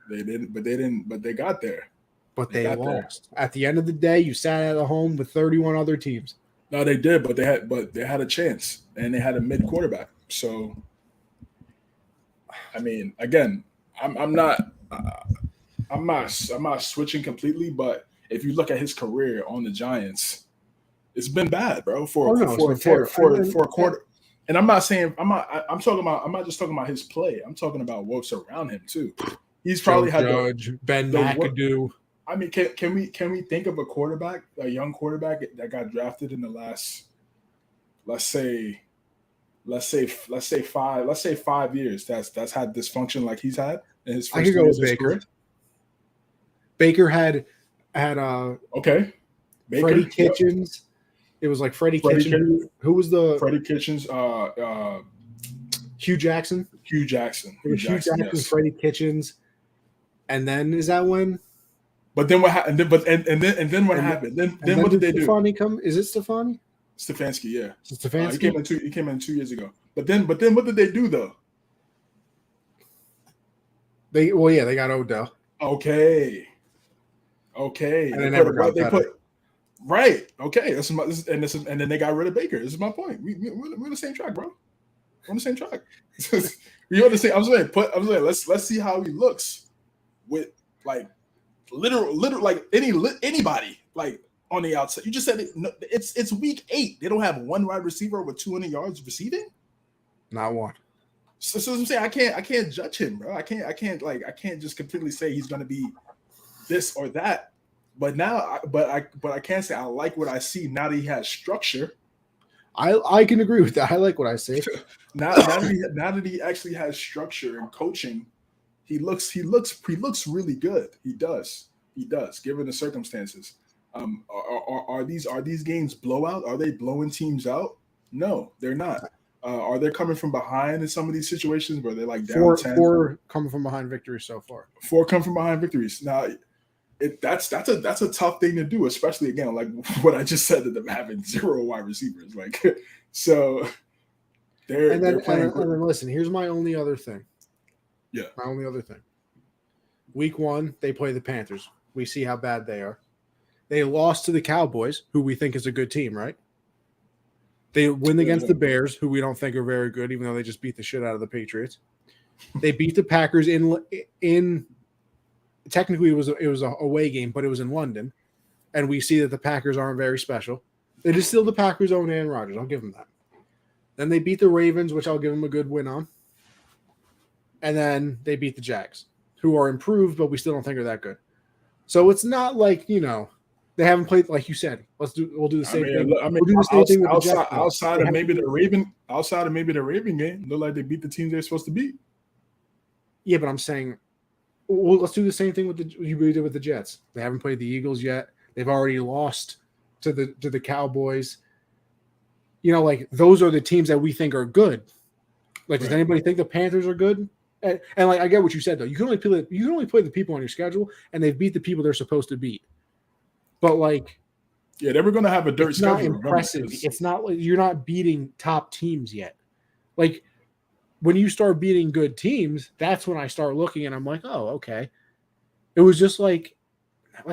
They didn't. But they got there. But they lost. At the end of the day, you sat at home with 31 other teams. No, they did, but they had a chance, and they had a mid quarterback. So, I mean, again, I'm not switching completely, but if you look at his career on the Giants, it's been bad, bro. For a quarter. And I'm not just talking about his play. I'm talking about what's around him too. He's probably had Ben McAdoo. I mean, can we think of a young quarterback that got drafted in the last, let's say 5 years that's had dysfunction like he's had in his first 2 years of Baker. Career? Baker had okay. Baker, Freddie Kitchens. Yep. It was like Freddie Kitchens. Who was the Freddie Kitchens? Hugh Jackson. Hugh Jackson. Yes. Freddie Kitchens. And then is that when? But then what happened? And then what happened? Then what did they do? Stefani come? Is it Stefani? Stefanski, yeah. Stefanski. He came in 2 years ago. But then what did they do though? They got Odell. Okay. And they never got better. Right. Okay. And then they got rid of Baker. This is my point. We're on the same track, bro. We're on the same track. We're on the same. I'm saying let's see how he looks with like literal like anybody like on the outside. You just said it's week 8. They don't have one wide receiver with 200 yards receiving. Not one. So I'm saying I can't judge him, bro. I can't just completely say he's gonna be this or that. But now, I can't say I like what I see now that he has structure. I can agree with that. I like what I see. now that he actually has structure and coaching, he looks really good. He does, given the circumstances. Are these games blowout? Are they blowing teams out? No, they're not. Are they coming from behind in some of these situations where they're like down 10? 4 coming from behind victories so far. 4 come from behind victories. Now, that's a tough thing to do, especially again, like what I just said, that them having 0 wide receivers. Like, so they're playing. And then listen, here's my only other thing. Yeah. My only other thing. Week 1, they play the Panthers. We see how bad they are. They lost to the Cowboys, who we think is a good team, right? They win against the Bears, who we don't think are very good, even though they just beat the shit out of the Patriots. They beat the Packers in technically it was a away game, but it was in London, and we see that the Packers aren't very special. It is still the Packers' own Aaron Rodgers. I'll give them that. Then they beat the Ravens, which I'll give them a good win on. And then they beat the Jags, who are improved, but we still don't think are that good. So it's not like, they haven't played, like you said. We'll do the same thing. We'll do the same thing with the outside of maybe the Raven game. Look like they beat the teams they're supposed to beat. Yeah, but I'm saying, well, let's do the same thing with you did with the Jets. They haven't played the Eagles yet. They've already lost to the Cowboys. Like those are the teams that we think are good. Like, does anybody think the Panthers are good? And like, I get what you said though. You can only play the people on your schedule, and they've beat the people they're supposed to beat. But like, yeah, they were going to have a dirt schedule. Not impressive. It's not like you're not beating top teams yet. Like, when you start beating good teams, that's when I start looking and I'm like, oh, okay. It was just like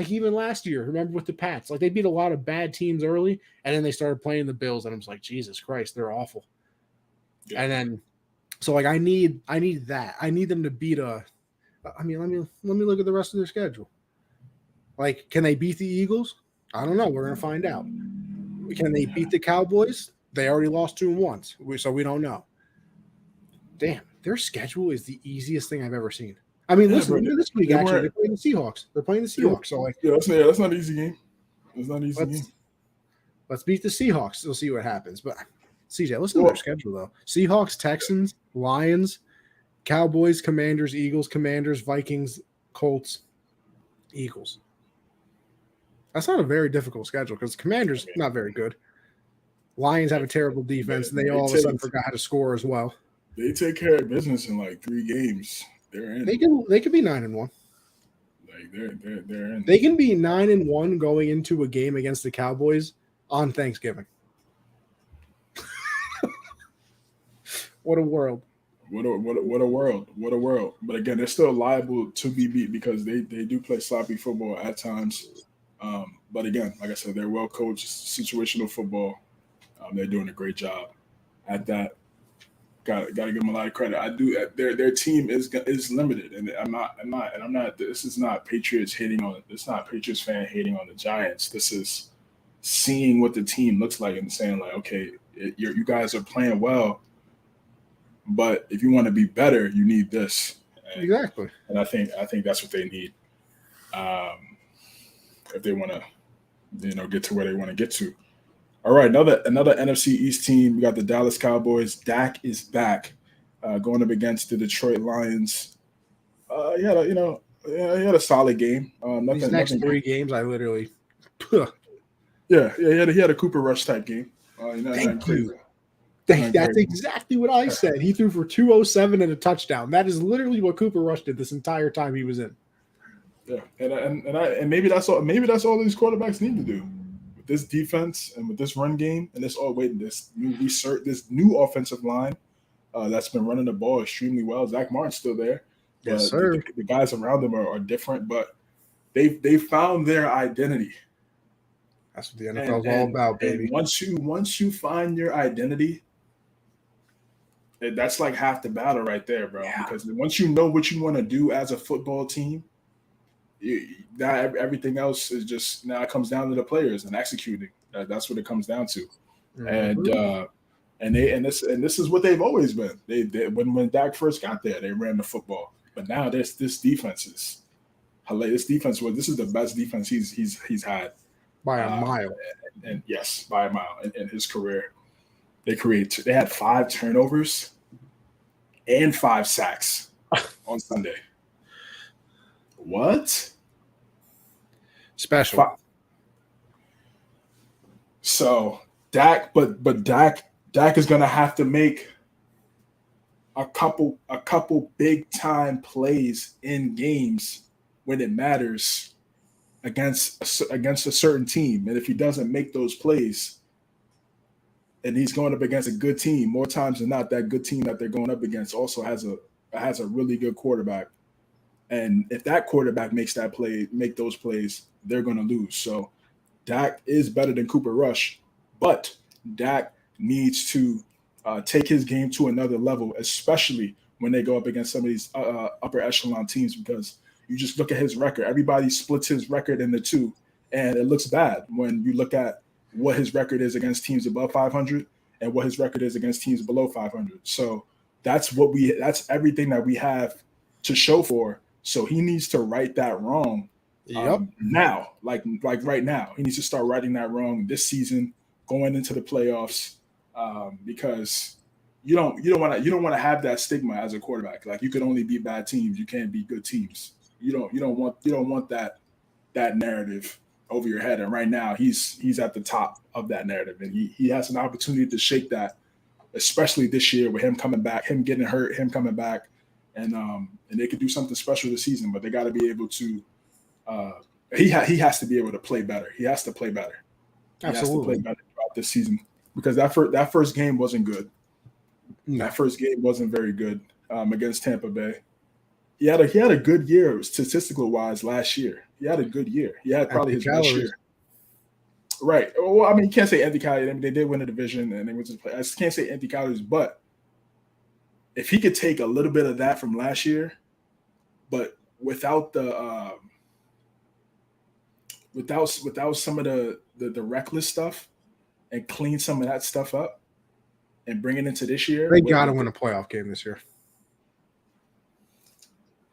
even last year, remember with the Pats, like they beat a lot of bad teams early, and then they started playing the Bills, and I was like, Jesus Christ, they're awful. Yeah. And then, so like I need that. I need them to beat let me look at the rest of their schedule. Like, can they beat the Eagles? I don't know. We're gonna find out. Can they beat the Cowboys? They already lost to them once, so we don't know. Damn, their schedule is the easiest thing I've ever seen. I mean, listen, this week actually they're playing the Seahawks. So like, that's not an easy game. It's not an easy game. Let's beat the Seahawks. We'll see what happens. But CJ, listen to their schedule though: Seahawks, Texans, Lions, Cowboys, Commanders, Eagles, Commanders, Vikings, Colts, Eagles. That's not a very difficult schedule because Commanders not very good. Lions have a terrible defense, and they all of a sudden forgot how to score as well. They take care of business in like 3 games. They're in. They can be 9-1. Like they're in. They can be 9-1 going into a game against the Cowboys on Thanksgiving. What a world. What a world. But again, they're still liable to be beat because they do play sloppy football at times. But again, like I said, they're well coached, situational football. They're doing a great job at that. Got to give them a lot of credit. I do. Their team is limited, and I'm not. This is not Patriots hating on. It's not Patriots fan hating on the Giants. This is seeing what the team looks like and saying like, okay, you guys are playing well, but if you want to be better, you need this. Exactly. And I think that's what they need. If they want to, get to where they want to get to. All right, another NFC East team. We got the Dallas Cowboys. Dak is back, going up against the Detroit Lions. He had a solid game. These next 3 games, I literally. He had a Cooper Rush type game. Thank you. That's exactly what I said. He threw for 207 and a touchdown. That is literally what Cooper Rush did this entire time he was in. Yeah, and maybe that's all. Maybe that's all these quarterbacks need to do. with this defense and with this run game and this this new offensive line that's been running the ball extremely well. Zach Martin's still there, but Yes, sir. the guys around them are different. But they found their identity. That's what the NFL is all about, baby. And once you find your identity, that's like half the battle right there, bro. Yeah. Because once you know what you want to do as a football team, everything else is just now it comes down to the players and executing. That's what it comes down to. Mm-hmm. And this is what they've always been. They when Dak first got there, they ran the football. But now this defense is hilarious. This is the best defense he's had by a mile. And yes, by a mile in his career. They had 5 turnovers and 5 sacks on Sunday. What? Special. So Dak is gonna have to make a couple big time plays in games when it matters against a certain team. And if he doesn't make those plays, and he's going up against a good team, more times than not, that good team that they're going up against also has a really good quarterback. And if that quarterback make those plays, they're going to lose. So Dak is better than Cooper Rush, but Dak needs to take his game to another level, especially when they go up against some of these upper echelon teams, because you just look at his record. Everybody splits his record into 2, and it looks bad when you look at what his record is against teams above 500 and what his record is against teams below 500. So that's everything that we have to show for. So he needs to right that wrong. Now, like right now, he needs to start righting that wrong this season, going into the playoffs, because you don't want to have that stigma as a quarterback. Like, you can only beat bad teams, you can't beat good teams. You don't want that narrative over your head. And right now he's at the top of that narrative, and he has an opportunity to shake that, especially this year with him coming back, him getting hurt, him coming back, and they could do something special this season. But they got to be able to. He has to be able to play better. He has to play better. Absolutely. He has to play better throughout this season, because that first game wasn't good. That first game wasn't very good against Tampa Bay. He had a good year statistical wise last year. He had a good year. He had probably his best year. Right. Well, I mean, you can't say empty calories. I mean, they did win the division and they went to the play. I just can't say empty calories, but if he could take a little bit of that from last year, but without the without some of the reckless stuff, and clean some of that stuff up and bring it into this year, they got to win a playoff game this year.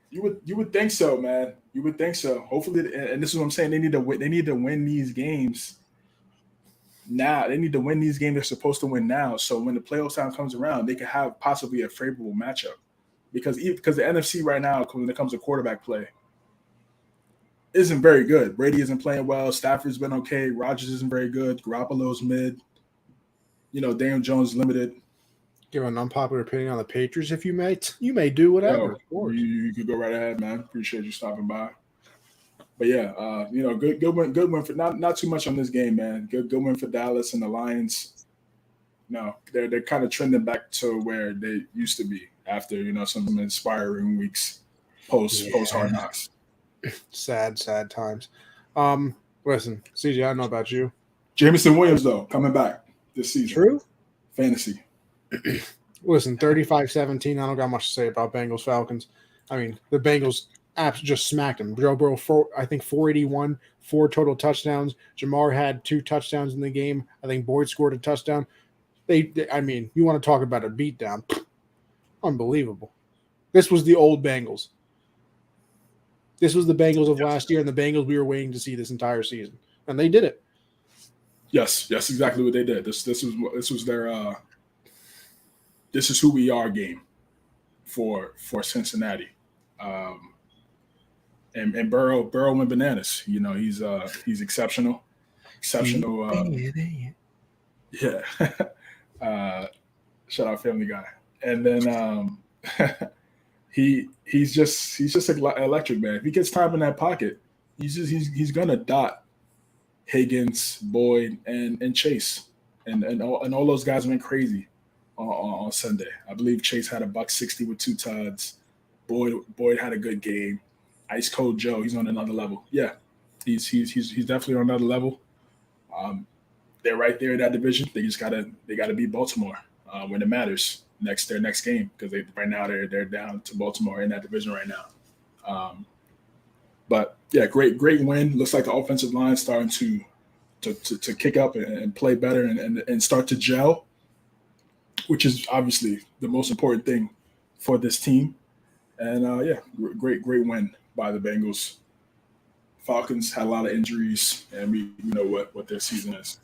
You would think so, man. You would think so. Hopefully, and this is what I'm saying. They need to win these games now. They need to win these games they're supposed to win now. So when the playoff time comes around, they can have possibly a favorable matchup. Because the NFC right now, when it comes to quarterback play, isn't very good. Brady isn't playing well. Stafford's been okay. Rodgers isn't very good. Garoppolo's mid. Daniel Jones limited. Give an unpopular opinion on the Patriots, if you may. You may do whatever. Of course. You could go right ahead, man. Appreciate you stopping by. But yeah, good win for not too much on this game, man. Good win for Dallas and the Lions. No, they're kind of trending back to where they used to be after some inspiring weeks post Hard Knocks. Sad times. Listen, CJ, I don't know about you. Jameson Williams though coming back this season. True. Fantasy. Listen, 35-17. I don't got much to say about Bengals Falcons. I mean, the Bengals just smacked them. Joe Burrow, I think 481, 4 total touchdowns. Jamar had 2 touchdowns in the game. I think Boyd scored a touchdown. I mean, you want to talk about a beatdown? Unbelievable. This was the old Bengals. This was the Bengals of last year, and the Bengals we were waiting to see this entire season, and they did it. Yes, that's exactly what they did. This was their this is who we are game for Cincinnati, and Burrow went bananas. He's exceptional. Yeah. Shout out Family Guy. And then he's just electric, man. If he gets time in that pocket, he's gonna dot Higgins, Boyd, and Chase, and all those guys went crazy on Sunday. I believe Chase had a $160 with 2 tuds. Boyd had a good game. Ice Cold Joe, he's on another level. Yeah, he's definitely on another level. They're right there in that division. They gotta beat Baltimore when it matters their next game, because right now they're down to Baltimore in that division right now. But yeah, great win. Looks like the offensive line is starting to kick up and play better and start to gel, which is obviously the most important thing for this team. And yeah, great win by the Bengals. Falcons had a lot of injuries, and we know what their season is.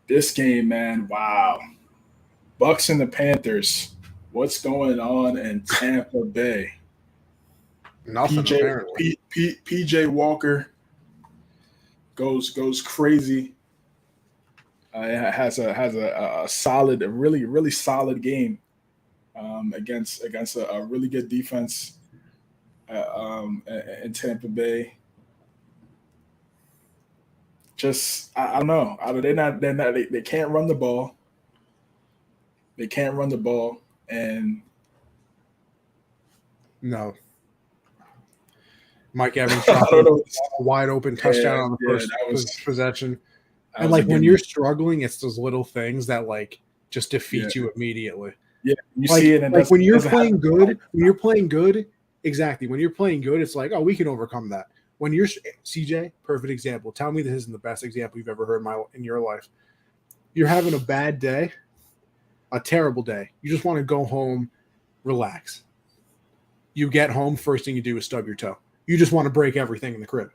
This game, man, wow. Bucks and the Panthers. What's going on in Tampa Bay? Nothing, apparently. PJ Walker goes crazy. Has a solid, a really solid game against a really good defense in Tampa Bay. Just I don't know. They can't run the ball. They can't run the ball, and no. Mike Evans shot a wide open touchdown on the first possession. And like when you're struggling, it's those little things that like just defeat you immediately. Yeah, you like, see it. And like when you're playing good, exactly. When you're playing good, it's like, oh, we can overcome that. When you're CJ, perfect example. Tell me this isn't the best example you've ever heard in your life. You're having a bad day, a terrible day. You just want to go home, relax. You get home, first thing you do is stub your toe. You just want to break everything in the crib.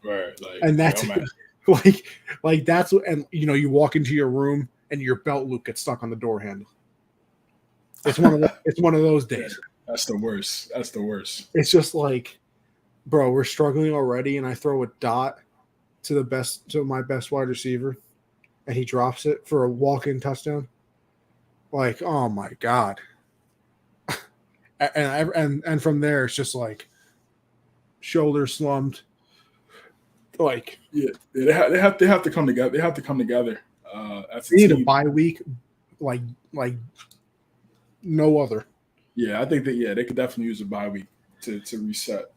Right. And that's like that's what, and you know, you walk into your room and your belt loop gets stuck on the door handle. It's one of those days. That's the worst. It's just like, bro, we're struggling already, and I throw a dot to my best wide receiver, and he drops it for a walk-in touchdown. Like, oh my God. And from there it's just like shoulders slumped. Like, yeah, they have to come together. They have to come together. They need a bye week, like no other. Yeah, I think that they could definitely use a bye week to reset.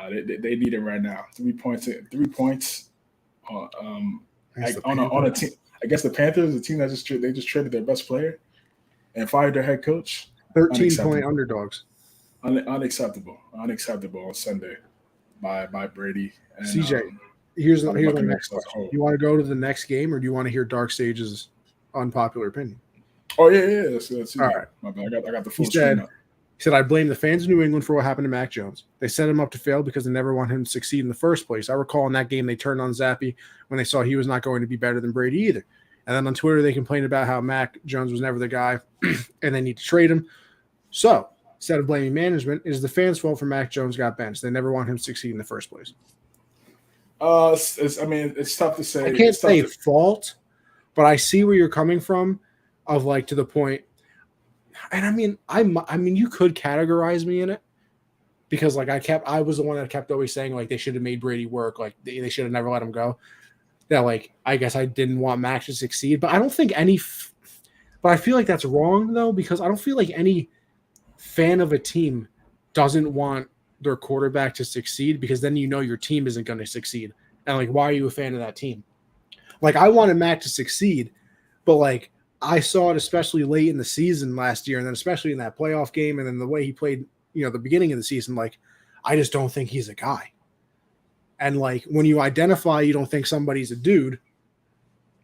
They need it right now. 3 points. On a team. I guess the Panthers, the team that just traded their best player and fired their head coach. 13-point underdogs. Unacceptable on Sunday by Brady. And, CJ, here's the next question. You want to go to the next game, or do you want to hear Dark Sage's unpopular opinion? Oh yeah. Let's all right. My bad. I got the full screen up. He said, I blame the fans of New England for what happened to Mac Jones. They set him up to fail because they never want him to succeed in the first place. I recall in that game they turned on Zappy when they saw he was not going to be better than Brady either. And then on Twitter they complained about how Mac Jones was never the guy and they need to trade him. So instead of blaming management, it is the fans' fault for Mac Jones got benched. They never want him to succeed in the first place. It's tough to say. I can't say fault, but I see where you're coming from of like to the point. And I mean, you could categorize me in it because like I was the one that kept always saying like they should have made Brady work. Like they should have never let him go. That like, I guess I didn't want Mac to succeed, but I don't think but I feel like that's wrong though, because I don't feel like any fan of a team doesn't want their quarterback to succeed, because then you know your team isn't going to succeed. And like, why are you a fan of that team? Like, I wanted Mac to succeed, but like I saw it especially late in the season last year, and then especially in that playoff game, and then the way he played, the beginning of the season, like I just don't think he's a guy. And like when you identify you don't think somebody's a dude,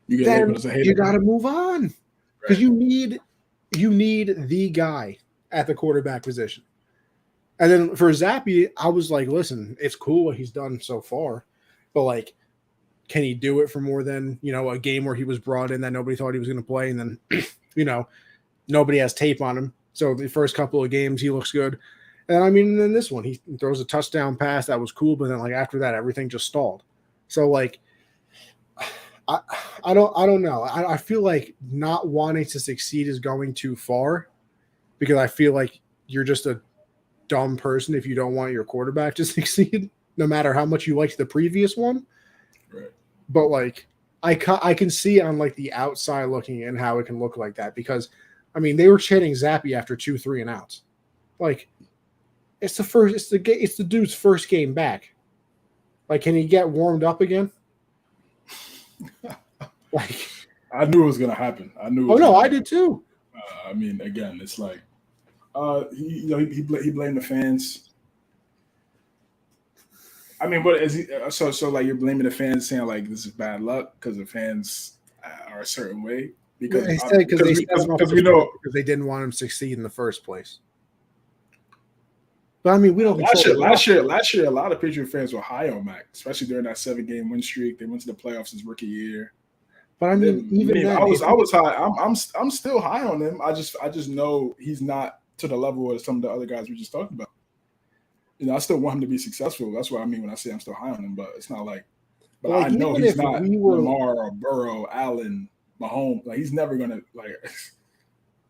then you got to move on, because you need the guy at the quarterback position. And then for Zappy, I was like, listen, it's cool what he's done so far, but like, can he do it for more than, a game where he was brought in that nobody thought he was going to play, and then, nobody has tape on him. So the first couple of games, he looks good. And I mean, then this one, he throws a touchdown pass. That was cool. But then like after that, everything just stalled. So like, I don't know. I feel like not wanting to succeed is going too far, because I feel like you're just a dumb person if you don't want your quarterback to succeed, no matter how much you liked the previous one. Right. But like I can see on like the outside looking in how it can look like that because I mean they were chanting Zappy after 2 3 and outs. Like it's the dude's first game back. Like can he get warmed up again? Like I knew it was gonna happen. I knew. Oh no, I did too. I mean, again, it's like he blamed the fans. I mean, what is he? So like you're blaming the fans, saying like this is bad luck because the fans are a certain way because we know because they didn't want him to succeed in the first place. But I mean, we don't. Last year, a lot of Patriot fans were high on Mac, especially during that 7-game win streak. They went to the playoffs his rookie year. But I mean, I was high. I'm still high on him. I just know he's not to the level of some of the other guys we just talked about. You know, I still want him to be successful. That's what I mean when I say I'm still high on him. But it's not like. But I know he's not Lamar or Burrow, Allen, Mahomes. Like he's never gonna like.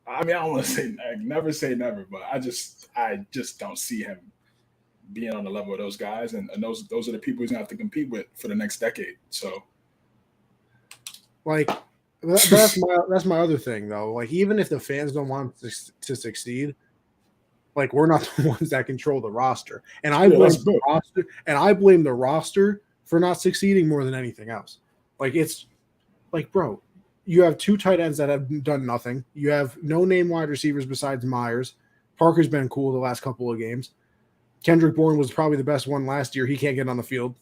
I mean, I don't want to say never, but I just don't see him being on the level of those guys, and those are the people he's gonna have to compete with for the next decade. So. Like that's my other thing though. Like even if the fans don't want to succeed, like we're not the ones that control the roster. And I blame the roster for not succeeding more than anything else. Like it's like, bro, you have 2 tight ends that have done nothing. You have no name wide receivers besides Myers. Parker's been cool the last couple of games. Kendrick Bourne was probably the best one last year. He can't get on the field.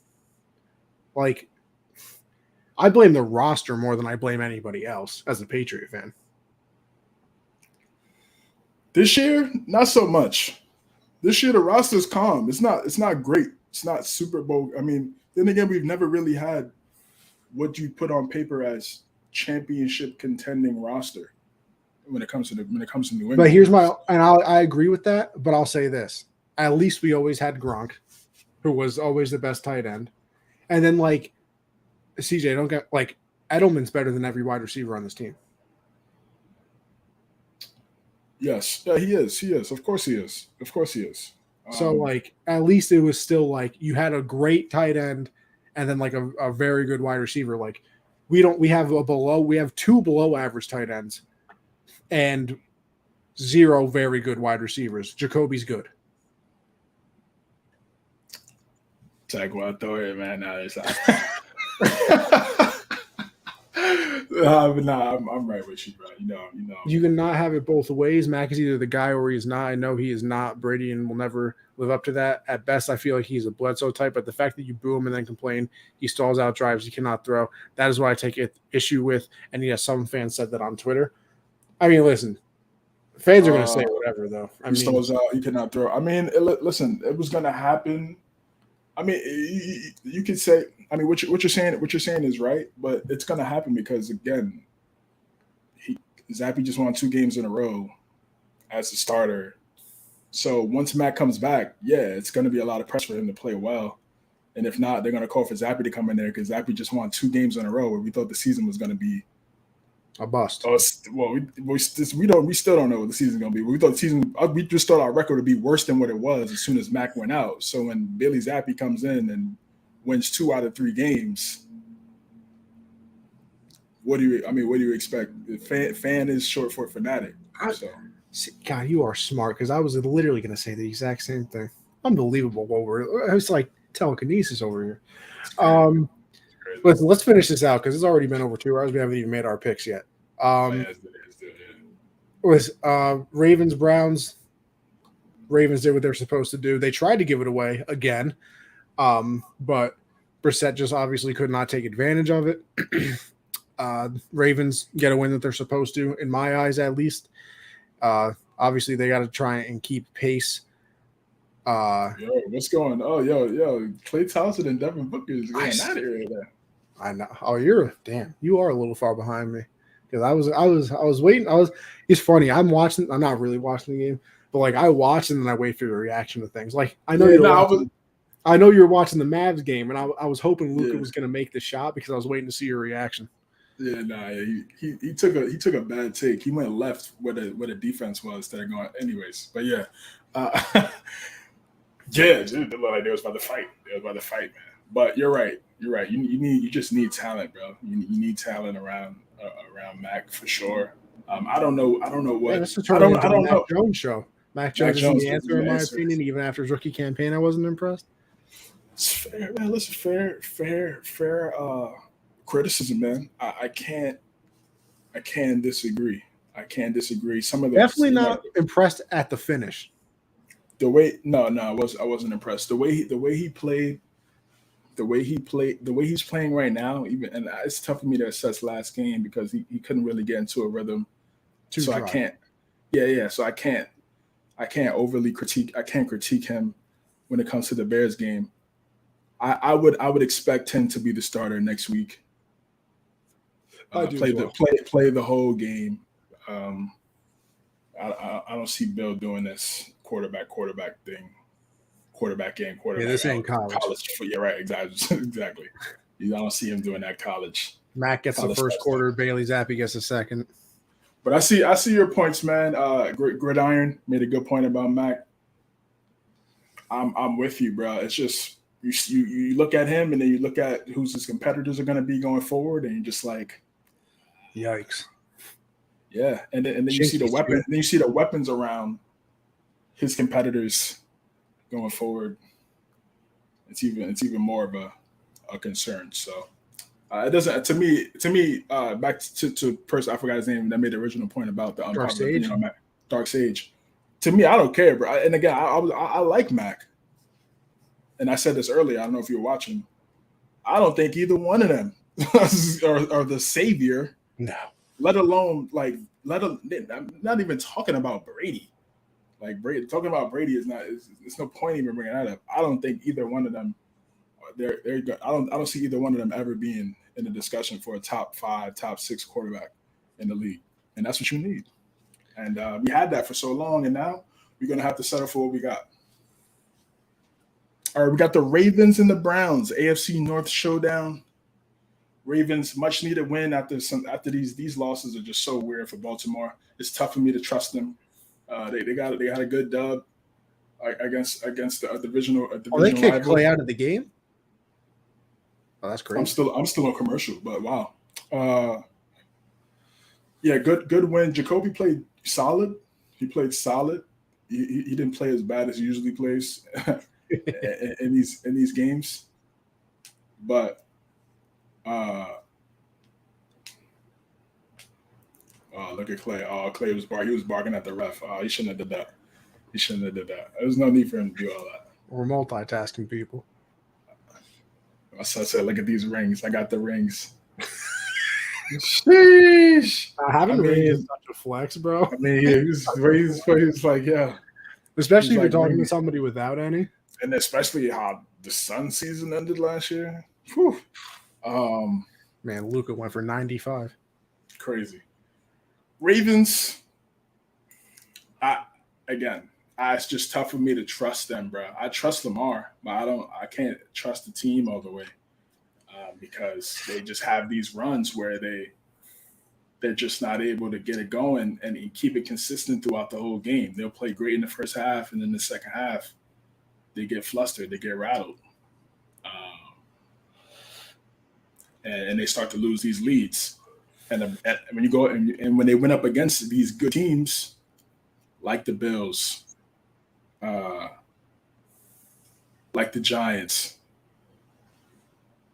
Like I blame the roster more than I blame anybody else as a Patriot fan. This year, not so much. This year, the roster's calm. It's not great. It's not Super Bowl. I mean, then again, we've never really had what you put on paper as championship contending roster when it comes to New England. But here's I agree with that. But I'll say this: at least we always had Gronk, who was always the best tight end, and then like. CJ, don't get like Edelman's better than every wide receiver on this team. Yes, yeah, he is. He is. Of course, he is. So like, at least it was still like you had a great tight end, and then like a very good wide receiver. Like we have 2 below average tight ends, and 0 very good wide receivers. Jacoby's good. Take what I throw it, man. Now it's like. I'm right with you, bro. You know. You cannot have it both ways. Mac is either the guy or he is not. I know he is not Brady and will never live up to that. At best, I feel like he's a Bledsoe type, but the fact that you boo him and then complain he stalls out drives, he cannot throw, that is what I take issue with. And yes, some fans said that on Twitter. I mean, listen, fans are going to say whatever, though. He stalls out, he cannot throw. I mean, listen, it was going to happen. I mean, you could say. I mean, what you're saying is right, but it's going to happen because again, Zappy just won 2 games in a row as a starter. So once Matt comes back, yeah, it's going to be a lot of pressure for him to play well. And if not, they're going to call for Zappy to come in there because Zappy just won 2 games in a row where we thought the season was going to be a bust. Well, we still don't know what the season's going to be. We just thought our record would be worse than what it was as soon as Mac went out. So when Billy Zappy comes in and wins 2 out of 3 games, what do you expect? Fan is short for fanatic. So. God, you are smart because I was literally going to say the exact same thing. Unbelievable. It's like telekinesis over here. Let's finish this out because it's already been over 2 hours. We haven't even made our picks yet. Ravens, Browns. Ravens did what they're supposed to do. They tried to give it away again, but Brissett just obviously could not take advantage of it. Ravens get a win that they're supposed to, in my eyes at least. Obviously, they got to try and keep pace. What's going? Oh, yo, Clay Thompson and Devin Booker is going out of here. I know. Oh, you are a little far behind me because I was waiting. It's funny. I'm not really watching the game, but like I watch and then I wait for the reaction to things. Like I know I know you're watching the Mavs game, and I was hoping Luka was going to make the shot because I was waiting to see your reaction. Yeah, he took a bad take. He went left where the defense was instead of going. Anyways, but yeah, dude, it looked like they was about to fight. They was about to fight, man. But you're right. You're right. You just need talent, bro. You need talent around Mac for sure. I don't know. I don't know Yeah, what. this is I turning don't. into I the don't Mac know. Jones show. Mac Mac Jones isn't Jones the is answer, the in my answer. opinion. Even after his rookie campaign, I wasn't impressed. It's fair, man. Listen, fair criticism, man. I can't disagree. I can't disagree. Some of those, Definitely not impressed at the finish. the way. No, I wasn't impressed. The way he played, the way he's playing right now. Even and it's tough for me to assess last game because he couldn't really get into a rhythm. Too So I dry. can't. Yeah. So I can't overly critique. I can't critique him when it comes to the Bears game. I would expect him to be the starter next week. I do as well. Play the whole game. Um, I don't see Bill doing this quarterback thing, quarterback in, Yeah, this ain't college. Yeah, right, exactly. I don't see him doing that college. Mac gets the first quarter. Bailey Zappi gets the second. But I see your points, man. Gridiron made a good point about Mac. I'm with you, bro. It's just you look at him and then you look at who's his competitors are going to be going forward, and you're just like, yikes. Yeah, and then you see the weapon. Then you see the weapons around his competitors going forward. It's even more of a concern. So it doesn't to me. Back to person I forgot his name that made the original point about the unpopular opinion on Mac. Dark Sage. To me, I don't care, bro. And again, I like Mac. And I said this earlier. I don't know if you were watching. I don't think either one of them are the savior. No. Let alone I'm not even talking about Brady. Like Brady, talking about Brady is not. It's no point even bringing that up. I don't think either one of them. They're good. I don't see either one of them ever being in the discussion for a top 5, top 6 quarterback in the league, and that's what you need. And we had that for so long, and now we're gonna have to settle for what we got. All right, we got the Ravens and the Browns, AFC North showdown. Ravens much needed win after these losses are just so weird for Baltimore. It's tough for me to trust them. They got a good dub against a divisional. They kicked rival. Clay out of the game. Oh, that's crazy. I'm still on commercial, but wow. Yeah, good win. Jacoby played solid. He played solid. He didn't play as bad as he usually plays in these games, but. Oh, look at Clay. Oh, Clay was barking at the ref. Oh, he shouldn't have did that. There's no need for him to do all that. We're multitasking people. I said, look at these rings. I got the rings. Sheesh. Having rings is such a flex, bro. I mean, he's like, yeah. Especially if you're talking to somebody without any. And especially how the Sun season ended last year. Whew. Man, Luka went for 95. Crazy. Ravens. It's just tough for me to trust them, bro. I trust Lamar, but I can't trust the team all the way because they just have these runs where they're just not able to get it going and keep it consistent throughout the whole game. They'll play great in the first half, and then the second half, they get flustered, they get rattled. And they start to lose these leads. And when you go and when they went up against these good teams, like the Bills, like the Giants,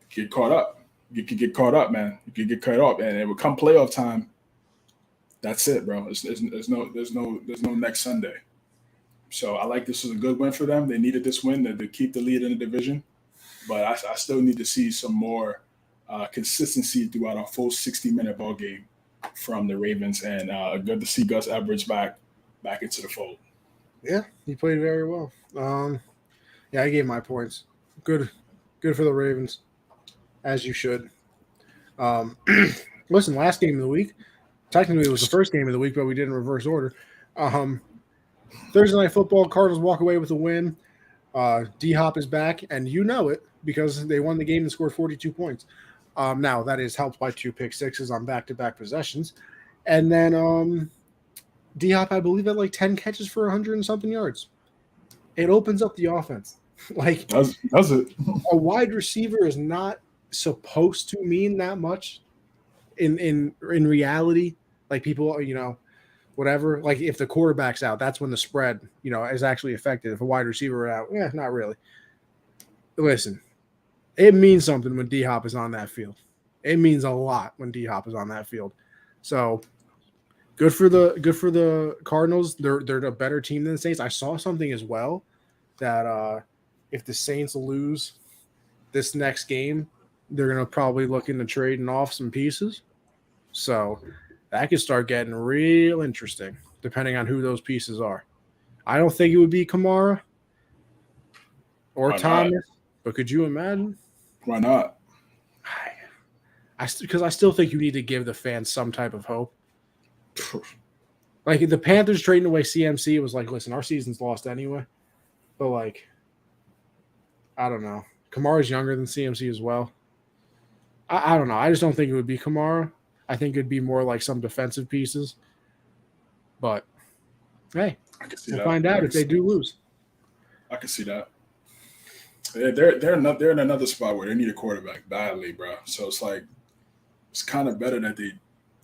get caught up. You could get caught up, man. You could get caught up, and it would come playoff time. That's it, bro. There's no next Sunday. So I like this is a good win for them. They needed this win to keep the lead in the division, but I still need to see some more consistency throughout a full 60-minute ball game from the Ravens, and good to see Gus Edwards back into the fold. Yeah, he played very well. I gave my points. Good for the Ravens, as you should. Listen, last game of the week, technically it was the first game of the week, but we did in reverse order. Thursday Night Football, Cardinals walk away with a win. D-Hop is back, and you know it because they won the game and scored 42 points. Now, that is helped by 2 pick sixes on back-to-back possessions. And then D-Hop, I believe, had like 10 catches for 100 and something yards. It opens up the offense. Like, Does it? a wide receiver is not supposed to mean that much in reality. Like, people, whatever. Like, if the quarterback's out, that's when the spread, is actually affected. If a wide receiver out, not really. Listen, it means something when D-Hop is on that field. It means a lot when D-Hop is on that field. So good for the Cardinals. They're a better team than the Saints. I saw something as well that if the Saints lose this next game, they're gonna probably look into trading off some pieces. So that could start getting real interesting, depending on who those pieces are. I don't think it would be Kamara or Why Thomas, not? but could you imagine? Why not? Because I still think you need to give the fans some type of hope. Like, the Panthers trading away CMC was like, listen, our season's lost anyway. But, like, I don't know. Kamara's younger than CMC as well. I don't know. I just don't think it would be Kamara. I think it'd be more like some defensive pieces. But, hey, we'll find out if they do lose. I can see that. They're in another spot where they need a quarterback badly, bro. So it's like it's kind of better that they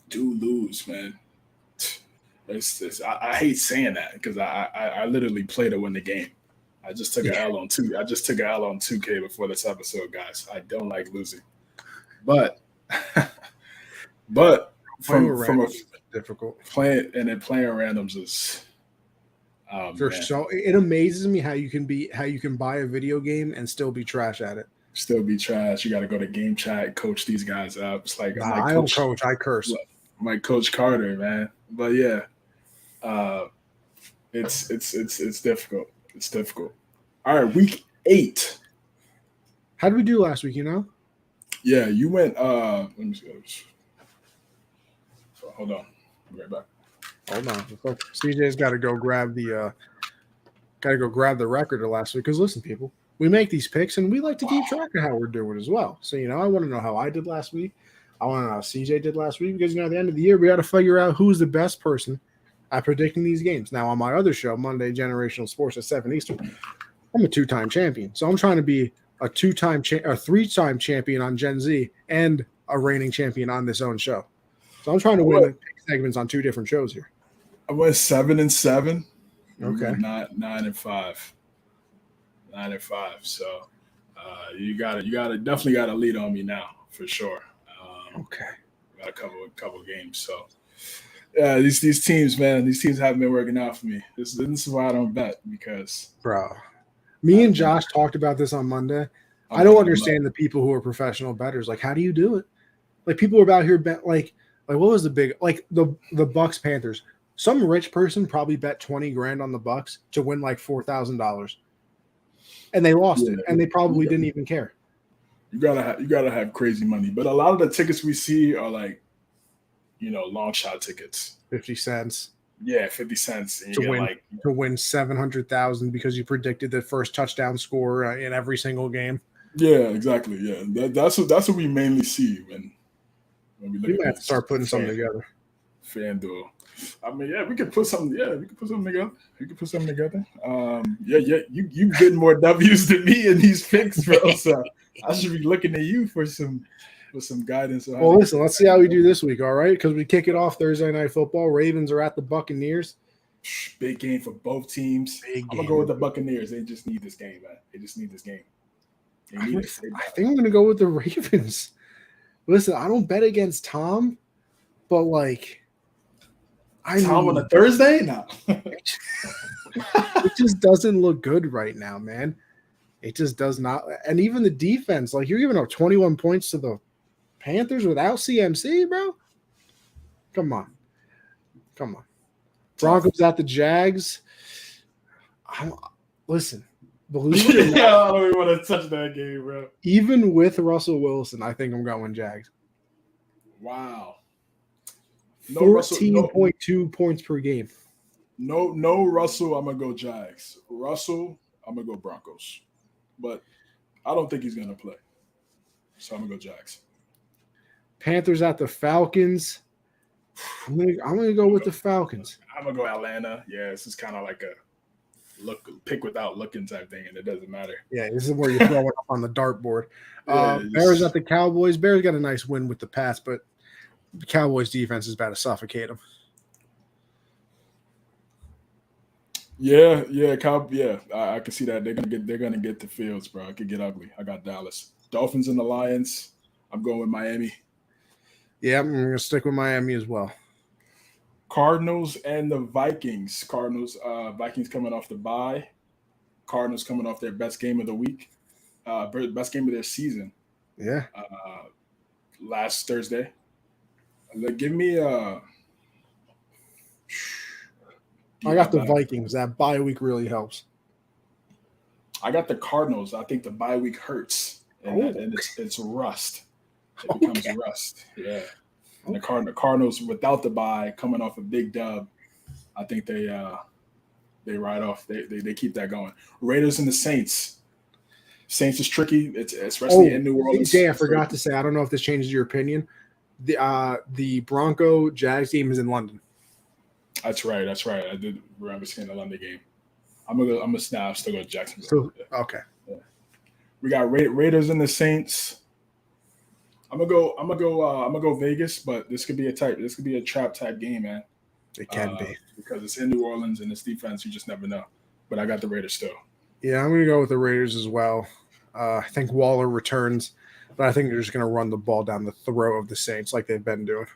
do lose, man. I hate saying that because I literally played to win the game. I just took an L on 2K before this episode, guys. I don't like losing, but from a difficult playing randoms is. So it amazes me how you can buy a video game and still be trash at it. Still be trash. You got to go to game chat, coach these guys up. It's like I don't coach. I curse. I'm like Coach Carter, man. But yeah, it's difficult. It's difficult. All right, week 8. How did we do last week? Yeah, you went. Let me see. Hold on. I'll be right back. Hold on. CJ's got to go grab the record of last week. Because listen, people, we make these picks and we like to keep track of how we're doing as well. So I want to know how I did last week. I want to know how CJ did last week because at the end of the year we got to figure out who's the best person at predicting these games. Now on my other show, Monday Generational Sports at 7 Eastern, I'm a 2-time champion. So I'm trying to be a 3-time champion on Gen Z and a reigning champion on this own show. So I'm trying to win segments on 2 different shows here. I went 7-7. Okay. 9-5. 9-5. So you definitely got to lead on me now for sure. Okay. Got a couple games. So yeah, these teams, man, haven't been working out for me. This is why I don't bet because me and Josh talked about this on Monday. I don't understand the people who are professional bettors. Like, how do you do it? Like, people are about here bet like what was the big the Bucks Panthers? Some rich person probably bet $20,000 on the Bucks to win like $4,000, and they lost it, and they probably didn't even care. You gotta have crazy money, but a lot of the tickets we see are like, long shot tickets, 50 cents. Yeah, 50 cents and to win 700,000 because you predicted the first touchdown score in every single game. Yeah, exactly. Yeah, that's what we mainly see when we look. We might have to start putting something together. FanDuel. I mean, yeah, we could put something. Yeah, we could put something together. You getting more W's than me in these picks, bro. So I should be looking at you for some guidance. Well, listen, let's see how we do this week, all right? Because we kick it off Thursday Night Football. Ravens are at the Buccaneers. Big game for both teams. I'm gonna go with the Buccaneers. They just need this game, man. They just need this game. I think I'm gonna go with the Ravens. Listen, I don't bet against Tom, but Tom on a Thursday? No. It just doesn't look good right now, man. It just does not. And even the defense, you're giving up 21 points to the Panthers without CMC, bro? Come on. Broncos at the Jags. Listen, believe it or not, I don't even want to touch that game, bro. Even with Russell Wilson, I think I'm going Jags. Wow. 14.2 points per game. No Russell, I'm going to go Jags. Russell, I'm going to go Broncos. But I don't think he's going to play. So I'm going to go Jags. Panthers at the Falcons. I'm gonna go with the Falcons. I'm going to go Atlanta. Yeah, this is kind of like pick without looking type thing, and it doesn't matter. Yeah, this is where you throw it up on the dartboard. Bears at the Cowboys. Bears got a nice win with the Pats, but the Cowboys defense is about to suffocate them. Yeah, I can see that they're gonna get the Fields, bro. It could get ugly. I got Dallas, Dolphins, and the Lions. I'm going with Miami. Yeah, I'm gonna stick with Miami as well. Cardinals and the Vikings. Vikings coming off the bye. Cardinals coming off their best game of the week, best game of their season. Yeah. Last Thursday. Give me I got the Vikings. That bye week really helps. I got the Cardinals. I think the bye week hurts, and it's rust. It becomes rust. Yeah. And the Cardinals without the bye, coming off a big dub, I think they ride off. They keep that going. Raiders and the Saints. Saints is tricky. It's especially in New Orleans. I forgot to say. I don't know if this changes your opinion. The Bronco Jags game is in London. That's right. I did remember seeing the London game. I'm gonna snap. Still go to Jacksonville. Okay. Yeah. We got Raiders and the Saints. I'm gonna go Vegas, but this could be a trap type game, man. It can be because it's in New Orleans and it's defense. You just never know. But I got the Raiders still. Yeah, I'm gonna go with the Raiders as well. I think Waller returns, but I think they're just gonna run the ball down the throat of the Saints like they've been doing.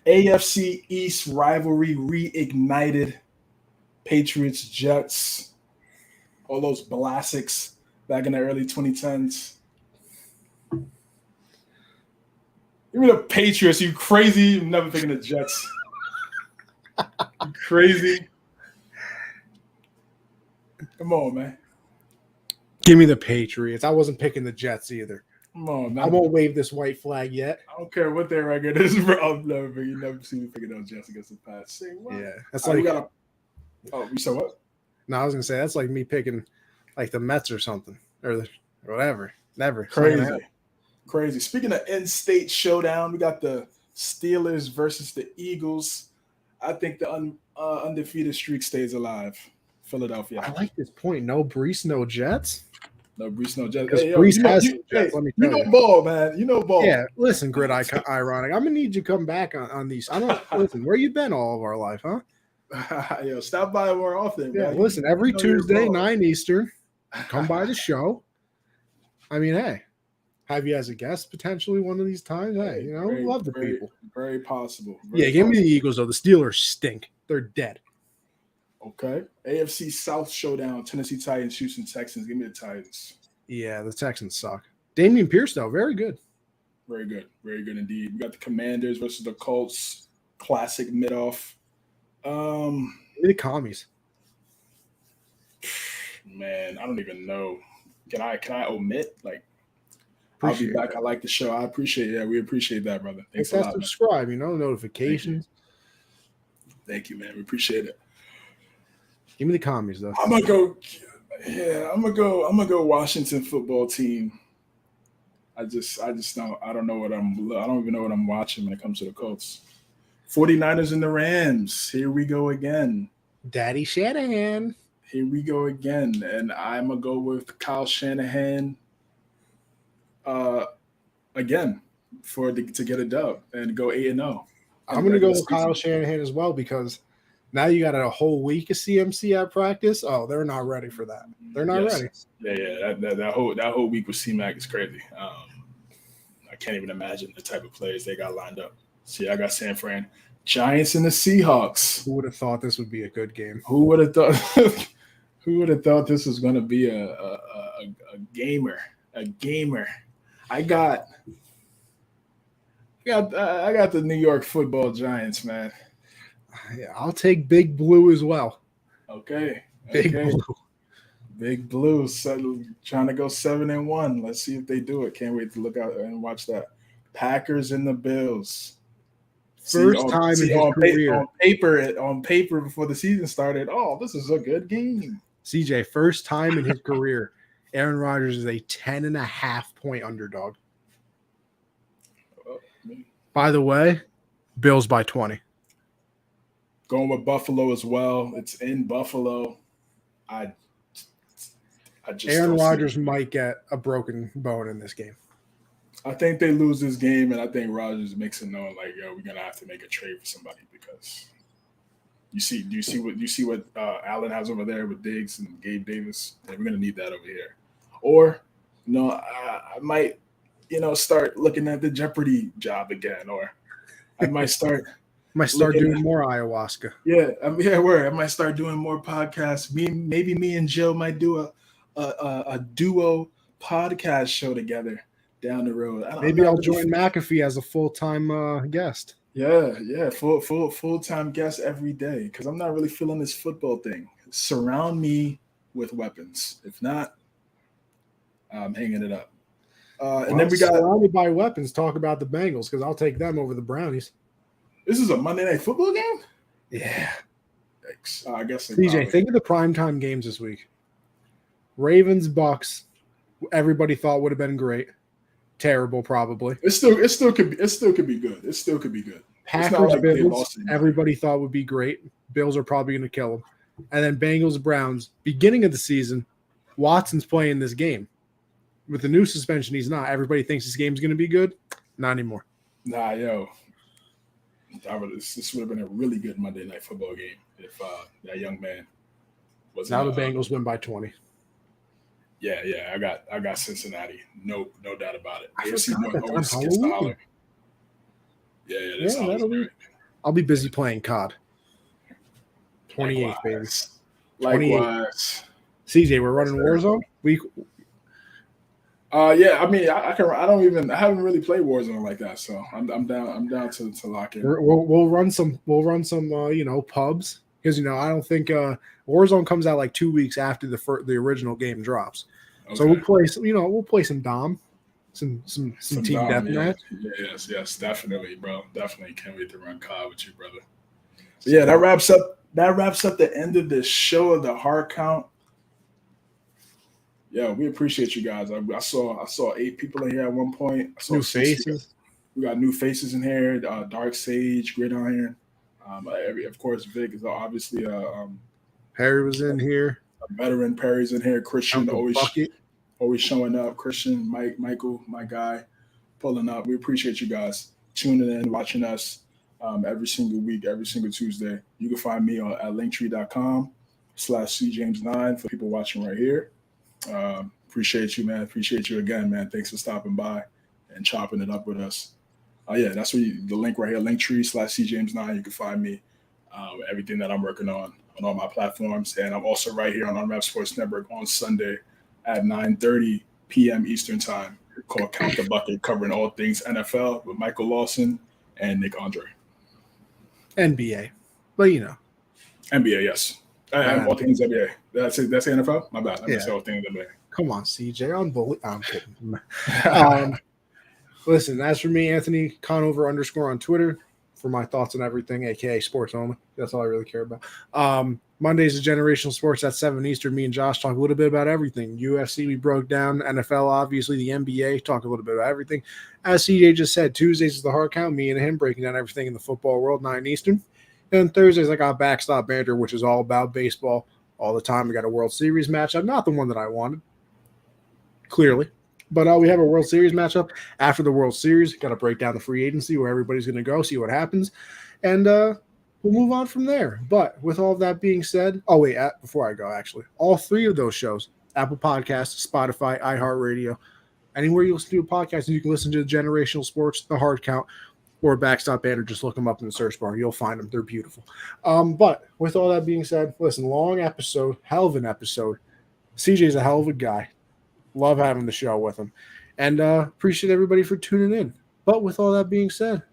AFC East rivalry reignited. Patriots, Jets, all those Blasics back in the early 2010s. Give me the Patriots, you crazy. I'm never picking the Jets. You crazy. Come on, man. Give me the Patriots. I wasn't picking the Jets either. Come on, man. I won't wave this white flag yet. I don't care what their record is, bro. You never see me picking those Jets against the Pats. Say what? Yeah. That's like you said what? No, I was gonna say that's like me picking like the Mets or something. Or whatever. Never. Crazy. Speaking of in-state showdown, we got the Steelers versus the Eagles. I think the undefeated streak stays alive. Philadelphia. I like this point. No Brees, no Jets. No Brees, no Jets. Because Brees has Jets. Let me tell you. You know ball, man. You know ball. Yeah. Listen, Grid Ironic. I'm gonna need you to come back on these. I don't listen. Where you been all of our life, huh? Yo, stop by more often. Yeah. Man. Listen, every Tuesday, 9 Eastern, come by the show. I mean, hey. Have you as a guest potentially one of these times? Hey, love the people. Very possible. Give me the Eagles, though. The Steelers stink. They're dead. Okay. AFC South showdown. Tennessee Titans, Houston Texans. Give me the Titans. Yeah, the Texans suck. Damian Pierce, though, very good. Very good. Very good indeed. We got the Commanders versus the Colts. Classic mid-off. The commies. Man, I don't even know. Can I omit? I'll be back. I like the show. I appreciate it. Yeah, we appreciate that, brother. Thanks a lot. Subscribe, notifications. Thank you, man. We appreciate it. Give me the commies, though. I'm gonna go Washington football team. I don't know what I don't even know what I'm watching when it comes to the Colts. 49ers and the Rams. Here we go again. Daddy Shanahan. Here we go again. And I'm gonna go with Kyle Shanahan. Again, to get a dub and go 8-0. I'm going to go with Kyle Shanahan as well because now you got a whole week of CMC at practice. Oh, they're not ready for that. They're not ready. Yeah. That whole week with C-Mac is crazy. I can't even imagine the type of players they got lined up. See, I got San Fran, Giants, and the Seahawks. Who would have thought this would be a good game? Who would have thought? Who would have thought this was going to be a gamer? A gamer. I got the New York Football Giants, man. Yeah, I'll take Big Blue as well. Okay. Big Blue. Trying to go 7-1. Let's see if they do it. Can't wait to look out and watch that. Packers and the Bills. First time in his career. On paper before the season started. Oh, this is a good game. CJ, first time in his career. Aaron Rodgers is a 10.5-point underdog. By the way, Bills by 20. Going with Buffalo as well. It's in Buffalo. I just Aaron don't see Rodgers it. might get a broken bone in this game. I think they lose this game, and I think Rodgers makes it known like, yo, we're gonna have to make a trade for somebody because you see what Allen has over there with Diggs and Gabe Davis, and we're gonna need that over here. Or, I might, start looking at the Jeopardy job again, or I might start doing more ayahuasca. I might start doing more podcasts. Maybe me and Joe might do a duo podcast show together down the road. Maybe I'll join McAfee as a full-time guest. Yeah, full-time guest every day because I'm not really feeling this football thing. Surround me with weapons. If not, I'm hanging it up. And then we got surrounded by weapons. Talk about the Bengals because I'll take them over the Brownies. This is a Monday Night Football game? Yeah. Thanks. I guess. CJ, think of the primetime games this week. Ravens, Bucks. Everybody thought would have been great. Terrible, probably. It still could be good. It still could be good. Packers, Bills. Everybody thought would be great. Bills are probably going to kill them. And then Bengals, Browns. Beginning of the season, Watson's playing this game. With the new suspension, he's not. Everybody thinks this game's going to be good. Not anymore. Nah, yo. This would have been a really good Monday Night Football game if that young man was. Now the Bengals win by 20. Yeah, I got Cincinnati. No doubt about it. I forgot that on Halloween. Yeah, I'll be busy playing COD. 28th, baby. Likewise. CJ, we're running Warzone. I mean, I haven't really played Warzone like that, so I'm down to lock in. We'll run some pubs because I don't think Warzone comes out like 2 weeks after the original game drops. Okay. So we'll play some Dom, some team deathmatch. Yeah. Yes, definitely, bro. Definitely can't wait to run COD with you, brother. So yeah, that wraps up the end of the show of the hard count. Yeah, we appreciate you guys. I saw 8 people in here at one point. I saw new faces. We got new faces in here. Dark Sage, Gridiron. Of course, Vic is obviously Harry was in here. A veteran. Perry's in here. Christian always showing up. Christian, Michael, my guy, pulling up. We appreciate you guys tuning in, watching us every single week, every single Tuesday. You can find me at linktree.com/cjames9 for people watching right here. Appreciate you, man. Appreciate you again, man. Thanks for stopping by and chopping it up with us. That's where the link right here, linktree/cjames9. You can find me, everything that I'm working on all my platforms. And I'm also right here on Unwrapped Sports Network on Sunday at 9:30 p.m. Eastern Time called Count the Bucket, covering all things NFL with Michael Lawson and Nick Andre. NBA. But NBA, yes. All things NBA. That's it. That's the NFL? My bad. I all things NBA. Come on, CJ. I'm kidding. Listen, as for me, Anthony Conover _ on Twitter for my thoughts on everything, aka sports only. That's all I really care about. Mondays is Generational Sports at 7 Eastern. Me and Josh talk a little bit about everything. UFC we broke down, NFL obviously, the NBA, talk a little bit about everything. As CJ just said, Tuesdays is the hard count, me and him breaking down everything in the football world, 9 Eastern. And Thursdays I got Backstop Banter, which is all about baseball all the time. We got a World Series matchup, not the one that I wanted, clearly. But we have a World Series matchup. After the World Series, got to break down the free agency, where everybody's going to go, see what happens. And we'll move on from there. But with all of that being said, before I go, actually, all 3 of those shows, Apple Podcasts, Spotify, iHeartRadio, anywhere you listen to a podcast, you can listen to Generational Sports, The Hard Count, or Backstop Banter. Just look them up in the search bar. You'll find them. They're beautiful. But with all that being said, listen, long episode, hell of an episode. CJ's a hell of a guy. Love having the show with him. And appreciate everybody for tuning in. But with all that being said,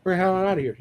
we're hell out of here.